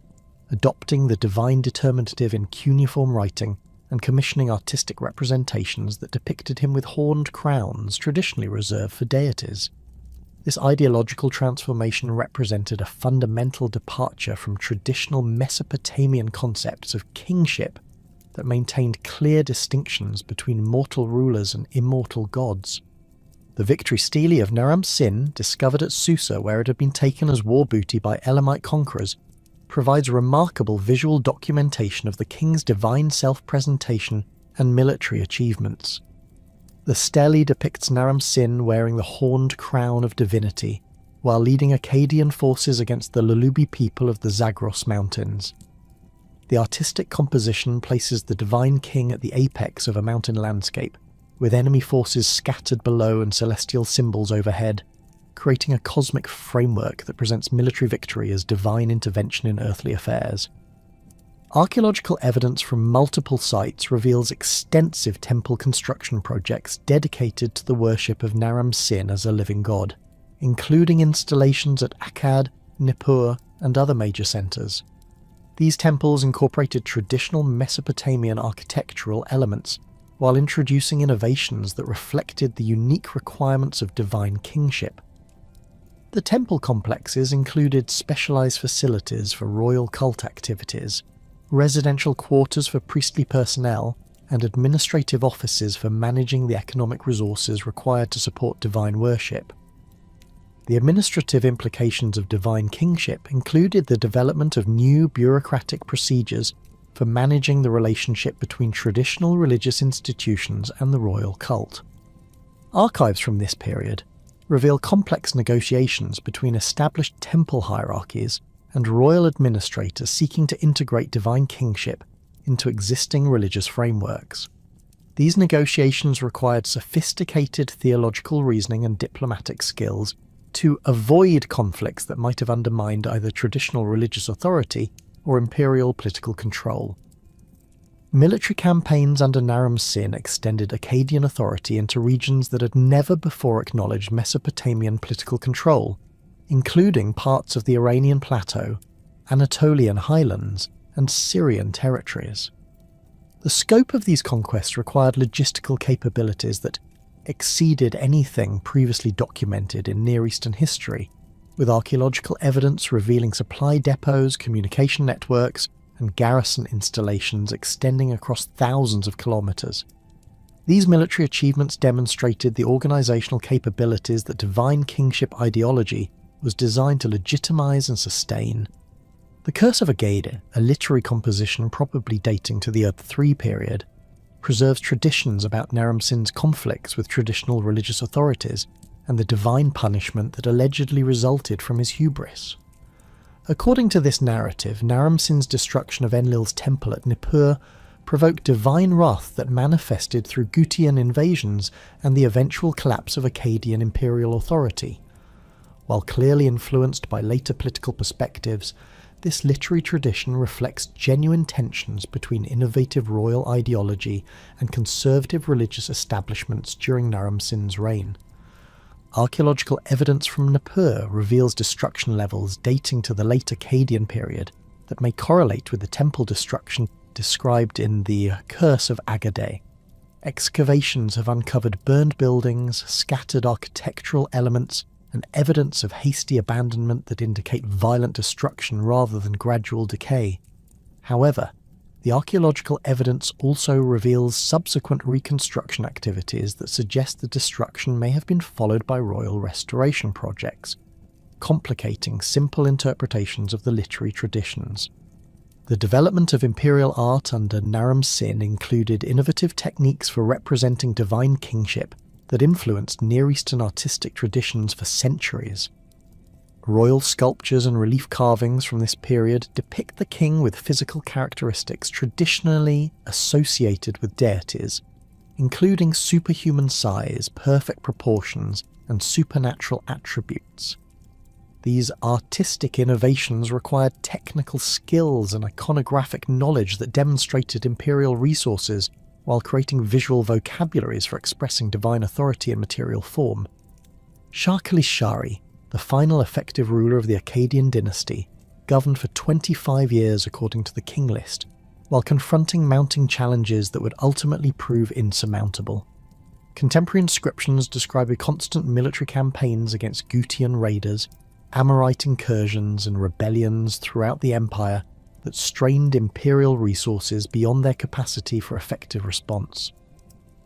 Speaker 1: adopting the divine determinative in cuneiform writing and commissioning artistic representations that depicted him with horned crowns traditionally reserved for deities. This ideological transformation represented a fundamental departure from traditional Mesopotamian concepts of kingship that maintained clear distinctions between mortal rulers and immortal gods. The victory stele of Naram Sin, discovered at Susa where it had been taken as war booty by Elamite conquerors, provides remarkable visual documentation of the king's divine self-presentation and military achievements. The stele depicts Naram Sin wearing the horned crown of divinity, while leading Akkadian forces against the Lulubi people of the Zagros Mountains. The The artistic composition places the divine king at the apex of a mountain landscape, with enemy forces scattered below and celestial symbols overhead, creating a cosmic framework that presents military victory as divine intervention in earthly affairs. Archaeological evidence from multiple sites reveals extensive temple construction projects dedicated to the worship of Naram Sin as a living god, including installations at Akkad, Nippur, and other major centres. These temples incorporated traditional Mesopotamian architectural elements, while introducing innovations that reflected the unique requirements of divine kingship. The temple complexes included specialised facilities for royal cult activities, residential quarters for priestly personnel, and administrative offices for managing the economic resources required to support divine worship. The administrative implications of divine kingship included the development of new bureaucratic procedures for managing the relationship between traditional religious institutions and the royal cult. Archives from this period reveal complex negotiations between established temple hierarchies and royal administrators seeking to integrate divine kingship into existing religious frameworks. These negotiations required sophisticated theological reasoning and diplomatic skills to avoid conflicts that might have undermined either traditional religious authority or imperial political control. Military campaigns under Naram Sin extended Akkadian authority into regions that had never before acknowledged Mesopotamian political control, including parts of the Iranian Plateau, Anatolian highlands, and Syrian territories. The scope of these conquests required logistical capabilities that exceeded anything previously documented in Near Eastern history, with archaeological evidence revealing supply depots, communication networks, and garrison installations extending across thousands of kilometres. These military achievements demonstrated the organisational capabilities that divine kingship ideology was designed to legitimise and sustain. The Curse of Agade, a literary composition probably dating to the Erd III period, preserves traditions about Naram Sin's conflicts with traditional religious authorities and the divine punishment that allegedly resulted from his hubris. According to this narrative, Naram Sin's destruction of Enlil's temple at Nippur provoked divine wrath that manifested through Gutian invasions and the eventual collapse of Akkadian imperial authority. While clearly influenced by later political perspectives, this literary tradition reflects genuine tensions between innovative royal ideology and conservative religious establishments during Naram Sin's reign. Archaeological evidence from Nippur reveals destruction levels dating to the late Akkadian period that may correlate with the temple destruction described in the Curse of Agade. Excavations have uncovered burned buildings, scattered architectural elements, and evidence of hasty abandonment that indicate violent destruction rather than gradual decay. However, the archaeological evidence also reveals subsequent reconstruction activities that suggest the destruction may have been followed by royal restoration projects, complicating simple interpretations of the literary traditions. The development of imperial art under Naram Sin included innovative techniques for representing divine kingship that influenced Near Eastern artistic traditions for centuries. Royal sculptures and relief carvings from this period depict the king with physical characteristics traditionally associated with deities, including superhuman size, perfect proportions, and supernatural attributes. These artistic innovations required technical skills and iconographic knowledge that demonstrated imperial resources while creating visual vocabularies for expressing divine authority in material form. Shar-Kali-Shari, the final effective ruler of the Akkadian dynasty, governed for 25 years according to the King List, while confronting mounting challenges that would ultimately prove insurmountable. Contemporary inscriptions describe constant military campaigns against Gutian raiders, Amorite incursions and rebellions throughout the empire that strained imperial resources beyond their capacity for effective response.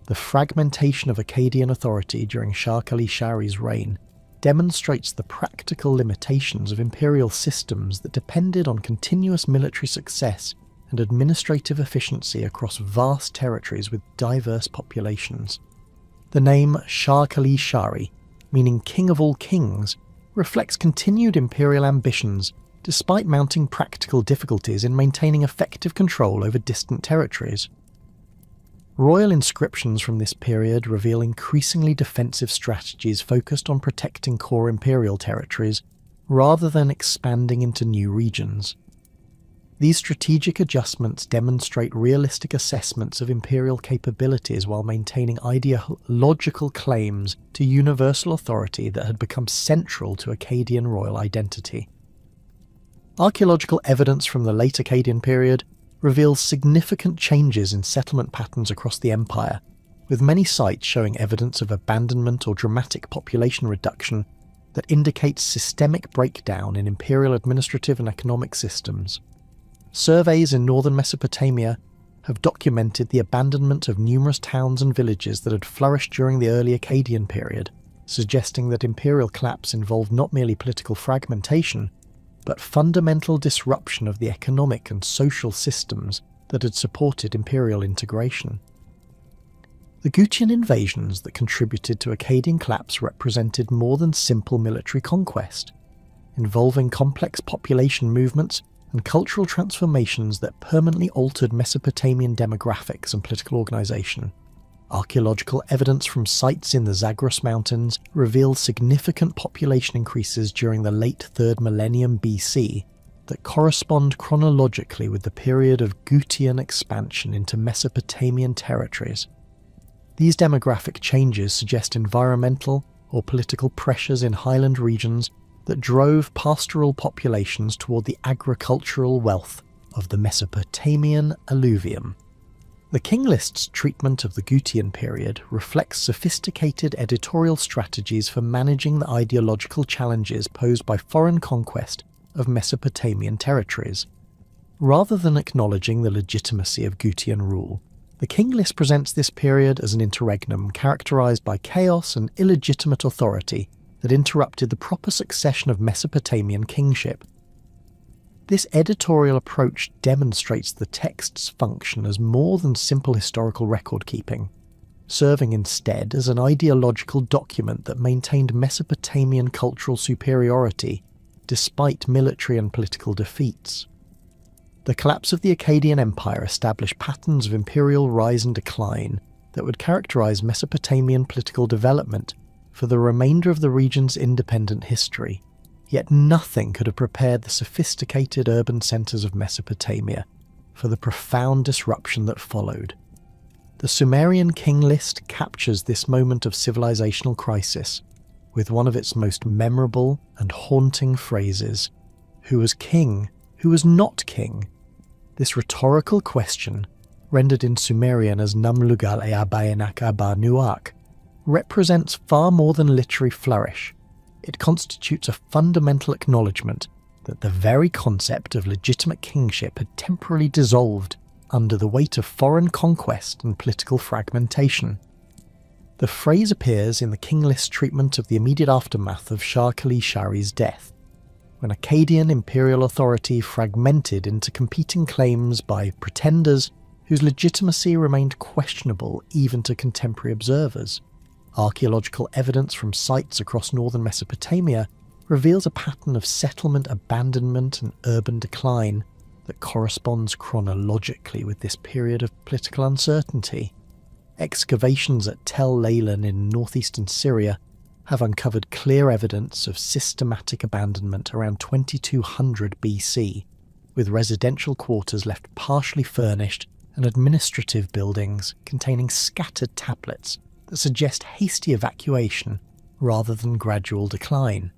Speaker 1: The fragmentation of Akkadian authority during Shar-Kali-Shari's reign demonstrates the practical limitations of imperial systems that depended on continuous military success and administrative efficiency across vast territories with diverse populations. The name Shar-Kali-Shari, meaning King of all Kings, reflects continued imperial ambitions despite mounting practical difficulties in maintaining effective control over distant territories. Royal inscriptions from this period reveal increasingly defensive strategies focused on protecting core imperial territories rather than expanding into new regions. These strategic adjustments demonstrate realistic assessments of imperial capabilities while maintaining ideological claims to universal authority that had become central to Akkadian royal identity. Archaeological evidence from the late Akkadian period reveals significant changes in settlement patterns across the empire, with many sites showing evidence of abandonment or dramatic population reduction that indicates systemic breakdown in imperial administrative and economic systems. Surveys in northern Mesopotamia have documented the abandonment of numerous towns and villages that had flourished during the early Akkadian period, suggesting that imperial collapse involved not merely political fragmentation, but fundamental disruption of the economic and social systems that had supported imperial integration. The Gutian invasions that contributed to Akkadian collapse represented more than simple military conquest, involving complex population movements and cultural transformations that permanently altered Mesopotamian demographics and political organisation. Archaeological evidence from sites in the Zagros Mountains reveals significant population increases during the late 3rd millennium BC that correspond chronologically with the period of Gutian expansion into Mesopotamian territories. These demographic changes suggest environmental or political pressures in highland regions that drove pastoral populations toward the agricultural wealth of the Mesopotamian alluvium. The King List's treatment of the Gutian period reflects sophisticated editorial strategies for managing the ideological challenges posed by foreign conquest of Mesopotamian territories. Rather than acknowledging the legitimacy of Gutian rule, the King List presents this period as an interregnum characterized by chaos and illegitimate authority that interrupted the proper succession of Mesopotamian kingship. This editorial approach demonstrates the text's function as more than simple historical record-keeping, serving instead as an ideological document that maintained Mesopotamian cultural superiority despite military and political defeats. The collapse of the Akkadian Empire established patterns of imperial rise and decline that would characterize Mesopotamian political development for the remainder of the region's independent history, yet nothing could have prepared the sophisticated urban centres of Mesopotamia for the profound disruption that followed. The Sumerian King List captures this moment of civilizational crisis with one of its most memorable and haunting phrases: "Who was king? Who was not king?" This rhetorical question, rendered in Sumerian as Namlugal e Abayanak Aba Nuak, represents far more than literary flourish. It constitutes a fundamental acknowledgement that the very concept of legitimate kingship had temporarily dissolved under the weight of foreign conquest and political fragmentation. The phrase appears in the King List treatment of the immediate aftermath of Shah Kali Shari's death, when Akkadian imperial authority fragmented into competing claims by pretenders whose legitimacy remained questionable even to contemporary observers. Archaeological evidence from sites across northern Mesopotamia reveals a pattern of settlement abandonment and urban decline that corresponds chronologically with this period of political uncertainty. Excavations at Tel Leilan in northeastern Syria have uncovered clear evidence of systematic abandonment around 2200 BC, with residential quarters left partially furnished and administrative buildings containing scattered tablets that suggest hasty evacuation rather than gradual decline.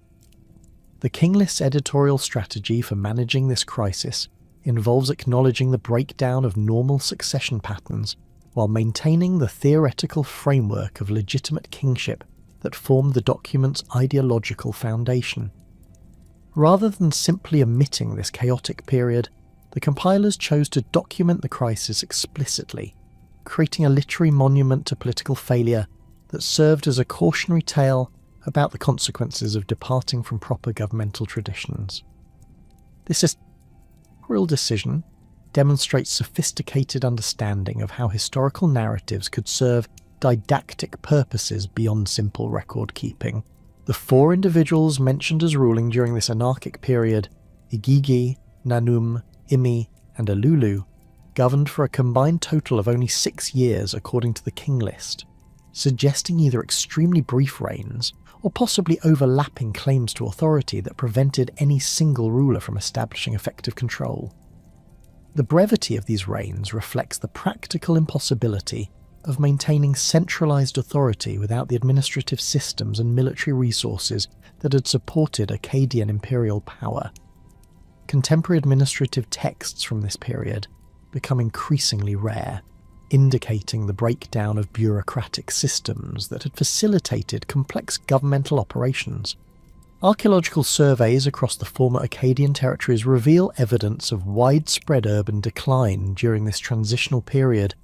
Speaker 1: The King List's editorial strategy for managing this crisis involves acknowledging the breakdown of normal succession patterns while maintaining the theoretical framework of legitimate kingship that formed the document's ideological foundation. Rather than simply omitting this chaotic period, the compilers chose to document the crisis explicitly, creating a literary monument to political failure that served as a cautionary tale about the consequences of departing from proper governmental traditions. This editorial decision demonstrates sophisticated understanding of how historical narratives could serve didactic purposes beyond simple record-keeping. The 4 individuals mentioned as ruling during this anarchic period Igigi, Nanum, Imi, and Ululu, governed for a combined total of only 6 years according to the King List, suggesting either extremely brief reigns or possibly overlapping claims to authority that prevented any single ruler from establishing effective control. The brevity of these reigns reflects the practical impossibility of maintaining centralized authority without the administrative systems and military resources that had supported Akkadian imperial power. Contemporary administrative texts from this period become increasingly rare, indicating the breakdown of bureaucratic systems that had facilitated complex governmental operations. Archaeological surveys across the former Akkadian territories reveal evidence of widespread urban decline during this transitional period,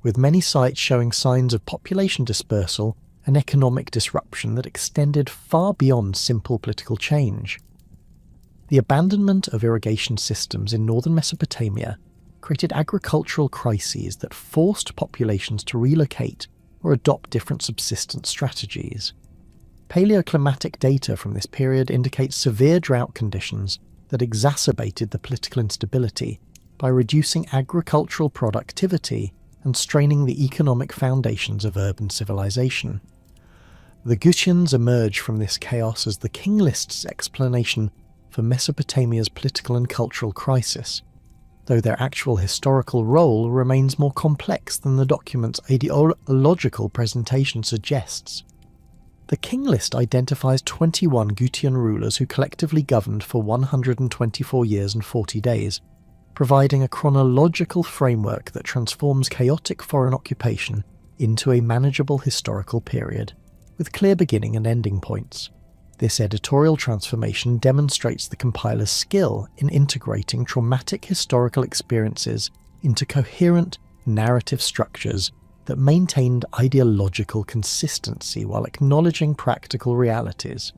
Speaker 1: with many sites showing signs of population dispersal and economic disruption that extended far beyond simple political change. The abandonment of irrigation systems in northern Mesopotamia created agricultural crises that forced populations to relocate or adopt different subsistence strategies. Paleoclimatic data from this period indicates severe drought conditions that exacerbated the political instability by reducing agricultural productivity and straining the economic foundations of urban civilization. The Gutians emerge from this chaos as the King List's explanation for Mesopotamia's political and cultural crisis, though their actual historical role remains more complex than the document's ideological presentation suggests. The King List identifies 21 Gutian rulers who collectively governed for 124 years and 40 days, providing a chronological framework that transforms chaotic foreign occupation into a manageable historical period, with clear beginning and ending points. This editorial transformation demonstrates the compiler's skill in integrating traumatic historical experiences into coherent narrative structures that maintained ideological consistency while acknowledging practical realities.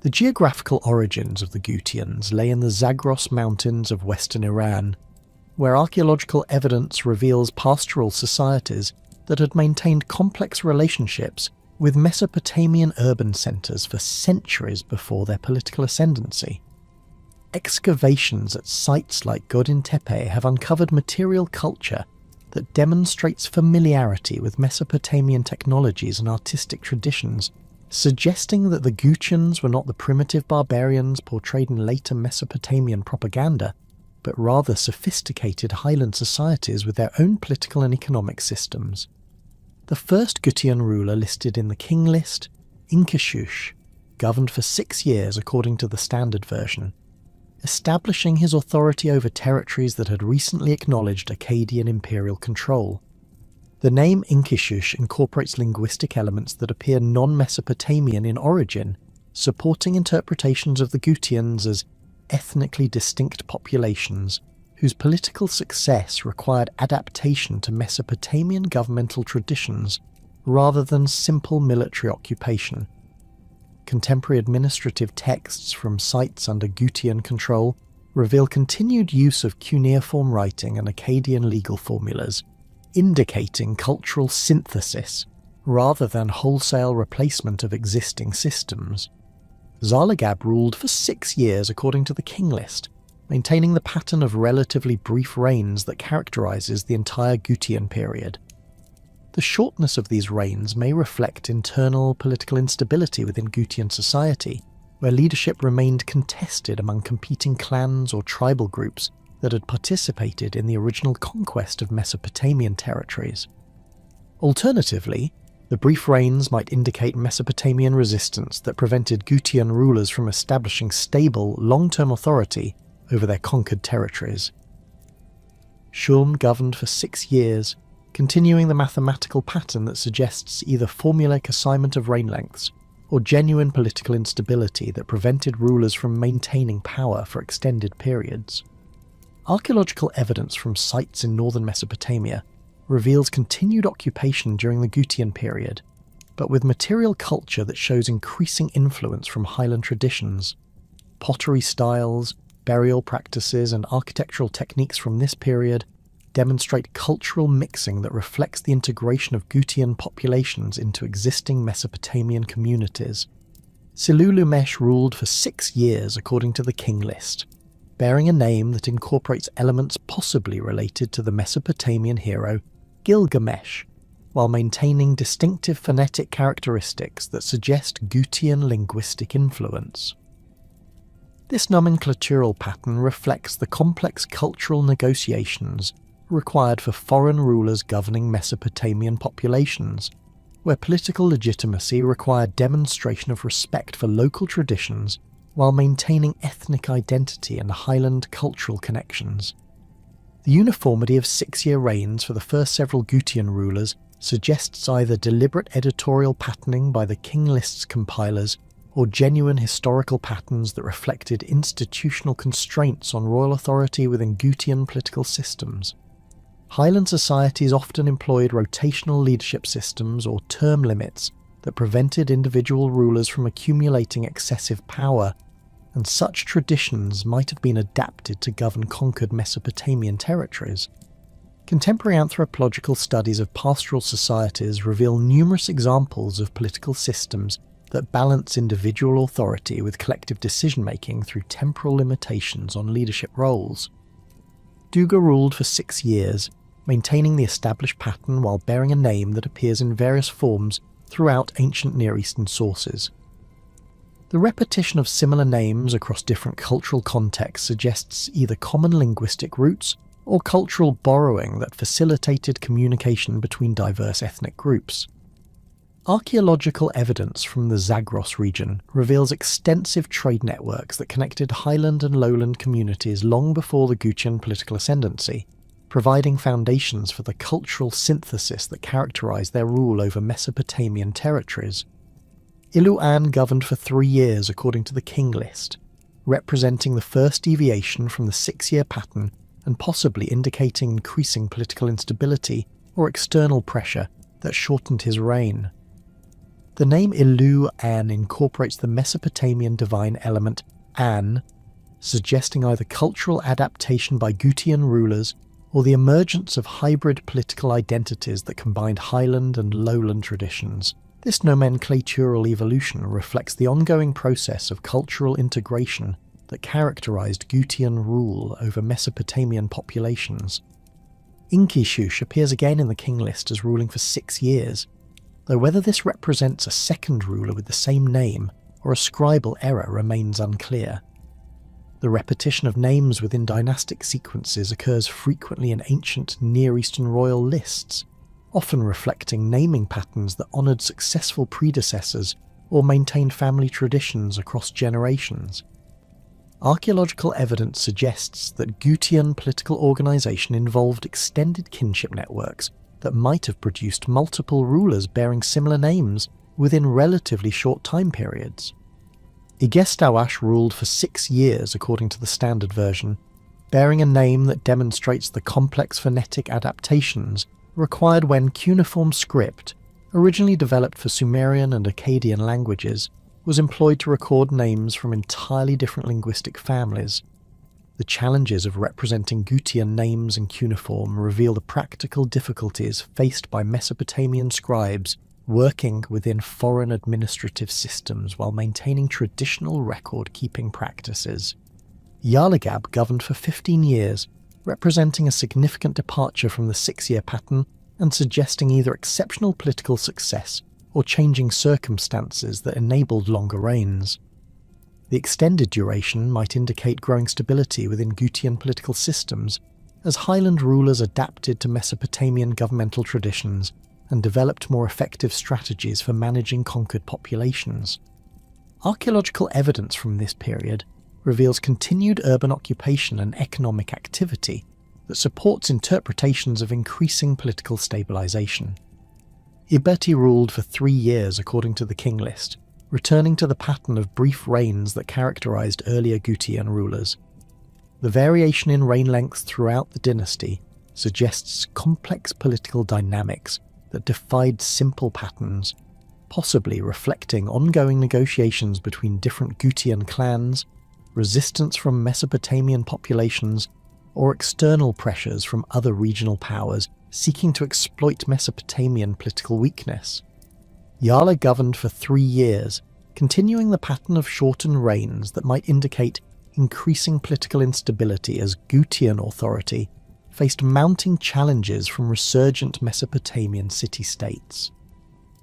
Speaker 1: The geographical origins of the Gutians lay in the Zagros Mountains of western Iran, where archaeological evidence reveals pastoral societies that had maintained complex relationships with Mesopotamian urban centres for centuries before their political ascendancy. Excavations at sites like Godin Tepe have uncovered material culture that demonstrates familiarity with Mesopotamian technologies and artistic traditions, suggesting that the Gutians were not the primitive barbarians portrayed in later Mesopotamian propaganda, but rather sophisticated highland societies with their own political and economic systems. The first Gutian ruler listed in the King List, Inkishush, governed for 6 years according to the standard version, establishing his authority over territories that had recently acknowledged Akkadian imperial control. The name Inkishush incorporates linguistic elements that appear non-Mesopotamian in origin, supporting interpretations of the Gutians as ethnically distinct populations whose political success required adaptation to Mesopotamian governmental traditions rather than simple military occupation. Contemporary administrative texts from sites under Gutian control reveal continued use of cuneiform writing and Akkadian legal formulas, indicating cultural synthesis rather than wholesale replacement of existing systems. Zarlagab ruled for 6 years according to the King List, maintaining the pattern of relatively brief reigns that characterizes the entire Gutian period. The shortness of these reigns may reflect internal political instability within Gutian society, where leadership remained contested among competing clans or tribal groups that had participated in the original conquest of Mesopotamian territories. Alternatively, the brief reigns might indicate Mesopotamian resistance that prevented Gutian rulers from establishing stable, long-term authority over their conquered territories. Shulm governed for 6 years, continuing the mathematical pattern that suggests either formulaic assignment of reign lengths or genuine political instability that prevented rulers from maintaining power for extended periods. Archaeological evidence from sites in northern Mesopotamia reveals continued occupation during the Gutian period, but with material culture that shows increasing influence from highland traditions. Pottery styles, burial practices, and architectural techniques from this period demonstrate cultural mixing that reflects the integration of Gutian populations into existing Mesopotamian communities. Silulumesh ruled for 6 years according to the King List, bearing a name that incorporates elements possibly related to the Mesopotamian hero Gilgamesh, while maintaining distinctive phonetic characteristics that suggest Gutian linguistic influence. This nomenclatural pattern reflects the complex cultural negotiations required for foreign rulers governing Mesopotamian populations, where political legitimacy required demonstration of respect for local traditions while maintaining ethnic identity and highland cultural connections. The uniformity of 6-year reigns for the first several Gutian rulers suggests either deliberate editorial patterning by the King List's compilers or genuine historical patterns that reflected institutional constraints on royal authority within Gutian political systems. Highland societies often employed rotational leadership systems or term limits that prevented individual rulers from accumulating excessive power, and such traditions might have been adapted to govern conquered Mesopotamian territories. Contemporary anthropological studies of pastoral societies reveal numerous examples of political systems that balance individual authority with collective decision-making through temporal limitations on leadership roles. Duga ruled for 6 years, maintaining the established pattern while bearing a name that appears in various forms throughout ancient Near Eastern sources. The repetition of similar names across different cultural contexts suggests either common linguistic roots or cultural borrowing that facilitated communication between diverse ethnic groups. Archaeological evidence from the Zagros region reveals extensive trade networks that connected highland and lowland communities long before the Gutian political ascendancy, providing foundations for the cultural synthesis that characterized their rule over Mesopotamian territories. Ilu-An governed for 3 years according to the King List, representing the first deviation from the 6-year pattern and possibly indicating increasing political instability or external pressure that shortened his reign. The name Ilu-An incorporates the Mesopotamian divine element An, suggesting either cultural adaptation by Gutian rulers or the emergence of hybrid political identities that combined highland and lowland traditions. This nomenclatural evolution reflects the ongoing process of cultural integration that characterized Gutian rule over Mesopotamian populations. Inkishush appears again in the King List as ruling for 6 years, though whether this represents a second ruler with the same name or a scribal error remains unclear. The repetition of names within dynastic sequences occurs frequently in ancient Near Eastern royal lists, often reflecting naming patterns that honoured successful predecessors or maintained family traditions across generations. Archaeological evidence suggests that Gutian political organisation involved extended kinship networks that might have produced multiple rulers bearing similar names within relatively short time periods. Igestawash ruled for 6 years according to the standard version, bearing a name that demonstrates the complex phonetic adaptations required when cuneiform script, originally developed for Sumerian and Akkadian languages, was employed to record names from entirely different linguistic families. The challenges of representing Gutian names in cuneiform reveal the practical difficulties faced by Mesopotamian scribes working within foreign administrative systems while maintaining traditional record-keeping practices. Yarlagab governed for 15 years, representing a significant departure from the 6-year pattern and suggesting either exceptional political success or changing circumstances that enabled longer reigns. The extended duration might indicate growing stability within Gutian political systems, as highland rulers adapted to Mesopotamian governmental traditions and developed more effective strategies for managing conquered populations. Archaeological evidence from this period reveals continued urban occupation and economic activity that supports interpretations of increasing political stabilization. Ibeti ruled for 3 years according to the King List, returning to the pattern of brief reigns that characterized earlier Gutian rulers. The variation in reign lengths throughout the dynasty suggests complex political dynamics that defied simple patterns, possibly reflecting ongoing negotiations between different Gutian clans, resistance from Mesopotamian populations, or external pressures from other regional powers seeking to exploit Mesopotamian political weakness. Yala governed for 3 years, continuing the pattern of shortened reigns that might indicate increasing political instability as Gutian authority faced mounting challenges from resurgent Mesopotamian city-states.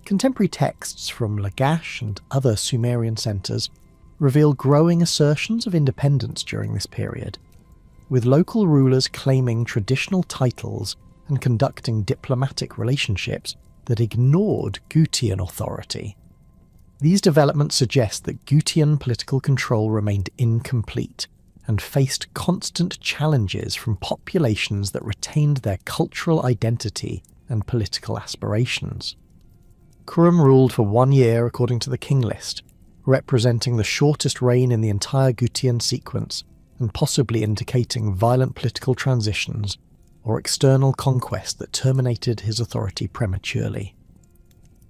Speaker 1: Contemporary texts from Lagash and other Sumerian centres reveal growing assertions of independence during this period, with local rulers claiming traditional titles and conducting diplomatic relationships that ignored Gutian authority. These developments suggest that Gutian political control remained incomplete and faced constant challenges from populations that retained their cultural identity and political aspirations. Kurum ruled for 1 year according to the King List, representing the shortest reign in the entire Gutian sequence and possibly indicating violent political transitions or external conquest that terminated his authority prematurely.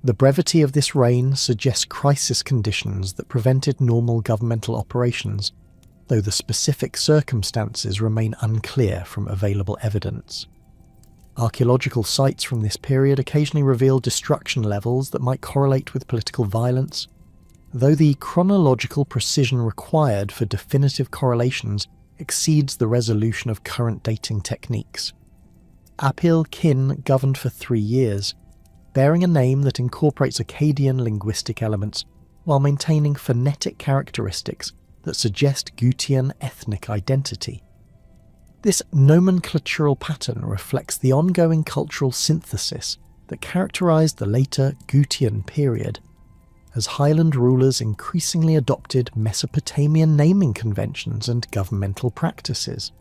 Speaker 1: The brevity of this reign suggests crisis conditions that prevented normal governmental operations, though the specific circumstances remain unclear from available evidence. Archaeological sites from this period occasionally reveal destruction levels that might correlate with political violence, though the chronological precision required for definitive correlations exceeds the resolution of current dating techniques. Apil Kin governed for 3 years, bearing a name that incorporates Akkadian linguistic elements while maintaining phonetic characteristics that suggest Gutian ethnic identity. This nomenclatural pattern reflects the ongoing cultural synthesis that characterized the later Gutian period, as highland rulers increasingly adopted Mesopotamian naming conventions and governmental practices.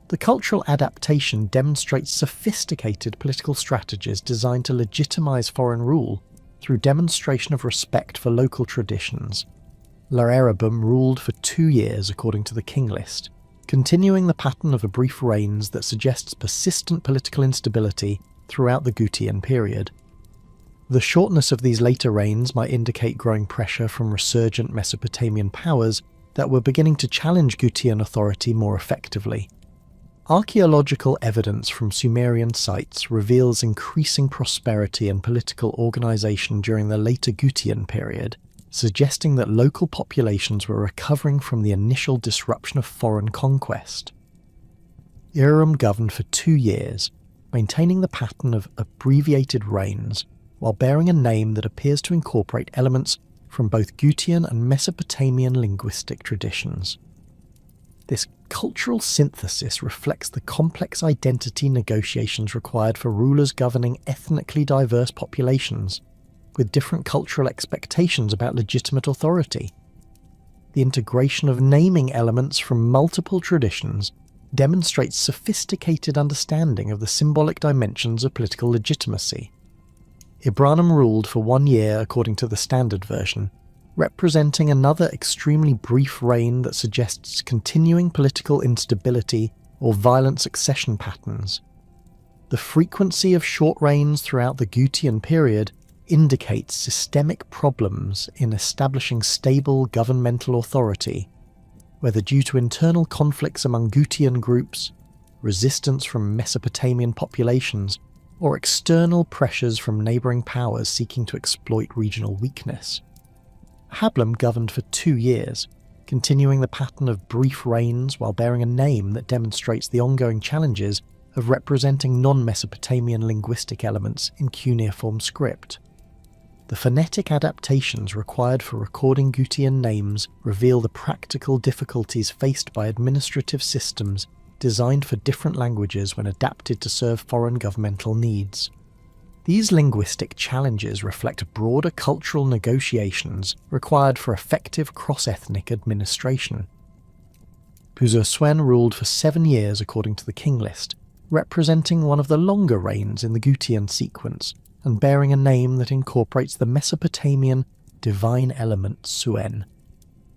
Speaker 1: The cultural adaptation demonstrates sophisticated political strategies designed to legitimize foreign rule through demonstration of respect for local traditions. Laerabum ruled for 2 years according to the King List, continuing the pattern of brief reigns that suggests persistent political instability throughout the Gutian period. The shortness of these later reigns might indicate growing pressure from resurgent Mesopotamian powers that were beginning to challenge Gutian authority more effectively. Archaeological evidence from Sumerian sites reveals increasing prosperity and political organisation during the later Gutian period, suggesting that local populations were recovering from the initial disruption of foreign conquest. Uruk governed for 2 years, maintaining the pattern of abbreviated reigns, while bearing a name that appears to incorporate elements from both Gutian and Mesopotamian linguistic traditions. This cultural synthesis reflects the complex identity negotiations required for rulers governing ethnically diverse populations, with different cultural expectations about legitimate authority. The integration of naming elements from multiple traditions demonstrates sophisticated understanding of the symbolic dimensions of political legitimacy. Ibranum ruled for 1 year according to the standard version, representing another extremely brief reign that suggests continuing political instability or violent succession patterns. The frequency of short reigns throughout the Gutian period indicates systemic problems in establishing stable governmental authority, whether due to internal conflicts among Gutian groups, resistance from Mesopotamian populations, or external pressures from neighbouring powers seeking to exploit regional weakness. Hablum governed for 2 years, continuing the pattern of brief reigns while bearing a name that demonstrates the ongoing challenges of representing non-Mesopotamian linguistic elements in cuneiform script. The phonetic adaptations required for recording Gutian names reveal the practical difficulties faced by administrative systems designed for different languages when adapted to serve foreign governmental needs. These linguistic challenges reflect broader cultural negotiations required for effective cross-ethnic administration. Puzur-Suen ruled for 7 years according to the King List, representing one of the longer reigns in the Gutian sequence, and bearing a name that incorporates the Mesopotamian divine element Suen.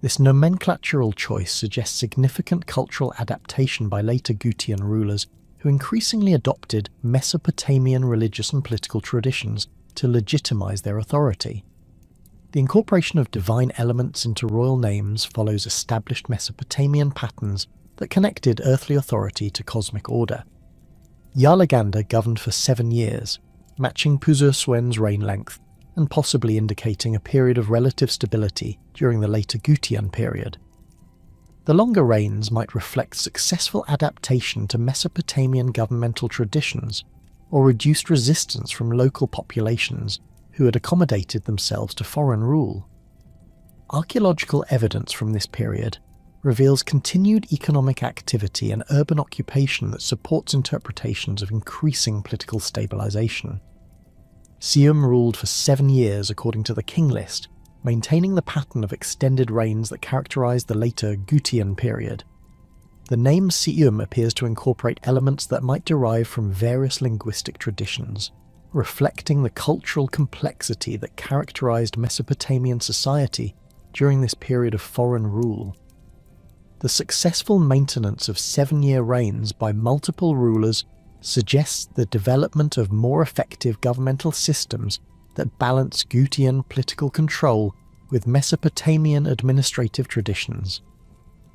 Speaker 1: This nomenclatural choice suggests significant cultural adaptation by later Gutian rulers who increasingly adopted Mesopotamian religious and political traditions to legitimize their authority. The incorporation of divine elements into royal names follows established Mesopotamian patterns that connected earthly authority to cosmic order. Yarlaganda governed for 7 years, matching Puzur-Suen's reign length, and possibly indicating a period of relative stability during the later Gutian period. The longer reigns might reflect successful adaptation to Mesopotamian governmental traditions, or reduced resistance from local populations who had accommodated themselves to foreign rule. Archaeological evidence from this period reveals continued economic activity and urban occupation that supports interpretations of increasing political stabilization. Sium ruled for 7 years according to the King List, maintaining the pattern of extended reigns that characterized the later Gutian period. The name Sium appears to incorporate elements that might derive from various linguistic traditions, reflecting the cultural complexity that characterized Mesopotamian society during this period of foreign rule. The successful maintenance of 7-year reigns by multiple rulers suggests the development of more effective governmental systems that balance Gutian political control with Mesopotamian administrative traditions.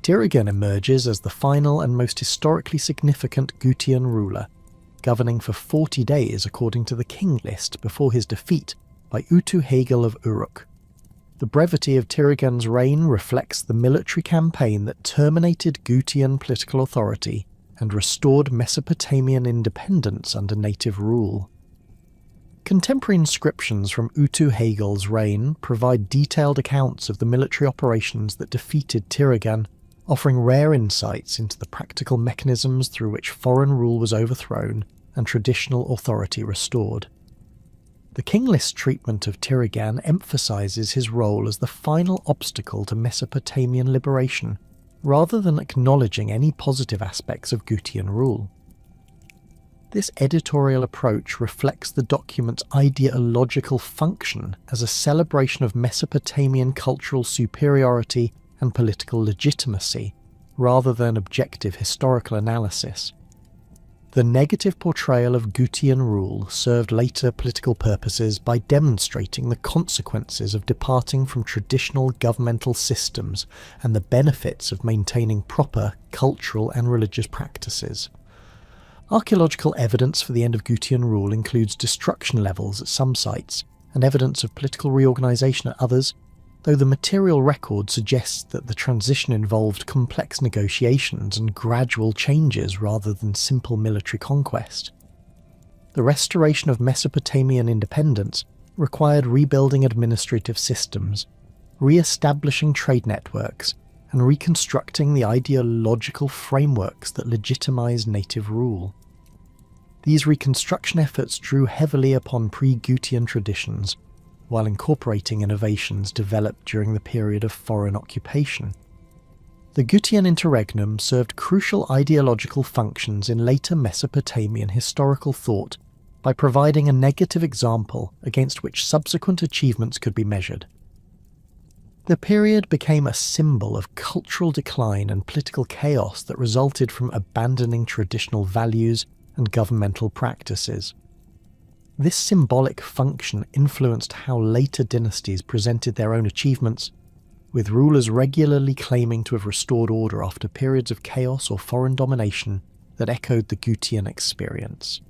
Speaker 1: Tirigan emerges as the final and most historically significant Gutian ruler, governing for 40 days according to the King List before his defeat by Utu-Hagel of Uruk. The brevity of Tirigan's reign reflects the military campaign that terminated Gutian political authority and restored Mesopotamian independence under native rule. Contemporary inscriptions from Utu-Hagel's reign provide detailed accounts of the military operations that defeated Tirigan, offering rare insights into the practical mechanisms through which foreign rule was overthrown and traditional authority restored. The King List treatment of Tirigan emphasizes his role as the final obstacle to Mesopotamian liberation, rather than acknowledging any positive aspects of Gutian rule. This editorial approach reflects the document's ideological function as a celebration of Mesopotamian cultural superiority and political legitimacy, rather than objective historical analysis. The negative portrayal of Gutian rule served later political purposes by demonstrating the consequences of departing from traditional governmental systems and the benefits of maintaining proper cultural and religious practices. Archaeological evidence for the end of Gutian rule includes destruction levels at some sites and evidence of political reorganisation at others, though the material record suggests that the transition involved complex negotiations and gradual changes rather than simple military conquest. The restoration of Mesopotamian independence required rebuilding administrative systems, re-establishing trade networks, and reconstructing the ideological frameworks that legitimised native rule. These reconstruction efforts drew heavily upon pre-Gutian traditions, while incorporating innovations developed during the period of foreign occupation. The Gutian interregnum served crucial ideological functions in later Mesopotamian historical thought by providing a negative example against which subsequent achievements could be measured. The period became a symbol of cultural decline and political chaos that resulted from abandoning traditional values and governmental practices. This symbolic function influenced how later dynasties presented their own achievements, with rulers regularly claiming to have restored order after periods of chaos or foreign domination that echoed the Gutian experience.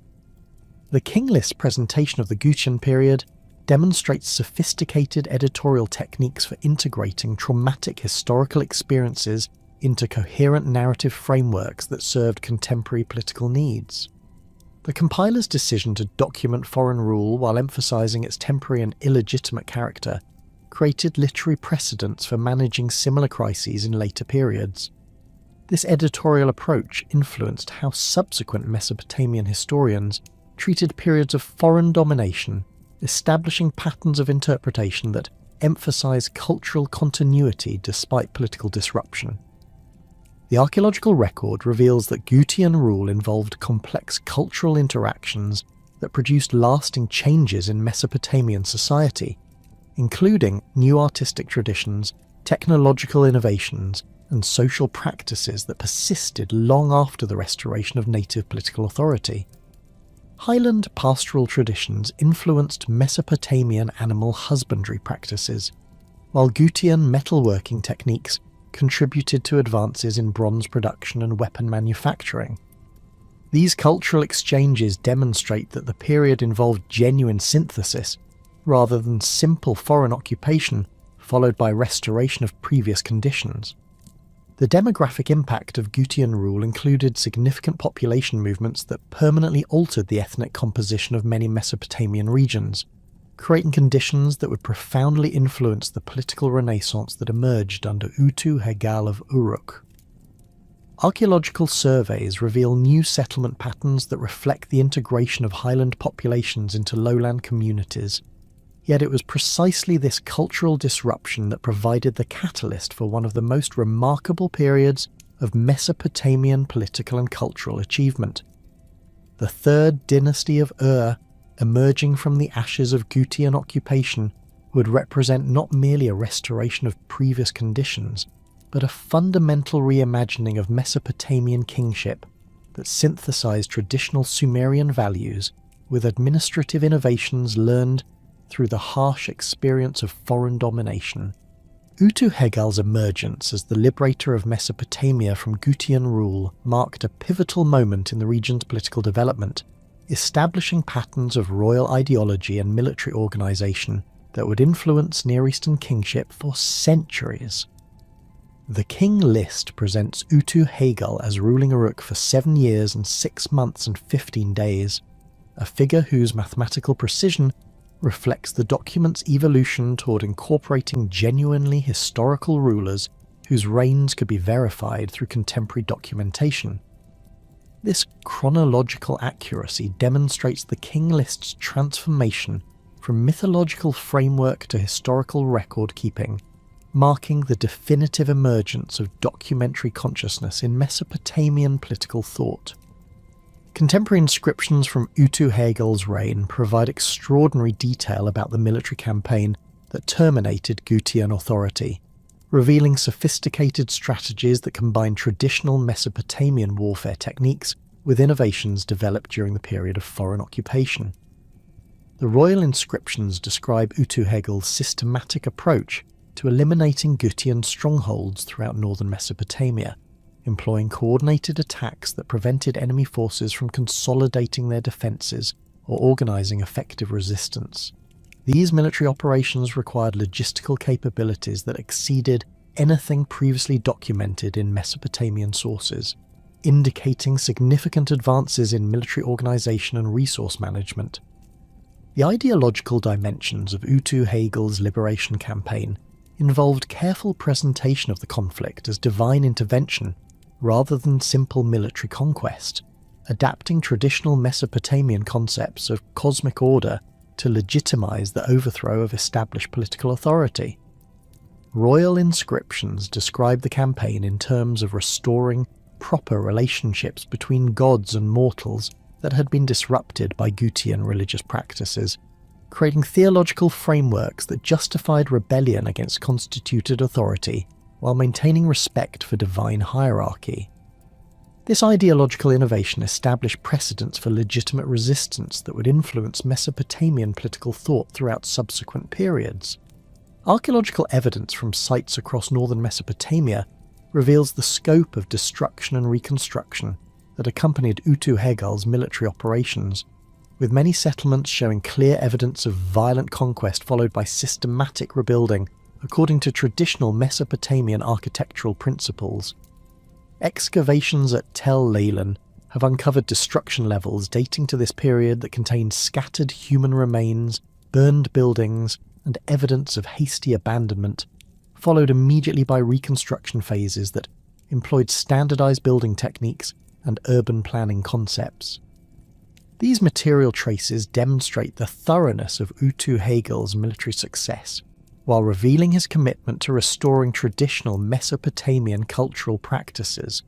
Speaker 1: The King List presentation of the Gutian period demonstrates sophisticated editorial techniques for integrating traumatic historical experiences into coherent narrative frameworks that served contemporary political needs. The compiler's decision to document foreign rule while emphasizing its temporary and illegitimate character created literary precedents for managing similar crises in later periods. This editorial approach influenced how subsequent Mesopotamian historians treated periods of foreign domination, establishing patterns of interpretation that emphasize cultural continuity despite political disruption. The archaeological record reveals that Gutian rule involved complex cultural interactions that produced lasting changes in Mesopotamian society, including new artistic traditions, technological innovations, and social practices that persisted long after the restoration of native political authority. Highland pastoral traditions influenced Mesopotamian animal husbandry practices, while Gutian metalworking techniques contributed to advances in bronze production and weapon manufacturing. These cultural exchanges demonstrate that the period involved genuine synthesis, rather than simple foreign occupation followed by restoration of previous conditions. The demographic impact of Gutian rule included significant population movements that permanently altered the ethnic composition of many Mesopotamian regions, creating conditions that would profoundly influence the political renaissance that emerged under Utu-Hegal of Uruk. Archaeological surveys reveal new settlement patterns that reflect the integration of highland populations into lowland communities, yet it was precisely this cultural disruption that provided the catalyst for one of the most remarkable periods of Mesopotamian political and cultural achievement. The third dynasty of Ur, emerging from the ashes of Gutian occupation, would represent not merely a restoration of previous conditions, but a fundamental reimagining of Mesopotamian kingship that synthesized traditional Sumerian values with administrative innovations learned through the harsh experience of foreign domination. Utu-Hegal's emergence as the liberator of Mesopotamia from Gutian rule marked a pivotal moment in the region's political development, establishing patterns of royal ideology and military organization that would influence Near Eastern kingship for centuries. The King List presents Utu-Hegal as ruling Uruk for 7 years and 6 months and 15 days, a figure whose mathematical precision reflects the document's evolution toward incorporating genuinely historical rulers whose reigns could be verified through contemporary documentation. This chronological accuracy demonstrates the King List's transformation from mythological framework to historical record-keeping, marking the definitive emergence of documentary consciousness in Mesopotamian political thought. Contemporary inscriptions from Utu-Hegal's reign provide extraordinary detail about the military campaign that terminated Gutian authority, revealing sophisticated strategies that combine traditional Mesopotamian warfare techniques with innovations developed during the period of foreign occupation. The royal inscriptions describe Utu-Hegal's systematic approach to eliminating Gutian strongholds throughout northern Mesopotamia, employing coordinated attacks that prevented enemy forces from consolidating their defences or organising effective resistance. These military operations required logistical capabilities that exceeded anything previously documented in Mesopotamian sources, indicating significant advances in military organisation and resource management. The ideological dimensions of Utu-Hegal's liberation campaign involved careful presentation of the conflict as divine intervention rather than simple military conquest, adapting traditional Mesopotamian concepts of cosmic order to legitimize the overthrow of established political authority. Royal inscriptions describe the campaign in terms of restoring proper relationships between gods and mortals that had been disrupted by Gutian religious practices, creating theological frameworks that justified rebellion against constituted authority while maintaining respect for divine hierarchy. This ideological innovation established precedents for legitimate resistance that would influence Mesopotamian political thought throughout subsequent periods. Archaeological evidence from sites across northern Mesopotamia reveals the scope of destruction and reconstruction that accompanied Utu-Hegal's military operations, with many settlements showing clear evidence of violent conquest followed by systematic rebuilding according to traditional Mesopotamian architectural principles. Excavations at Tel Leilan have uncovered destruction levels dating to this period that contain scattered human remains, burned buildings, and evidence of hasty abandonment, followed immediately by reconstruction phases that employed standardized building techniques and urban planning concepts. These material traces demonstrate the thoroughness of Utu-Hegal's military success, while revealing his commitment to restoring traditional Mesopotamian cultural practices.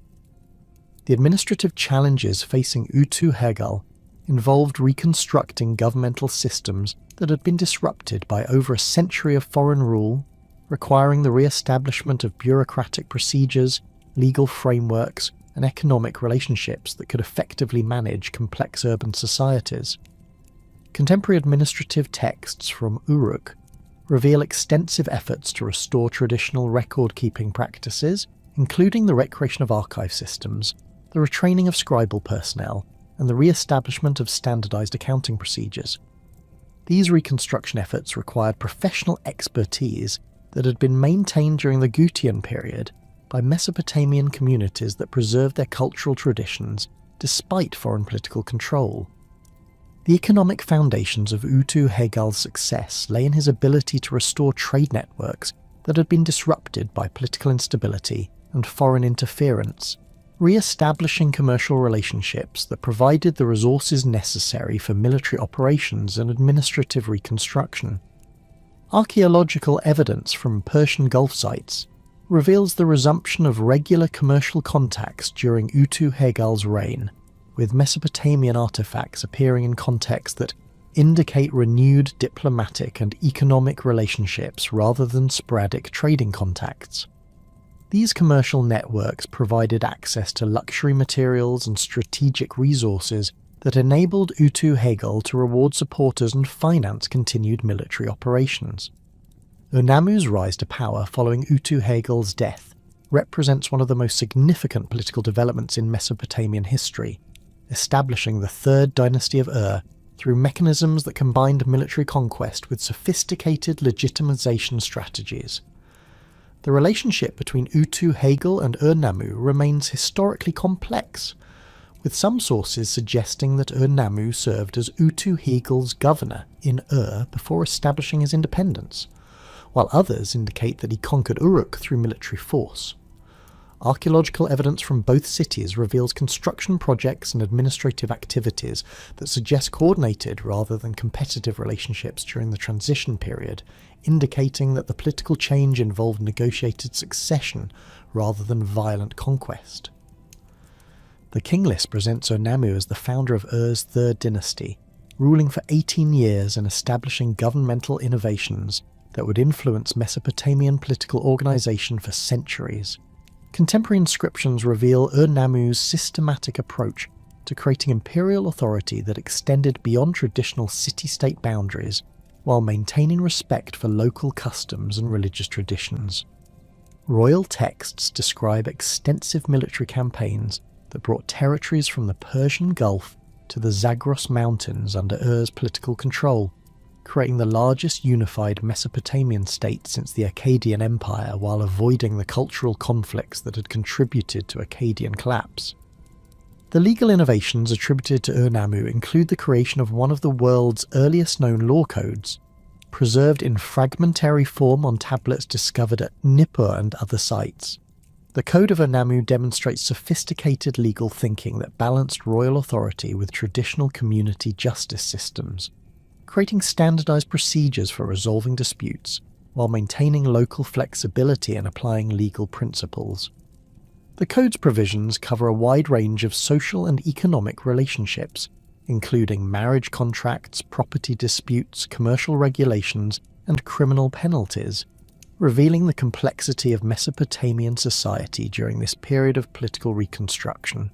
Speaker 1: The administrative challenges facing Utu-Hegal involved reconstructing governmental systems that had been disrupted by over a century of foreign rule, requiring the re-establishment of bureaucratic procedures, legal frameworks, and economic relationships that could effectively manage complex urban societies. Contemporary administrative texts from Uruk reveal extensive efforts to restore traditional record-keeping practices, including the recreation of archive systems, the retraining of scribal personnel, and the re-establishment of standardized accounting procedures. These reconstruction efforts required professional expertise that had been maintained during the Gutian period by Mesopotamian communities that preserved their cultural traditions despite foreign political control. The economic foundations of Utu-Hegal's success lay in his ability to restore trade networks that had been disrupted by political instability and foreign interference, re-establishing commercial relationships that provided the resources necessary for military operations and administrative reconstruction. Archaeological evidence from Persian Gulf sites reveals the resumption of regular commercial contacts during Utu-Hegal's reign, with Mesopotamian artifacts appearing in contexts that indicate renewed diplomatic and economic relationships rather than sporadic trading contacts. These commercial networks provided access to luxury materials and strategic resources that enabled Utu-Hegal to reward supporters and finance continued military operations. Urnamu's rise to power following Utu-Hegal's death represents one of the most significant political developments in Mesopotamian history, establishing the third dynasty of through mechanisms that combined military conquest with sophisticated legitimization strategies. The relationship between Utu-Hegal and Urnamu remains historically complex, with some sources suggesting that Urnamu served as Utu-Hegal's governor in before establishing his independence, while others indicate that he conquered Uruk through military force. Archaeological evidence from both cities reveals construction projects and administrative activities that suggest coordinated rather than competitive relationships during the transition period, indicating that the political change involved negotiated succession rather than violent conquest. The King List presents Urnamu as the founder of Ur's third dynasty, ruling for 18 years and establishing governmental innovations that would influence Mesopotamian political organization for centuries. Contemporary inscriptions reveal Urnamu's systematic approach to creating imperial authority that extended beyond traditional city-state boundaries while maintaining respect for local customs and religious traditions. Royal texts describe extensive military campaigns that brought territories from the Persian Gulf to the Zagros Mountains under Ur's political control, creating the largest unified Mesopotamian state since the Akkadian Empire while avoiding the cultural conflicts that had contributed to Akkadian collapse. The legal innovations attributed to Urnamu include the creation of one of the world's earliest known law codes, preserved in fragmentary form on tablets discovered at Nippur and other sites. The Code of Urnamu demonstrates sophisticated legal thinking that balanced royal authority with traditional community justice systems, creating standardized procedures for resolving disputes while maintaining local flexibility and applying legal principles. The code's provisions cover a wide range of social and economic relationships, including marriage contracts, property disputes, commercial regulations, and criminal penalties, revealing the complexity of Mesopotamian society during this period of political reconstruction.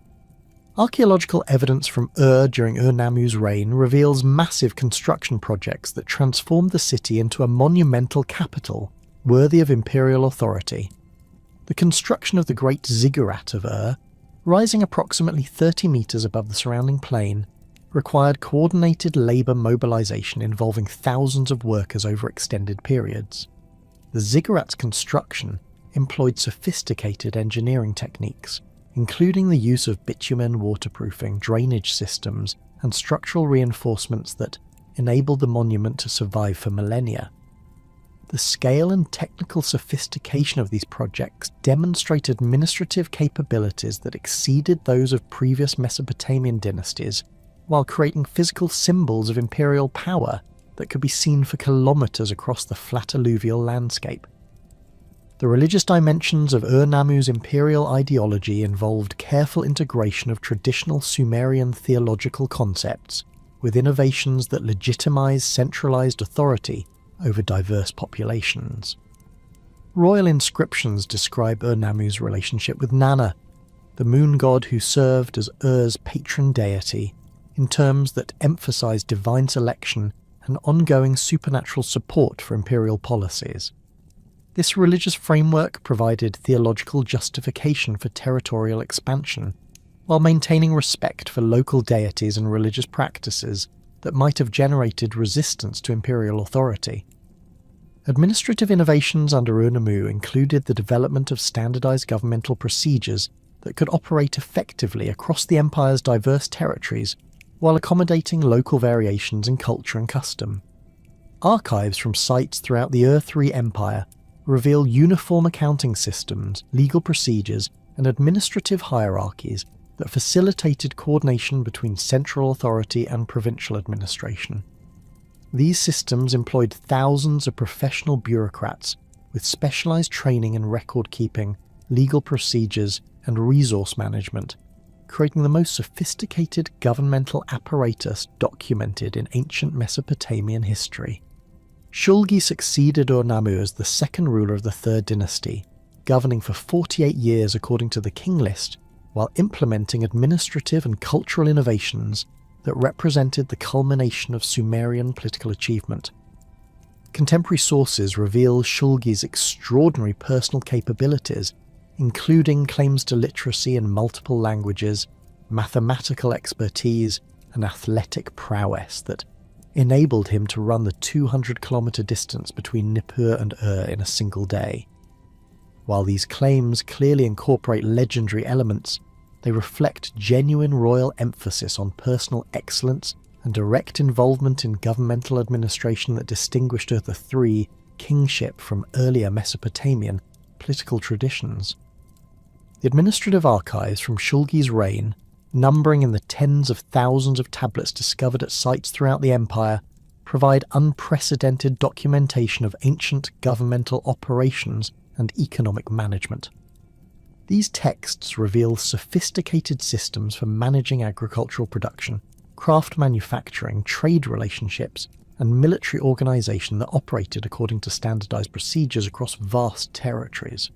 Speaker 1: Archaeological evidence from during Urnamu's reign reveals massive construction projects that transformed the city into a monumental capital worthy of imperial authority. The construction of the Great Ziggurat of rising approximately 30 metres above the surrounding plain, required coordinated labour mobilisation involving thousands of workers over extended periods. The ziggurat's construction employed sophisticated engineering techniques, including the use of bitumen waterproofing, drainage systems, and structural reinforcements that enabled the monument to survive for millennia. The scale and technical sophistication of these projects demonstrate administrative capabilities that exceeded those of previous Mesopotamian dynasties, while creating physical symbols of imperial power that could be seen for kilometres across the flat alluvial landscape. The religious dimensions of Urnamu's imperial ideology involved careful integration of traditional Sumerian theological concepts with innovations that legitimize centralized authority over diverse populations. Royal inscriptions describe Urnamu's relationship with Nana, the moon god who served as Ur's patron deity, in terms that emphasize divine selection and ongoing supernatural support for imperial policies. This religious framework provided theological justification for territorial expansion, while maintaining respect for local deities and religious practices, that might have generated resistance to imperial authority. Administrative innovations under Uruk included the development of standardized governmental procedures that could operate effectively across the empire's diverse territories while accommodating local variations in culture and custom. Archives from sites throughout the Ur-3 Empire reveal uniform accounting systems, legal procedures, and administrative hierarchies that facilitated coordination between central authority and provincial administration. These systems employed thousands of professional bureaucrats with specialized training in record-keeping, legal procedures, and resource management, creating the most sophisticated governmental apparatus documented in ancient Mesopotamian history. Shulgi succeeded Ur-Nammu as the second ruler of the Third Dynasty, governing for 48 years according to the King List, while implementing administrative and cultural innovations that represented the culmination of Sumerian political achievement. Contemporary sources reveal Shulgi's extraordinary personal capabilities, including claims to literacy in multiple languages, mathematical expertise, and athletic prowess that enabled him to run the 200-kilometre distance between Nippur and Ur in a single day. While these claims clearly incorporate legendary elements, they reflect genuine royal emphasis on personal excellence and direct involvement in governmental administration that distinguished Ur-3 kingship from earlier Mesopotamian political traditions. The administrative archives from Shulgi's reign, numbering in the tens of thousands of tablets discovered at sites throughout the empire, provide unprecedented documentation of ancient governmental operations and economic management. These texts reveal sophisticated systems for managing agricultural production, craft manufacturing, trade relationships, and military organisation that operated according to standardised procedures across vast territories.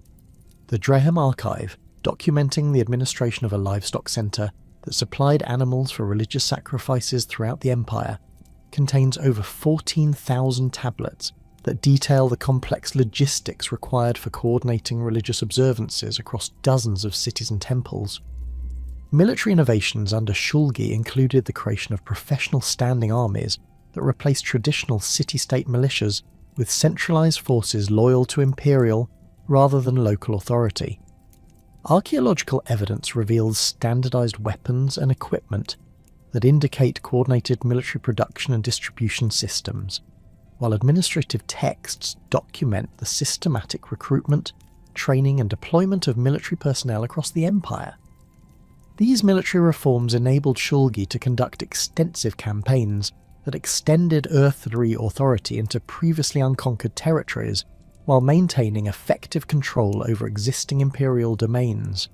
Speaker 1: The Drehem Archive, documenting the administration of a livestock centre that supplied animals for religious sacrifices throughout the empire, contains over 14,000 tablets that detail the complex logistics required for coordinating religious observances across dozens of cities and temples. Military innovations under Shulgi included the creation of professional standing armies that replaced traditional city-state militias with centralised forces loyal to imperial rather than local authority. Archaeological evidence reveals standardised weapons and equipment that indicate coordinated military production and distribution systems, while administrative texts document the systematic recruitment, training and deployment of military personnel across the empire. These military reforms enabled Shulgi to conduct extensive campaigns that extended Ur-3 authority into previously unconquered territories while maintaining effective control over existing imperial domains.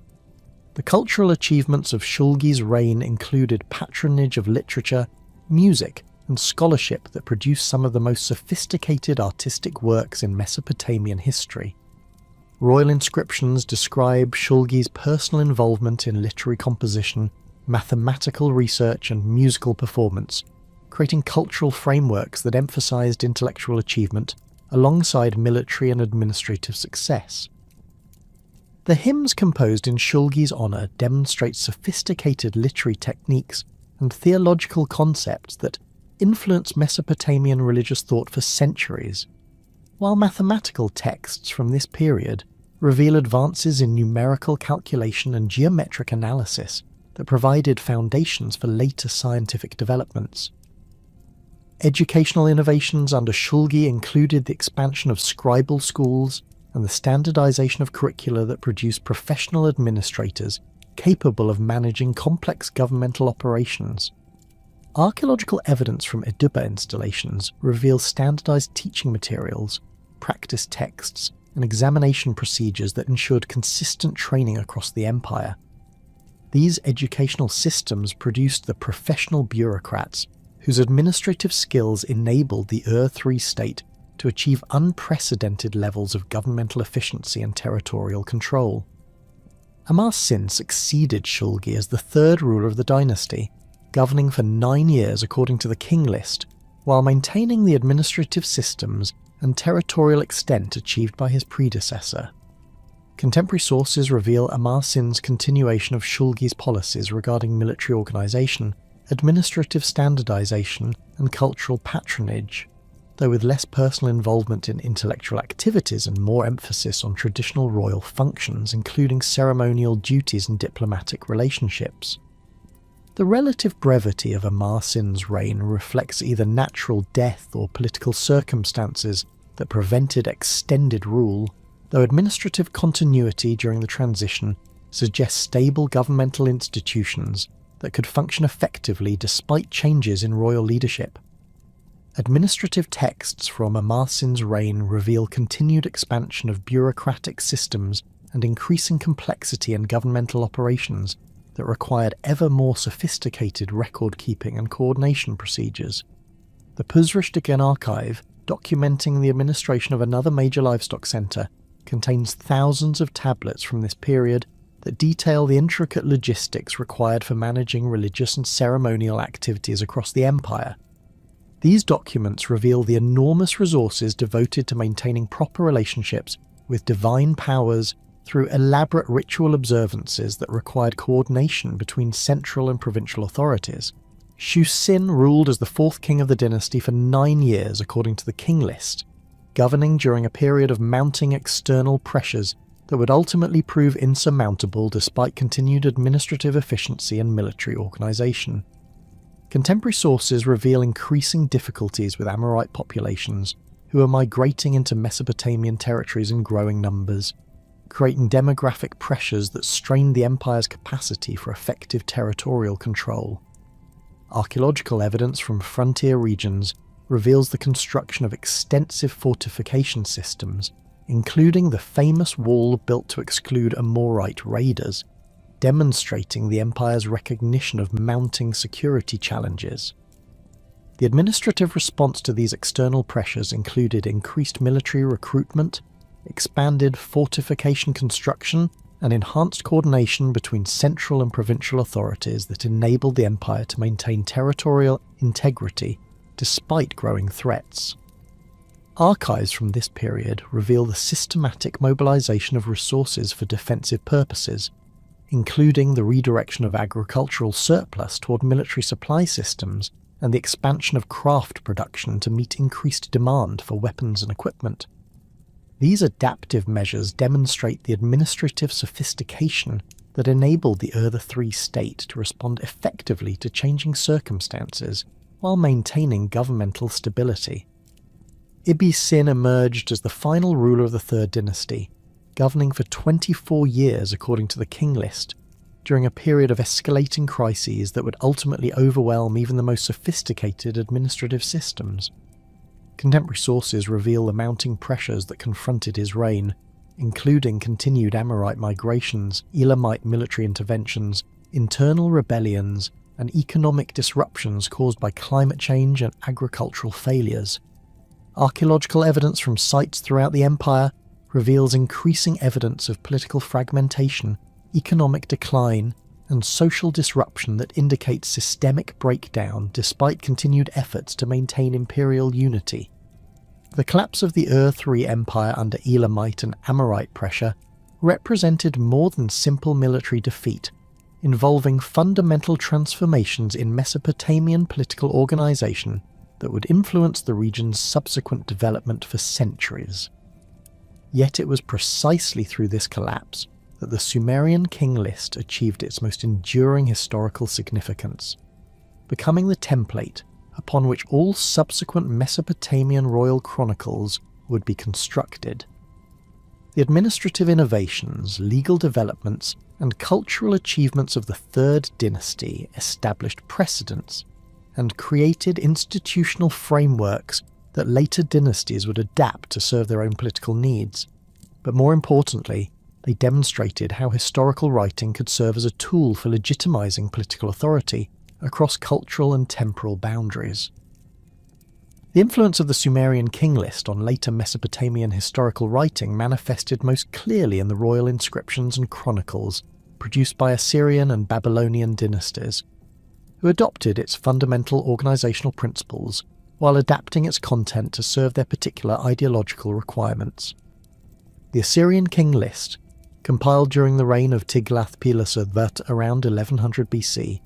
Speaker 1: The cultural achievements of Shulgi's reign included patronage of literature, music, and scholarship that produced some of the most sophisticated artistic works in Mesopotamian history. Royal inscriptions describe Shulgi's personal involvement in literary composition, mathematical research, and musical performance, creating cultural frameworks that emphasized intellectual achievement alongside military and administrative success. The hymns composed in Shulgi's honour demonstrate sophisticated literary techniques and theological concepts that influenced Mesopotamian religious thought for centuries, while mathematical texts from this period reveal advances in numerical calculation and geometric analysis that provided foundations for later scientific developments. Educational innovations under Shulgi included the expansion of scribal schools and the standardization of curricula that produced professional administrators capable of managing complex governmental operations. Archaeological evidence from Eduba installations reveals standardized teaching materials, practice texts, and examination procedures that ensured consistent training across the empire. These educational systems produced the professional bureaucrats whose administrative skills enabled the Ur-3 state to achieve unprecedented levels of governmental efficiency and territorial control. Amar-Sin succeeded Shulgi as the third ruler of the dynasty, governing for 9 years according to the King List, while maintaining the administrative systems and territorial extent achieved by his predecessor. Contemporary sources reveal Amar-Sin's continuation of Shulgi's policies regarding military organisation, administrative standardization, and cultural patronage, though with less personal involvement in intellectual activities and more emphasis on traditional royal functions, including ceremonial duties and diplomatic relationships. The relative brevity of Amarsin's reign reflects either natural death or political circumstances that prevented extended rule, though administrative continuity during the transition suggests stable governmental institutions that could function effectively despite changes in royal leadership. Administrative texts from Amarsin's reign reveal continued expansion of bureaucratic systems and increasing complexity in governmental operations that required ever more sophisticated record-keeping and coordination procedures. The Pusrishtigan archive, documenting the administration of another major livestock centre, contains thousands of tablets from this period that detail the intricate logistics required for managing religious and ceremonial activities across the empire. These documents reveal the enormous resources devoted to maintaining proper relationships with divine powers through elaborate ritual observances that required coordination between central and provincial authorities. Shu-Sin ruled as the fourth king of the dynasty for 9 years according to the King List, governing during a period of mounting external pressures that would ultimately prove insurmountable despite continued administrative efficiency and military organisation. Contemporary sources reveal increasing difficulties with Amorite populations who are migrating into Mesopotamian territories in growing numbers, creating demographic pressures that strain the empire's capacity for effective territorial control. Archaeological evidence from frontier regions reveals the construction of extensive fortification systems, including the famous wall built to exclude Amorite raiders, demonstrating the empire's recognition of mounting security challenges. The administrative response to these external pressures included increased military recruitment, expanded fortification construction, and enhanced coordination between central and provincial authorities that enabled the empire to maintain territorial integrity despite growing threats. Archives from this period reveal the systematic mobilization of resources for defensive purposes, including the redirection of agricultural surplus toward military supply systems and the expansion of craft production to meet increased demand for weapons and equipment. These adaptive measures demonstrate the administrative sophistication that enabled the Ur III state to respond effectively to changing circumstances while maintaining governmental stability. Ibbi-Sin emerged as the final ruler of the Third Dynasty, governing for 24 years according to the King List, during a period of escalating crises that would ultimately overwhelm even the most sophisticated administrative systems. Contemporary sources reveal the mounting pressures that confronted his reign, including continued Amorite migrations, Elamite military interventions, internal rebellions, and economic disruptions caused by climate change and agricultural failures. Archaeological evidence from sites throughout the empire reveals increasing evidence of political fragmentation, economic decline, and social disruption that indicates systemic breakdown despite continued efforts to maintain imperial unity. The collapse of the Ur III Empire under Elamite and Amorite pressure represented more than simple military defeat, involving fundamental transformations in Mesopotamian political organisation that would influence the region's subsequent development for centuries. Yet it was precisely through this collapse that the Sumerian King List achieved its most enduring historical significance, becoming the template upon which all subsequent Mesopotamian royal chronicles would be constructed. The administrative innovations, legal developments, and cultural achievements of the Third Dynasty established precedents and created institutional frameworks that later dynasties would adapt to serve their own political needs. But more importantly, they demonstrated how historical writing could serve as a tool for legitimizing political authority across cultural and temporal boundaries. The influence of the Sumerian King List on later Mesopotamian historical writing manifested most clearly in the royal inscriptions and chronicles produced by Assyrian and Babylonian dynasties, who adopted its fundamental organizational principles while adapting its content to serve their particular ideological requirements. The Assyrian King List, compiled during the reign of Tiglath-Pileser around 1100 BC,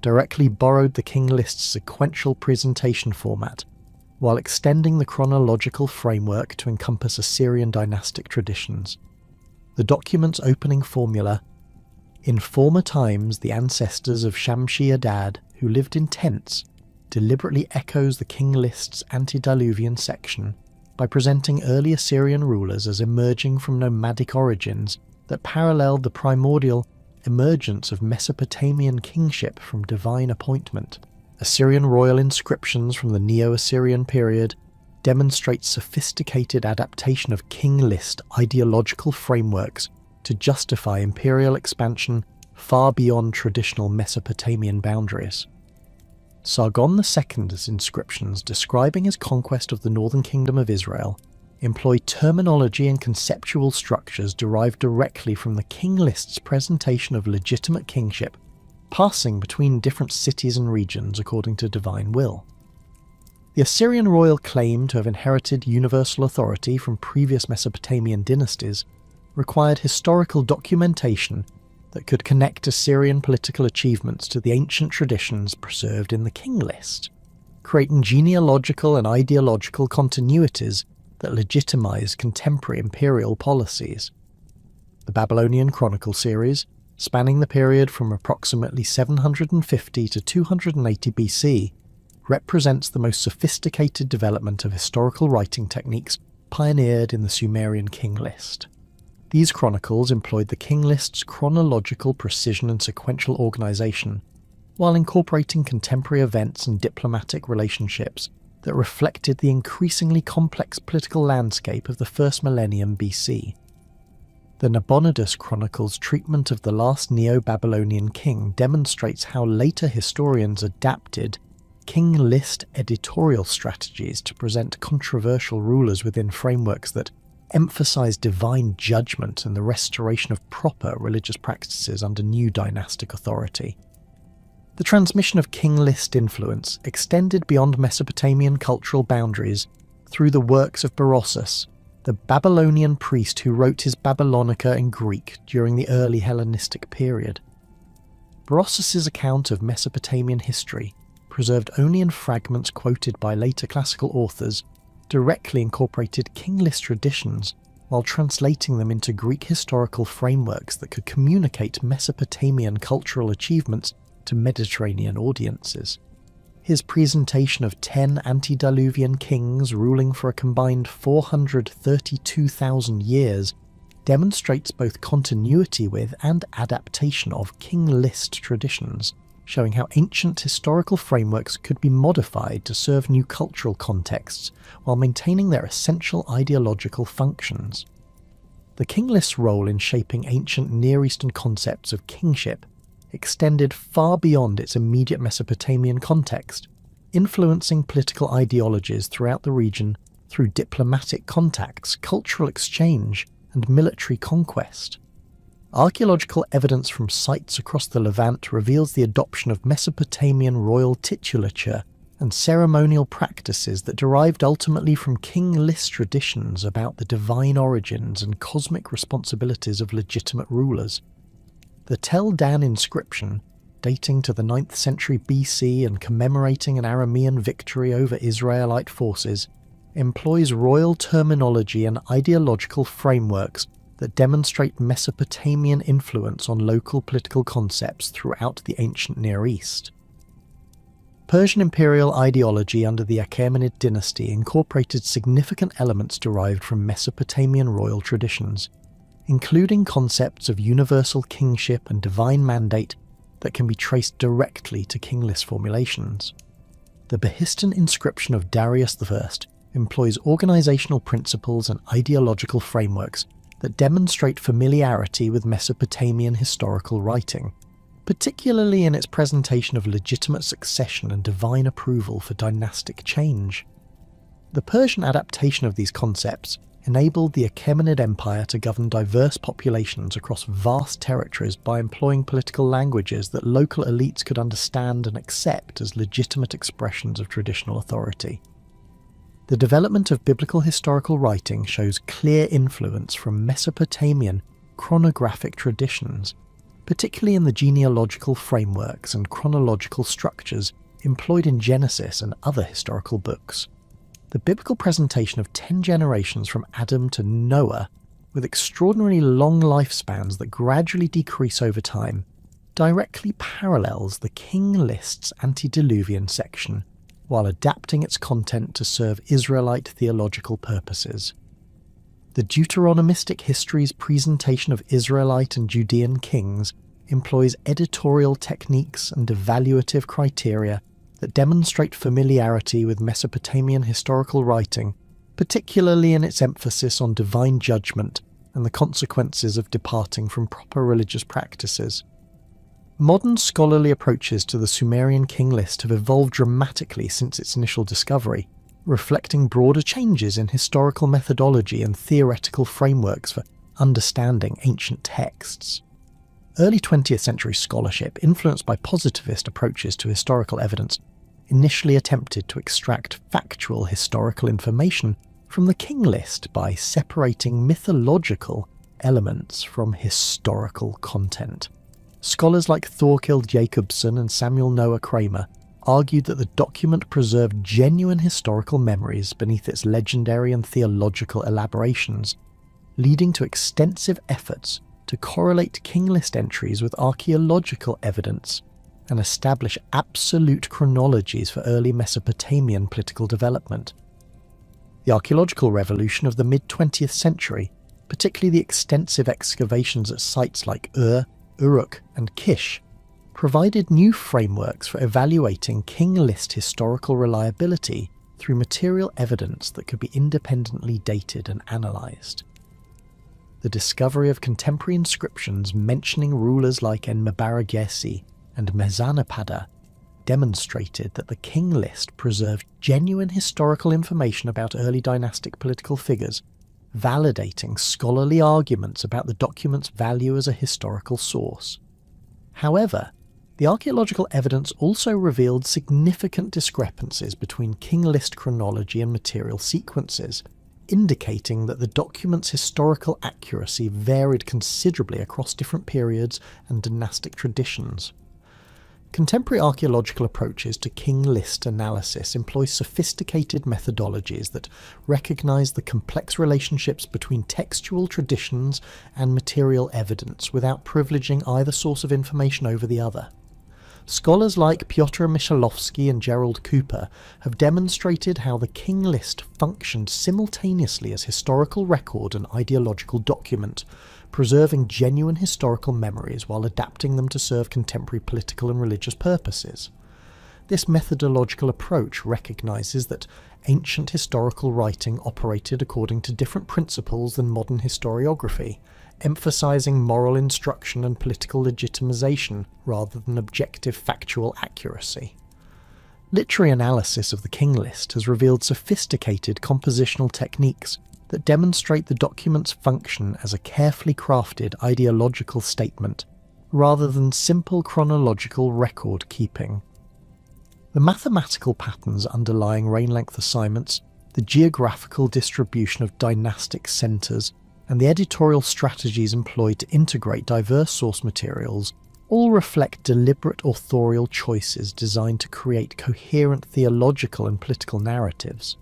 Speaker 1: directly borrowed the King List's sequential presentation format, while extending the chronological framework to encompass Assyrian dynastic traditions. The document's opening formula, "In former times the ancestors of Shamshi-Adad, who lived in tents," deliberately echoes the King List's antediluvian section by presenting early Assyrian rulers as emerging from nomadic origins that paralleled the primordial emergence of Mesopotamian kingship from divine appointment. Assyrian royal inscriptions from the Neo-Assyrian period demonstrate sophisticated adaptation of King List ideological frameworks to justify imperial expansion far beyond traditional Mesopotamian boundaries. Sargon II's inscriptions describing his conquest of the northern kingdom of Israel employ terminology and conceptual structures derived directly from the King List's presentation of legitimate kingship, passing between different cities and regions according to divine will. The Assyrian royal claim to have inherited universal authority from previous Mesopotamian dynasties required historical documentation that could connect Assyrian political achievements to the ancient traditions preserved in the King List, creating genealogical and ideological continuities that legitimize contemporary imperial policies. The Babylonian Chronicle series, spanning the period from approximately 750 to 280 BC, represents the most sophisticated development of historical writing techniques pioneered in the Sumerian King List. These chronicles employed the King List's chronological precision and sequential organization, while incorporating contemporary events and diplomatic relationships that reflected the increasingly complex political landscape of the first millennium BC. The Nabonidus Chronicle's treatment of the last Neo-Babylonian king demonstrates how later historians adapted King List editorial strategies to present controversial rulers within frameworks that emphasize divine judgment and the restoration of proper religious practices under new dynastic authority. The transmission of King List influence extended beyond Mesopotamian cultural boundaries through the works of Berossus, the Babylonian priest who wrote his Babylonica in Greek during the early Hellenistic period. Berossus's account of Mesopotamian history, preserved only in fragments quoted by later classical authors, directly incorporated King List traditions while translating them into Greek historical frameworks that could communicate Mesopotamian cultural achievements to Mediterranean audiences. His presentation of 10 antediluvian kings ruling for a combined 432,000 years demonstrates both continuity with and adaptation of King List traditions, showing how ancient historical frameworks could be modified to serve new cultural contexts while maintaining their essential ideological functions. The King List's role in shaping ancient Near Eastern concepts of kingship extended far beyond its immediate Mesopotamian context, influencing political ideologies throughout the region through diplomatic contacts, cultural exchange, and military conquest. Archaeological evidence from sites across the Levant reveals the adoption of Mesopotamian royal titulature and ceremonial practices that derived ultimately from King List traditions about the divine origins and cosmic responsibilities of legitimate rulers. The Tel Dan inscription, dating to the 9th century BC and commemorating an Aramean victory over Israelite forces, employs royal terminology and ideological frameworks that demonstrate Mesopotamian influence on local political concepts throughout the ancient Near East. Persian imperial ideology under the Achaemenid dynasty incorporated significant elements derived from Mesopotamian royal traditions, including concepts of universal kingship and divine mandate that can be traced directly to King List formulations. The Behistun inscription of Darius I employs organizational principles and ideological frameworks that demonstrate familiarity with Mesopotamian historical writing, particularly in its presentation of legitimate succession and divine approval for dynastic change. The Persian adaptation of these concepts enabled the Achaemenid Empire to govern diverse populations across vast territories by employing political languages that local elites could understand and accept as legitimate expressions of traditional authority. The development of biblical historical writing shows clear influence from Mesopotamian chronographic traditions, particularly in the genealogical frameworks and chronological structures employed in Genesis and other historical books. The biblical presentation of 10 generations from Adam to Noah, with extraordinarily long lifespans that gradually decrease over time, directly parallels the King List's antediluvian section, while adapting its content to serve Israelite theological purposes. The Deuteronomistic history's presentation of Israelite and Judean kings employs editorial techniques and evaluative criteria that demonstrate familiarity with Mesopotamian historical writing, particularly in its emphasis on divine judgment and the consequences of departing from proper religious practices. Modern scholarly approaches to the Sumerian King List have evolved dramatically since its initial discovery, reflecting broader changes in historical methodology and theoretical frameworks for understanding ancient texts. Early 20th century scholarship, influenced by positivist approaches to historical evidence, initially attempted to extract factual historical information from the King List by separating mythological elements from historical content. Scholars like Thorkild Jacobson and Samuel Noah Kramer argued that the document preserved genuine historical memories beneath its legendary and theological elaborations, leading to extensive efforts to correlate King List entries with archaeological evidence and establish absolute chronologies for early Mesopotamian political development. The archaeological revolution of the mid-20th century, particularly the extensive excavations at sites like Uruk, and Kish, provided new frameworks for evaluating King List historical reliability through material evidence that could be independently dated and analysed. The discovery of contemporary inscriptions mentioning rulers like Enmebaragesi and Mesanapada demonstrated that the King List preserved genuine historical information about early dynastic political figures, validating scholarly arguments about the document's value as a historical source. However, the archaeological evidence also revealed significant discrepancies between King List chronology and material sequences, indicating that the document's historical accuracy varied considerably across different periods and dynastic traditions. Contemporary archaeological approaches to King List analysis employ sophisticated methodologies that recognise the complex relationships between textual traditions and material evidence without privileging either source of information over the other. Scholars like Piotr Michalovsky and Gerald Cooper have demonstrated how the King List functioned simultaneously as historical record and ideological document, preserving genuine historical memories while adapting them to serve contemporary political and religious purposes. This methodological approach recognises that ancient historical writing operated according to different principles than modern historiography, emphasising moral instruction and political legitimization rather than objective factual accuracy. Literary analysis of the King List has revealed sophisticated compositional techniques that demonstrate the document's function as a carefully crafted ideological statement rather than simple chronological record keeping. The mathematical patterns underlying reign length assignments, the geographical distribution of dynastic centres, and the editorial strategies employed to integrate diverse source materials all reflect deliberate authorial choices designed to create coherent theological and political narratives.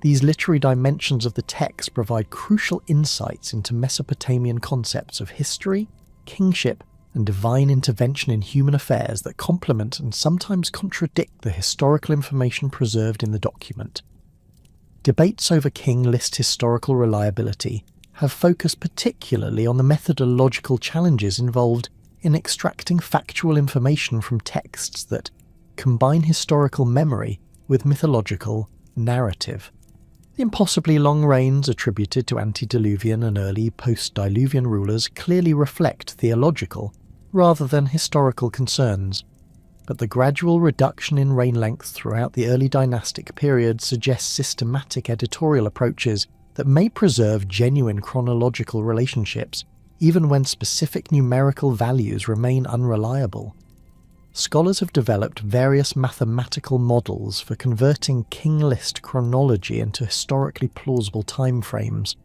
Speaker 1: These literary dimensions of the text provide crucial insights into Mesopotamian concepts of history, kingship, and divine intervention in human affairs that complement and sometimes contradict the historical information preserved in the document. Debates over King List historical reliability have focused particularly on the methodological challenges involved in extracting factual information from texts that combine historical memory with mythological narrative. The impossibly long reigns attributed to antediluvian and early post-diluvian rulers clearly reflect theological rather than historical concerns, but the gradual reduction in reign length throughout the early dynastic period suggests systematic editorial approaches that may preserve genuine chronological relationships even when specific numerical values remain unreliable. Scholars have developed various mathematical models for converting King List chronology into historically plausible timeframes.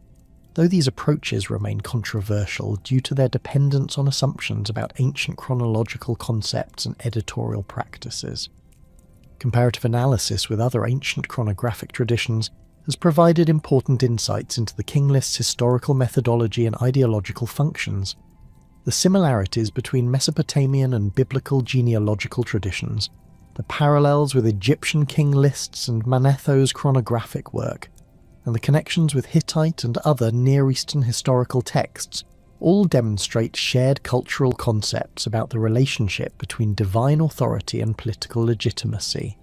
Speaker 1: though these approaches remain controversial due to their dependence on assumptions about ancient chronological concepts and editorial practices. Comparative analysis with other ancient chronographic traditions has provided important insights into the King List's historical methodology and ideological functions. The similarities between Mesopotamian and biblical genealogical traditions, the parallels with Egyptian king lists and Manetho's chronographic work, and the connections with Hittite and other Near Eastern historical texts all demonstrate shared cultural concepts about the relationship between divine authority and political legitimacy.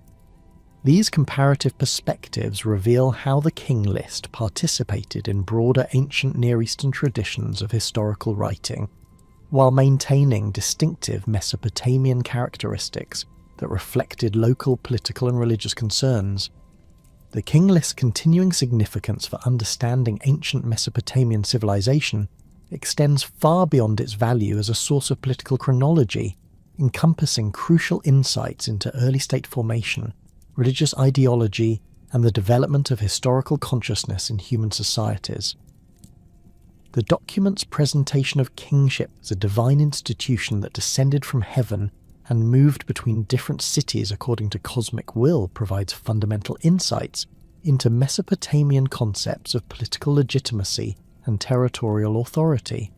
Speaker 1: These comparative perspectives reveal how the King List participated in broader ancient Near Eastern traditions of historical writing, while maintaining distinctive Mesopotamian characteristics that reflected local political and religious concerns. The King List's continuing significance for understanding ancient Mesopotamian civilization extends far beyond its value as a source of political chronology, encompassing crucial insights into early state formation, religious ideology, and the development of historical consciousness in human societies. The document's presentation of kingship as a divine institution that descended from heaven and moved between different cities according to cosmic will provides fundamental insights into Mesopotamian concepts of political legitimacy and territorial authority.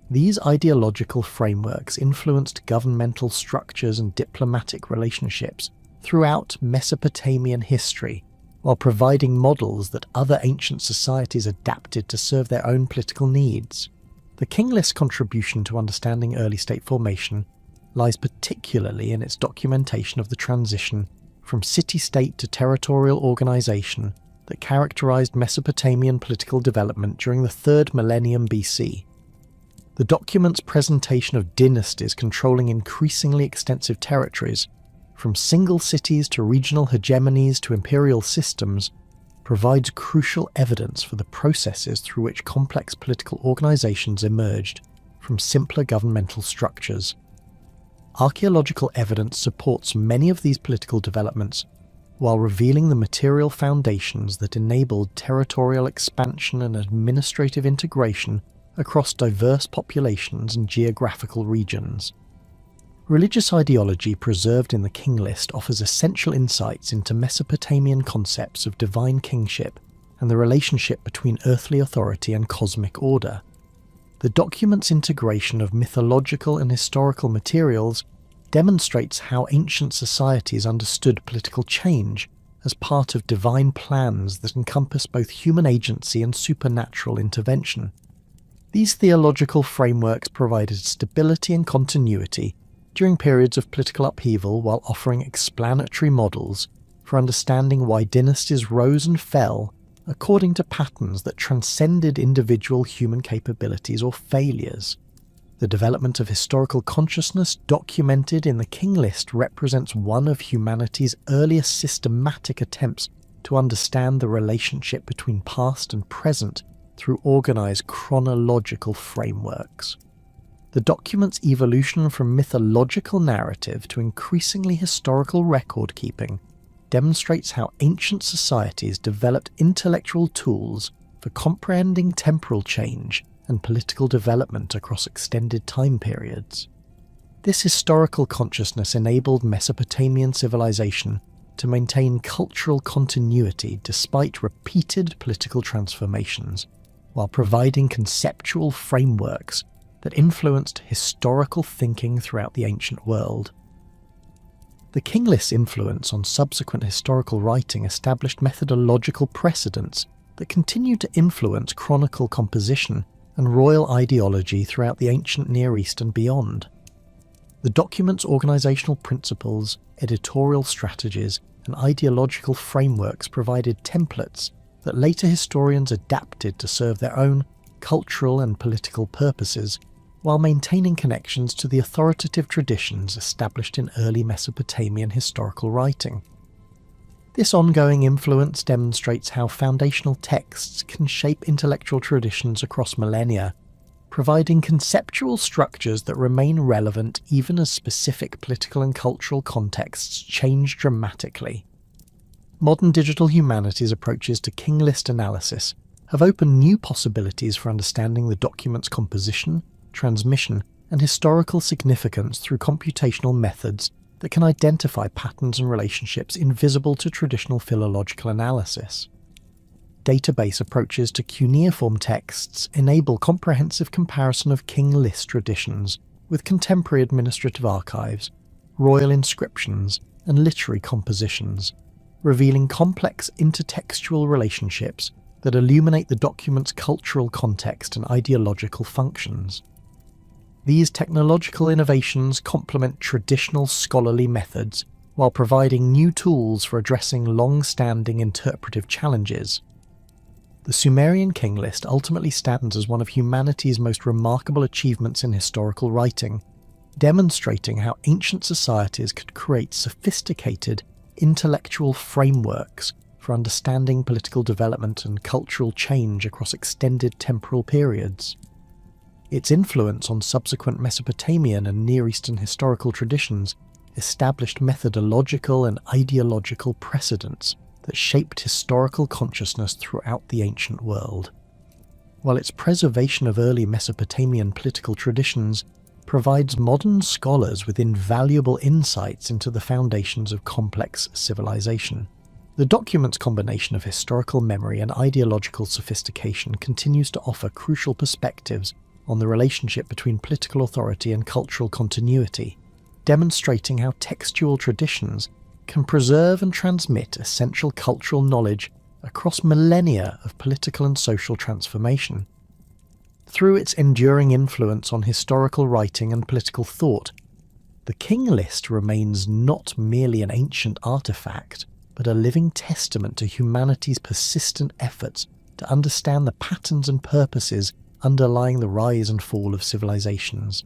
Speaker 1: These ideological frameworks influenced governmental structures and diplomatic relationships throughout Mesopotamian history, while providing models that other ancient societies adapted to serve their own political needs. The King List's contribution to understanding early state formation lies particularly in its documentation of the transition from city-state to territorial organization that characterized Mesopotamian political development during the 3rd millennium BC. The document's presentation of dynasties controlling increasingly extensive territories, from single cities to regional hegemonies to imperial systems, provides crucial evidence for the processes through which complex political organizations emerged from simpler governmental structures. Archaeological evidence supports many of these political developments, while revealing the material foundations that enabled territorial expansion and administrative integration across diverse populations and geographical regions. Religious ideology preserved in the King List offers essential insights into Mesopotamian concepts of divine kingship and the relationship between earthly authority and cosmic order. The document's integration of mythological and historical materials demonstrates how ancient societies understood political change as part of divine plans that encompass both human agency and supernatural intervention. These theological frameworks provided stability and continuity during periods of political upheaval, while offering explanatory models for understanding why dynasties rose and fell according to patterns that transcended individual human capabilities or failures. The development of historical consciousness documented in the King List represents one of humanity's earliest systematic attempts to understand the relationship between past and present through organized chronological frameworks. The document's evolution from mythological narrative to increasingly historical record-keeping demonstrates how ancient societies developed intellectual tools for comprehending temporal change and political development across extended time periods. This historical consciousness enabled Mesopotamian civilization to maintain cultural continuity despite repeated political transformations, while providing conceptual frameworks that influenced historical thinking throughout the ancient world. The King List's influence on subsequent historical writing established methodological precedents that continued to influence chronicle composition and royal ideology throughout the ancient Near East and beyond. The document's organizational principles, editorial strategies, and ideological frameworks provided templates that later historians adapted to serve their own cultural and political purposes, while maintaining connections to the authoritative traditions established in early Mesopotamian historical writing. This ongoing influence demonstrates how foundational texts can shape intellectual traditions across millennia, providing conceptual structures that remain relevant even as specific political and cultural contexts change dramatically. Modern digital humanities approaches to King List analysis have opened new possibilities for understanding the document's composition, transmission, and historical significance through computational methods that can identify patterns and relationships invisible to traditional philological analysis. Database approaches to cuneiform texts enable comprehensive comparison of King List traditions with contemporary administrative archives, royal inscriptions, and literary compositions, revealing complex intertextual relationships that illuminate the document's cultural context and ideological functions. These technological innovations complement traditional scholarly methods while providing new tools for addressing long-standing interpretive challenges. The Sumerian King List ultimately stands as one of humanity's most remarkable achievements in historical writing, demonstrating how ancient societies could create sophisticated, intellectual frameworks for understanding political development and cultural change across extended temporal periods. Its influence on subsequent Mesopotamian and Near Eastern historical traditions established methodological and ideological precedents that shaped historical consciousness throughout the ancient world. While its preservation of early Mesopotamian political traditions provides modern scholars with invaluable insights into the foundations of complex civilization, the document's combination of historical memory and ideological sophistication continues to offer crucial perspectives on the relationship between political authority and cultural continuity, demonstrating how textual traditions can preserve and transmit essential cultural knowledge across millennia of political and social transformation. Through its enduring influence on historical writing and political thought, the King List remains not merely an ancient artifact, but a living testament to humanity's persistent efforts to understand the patterns and purposes underlying the rise and fall of civilizations.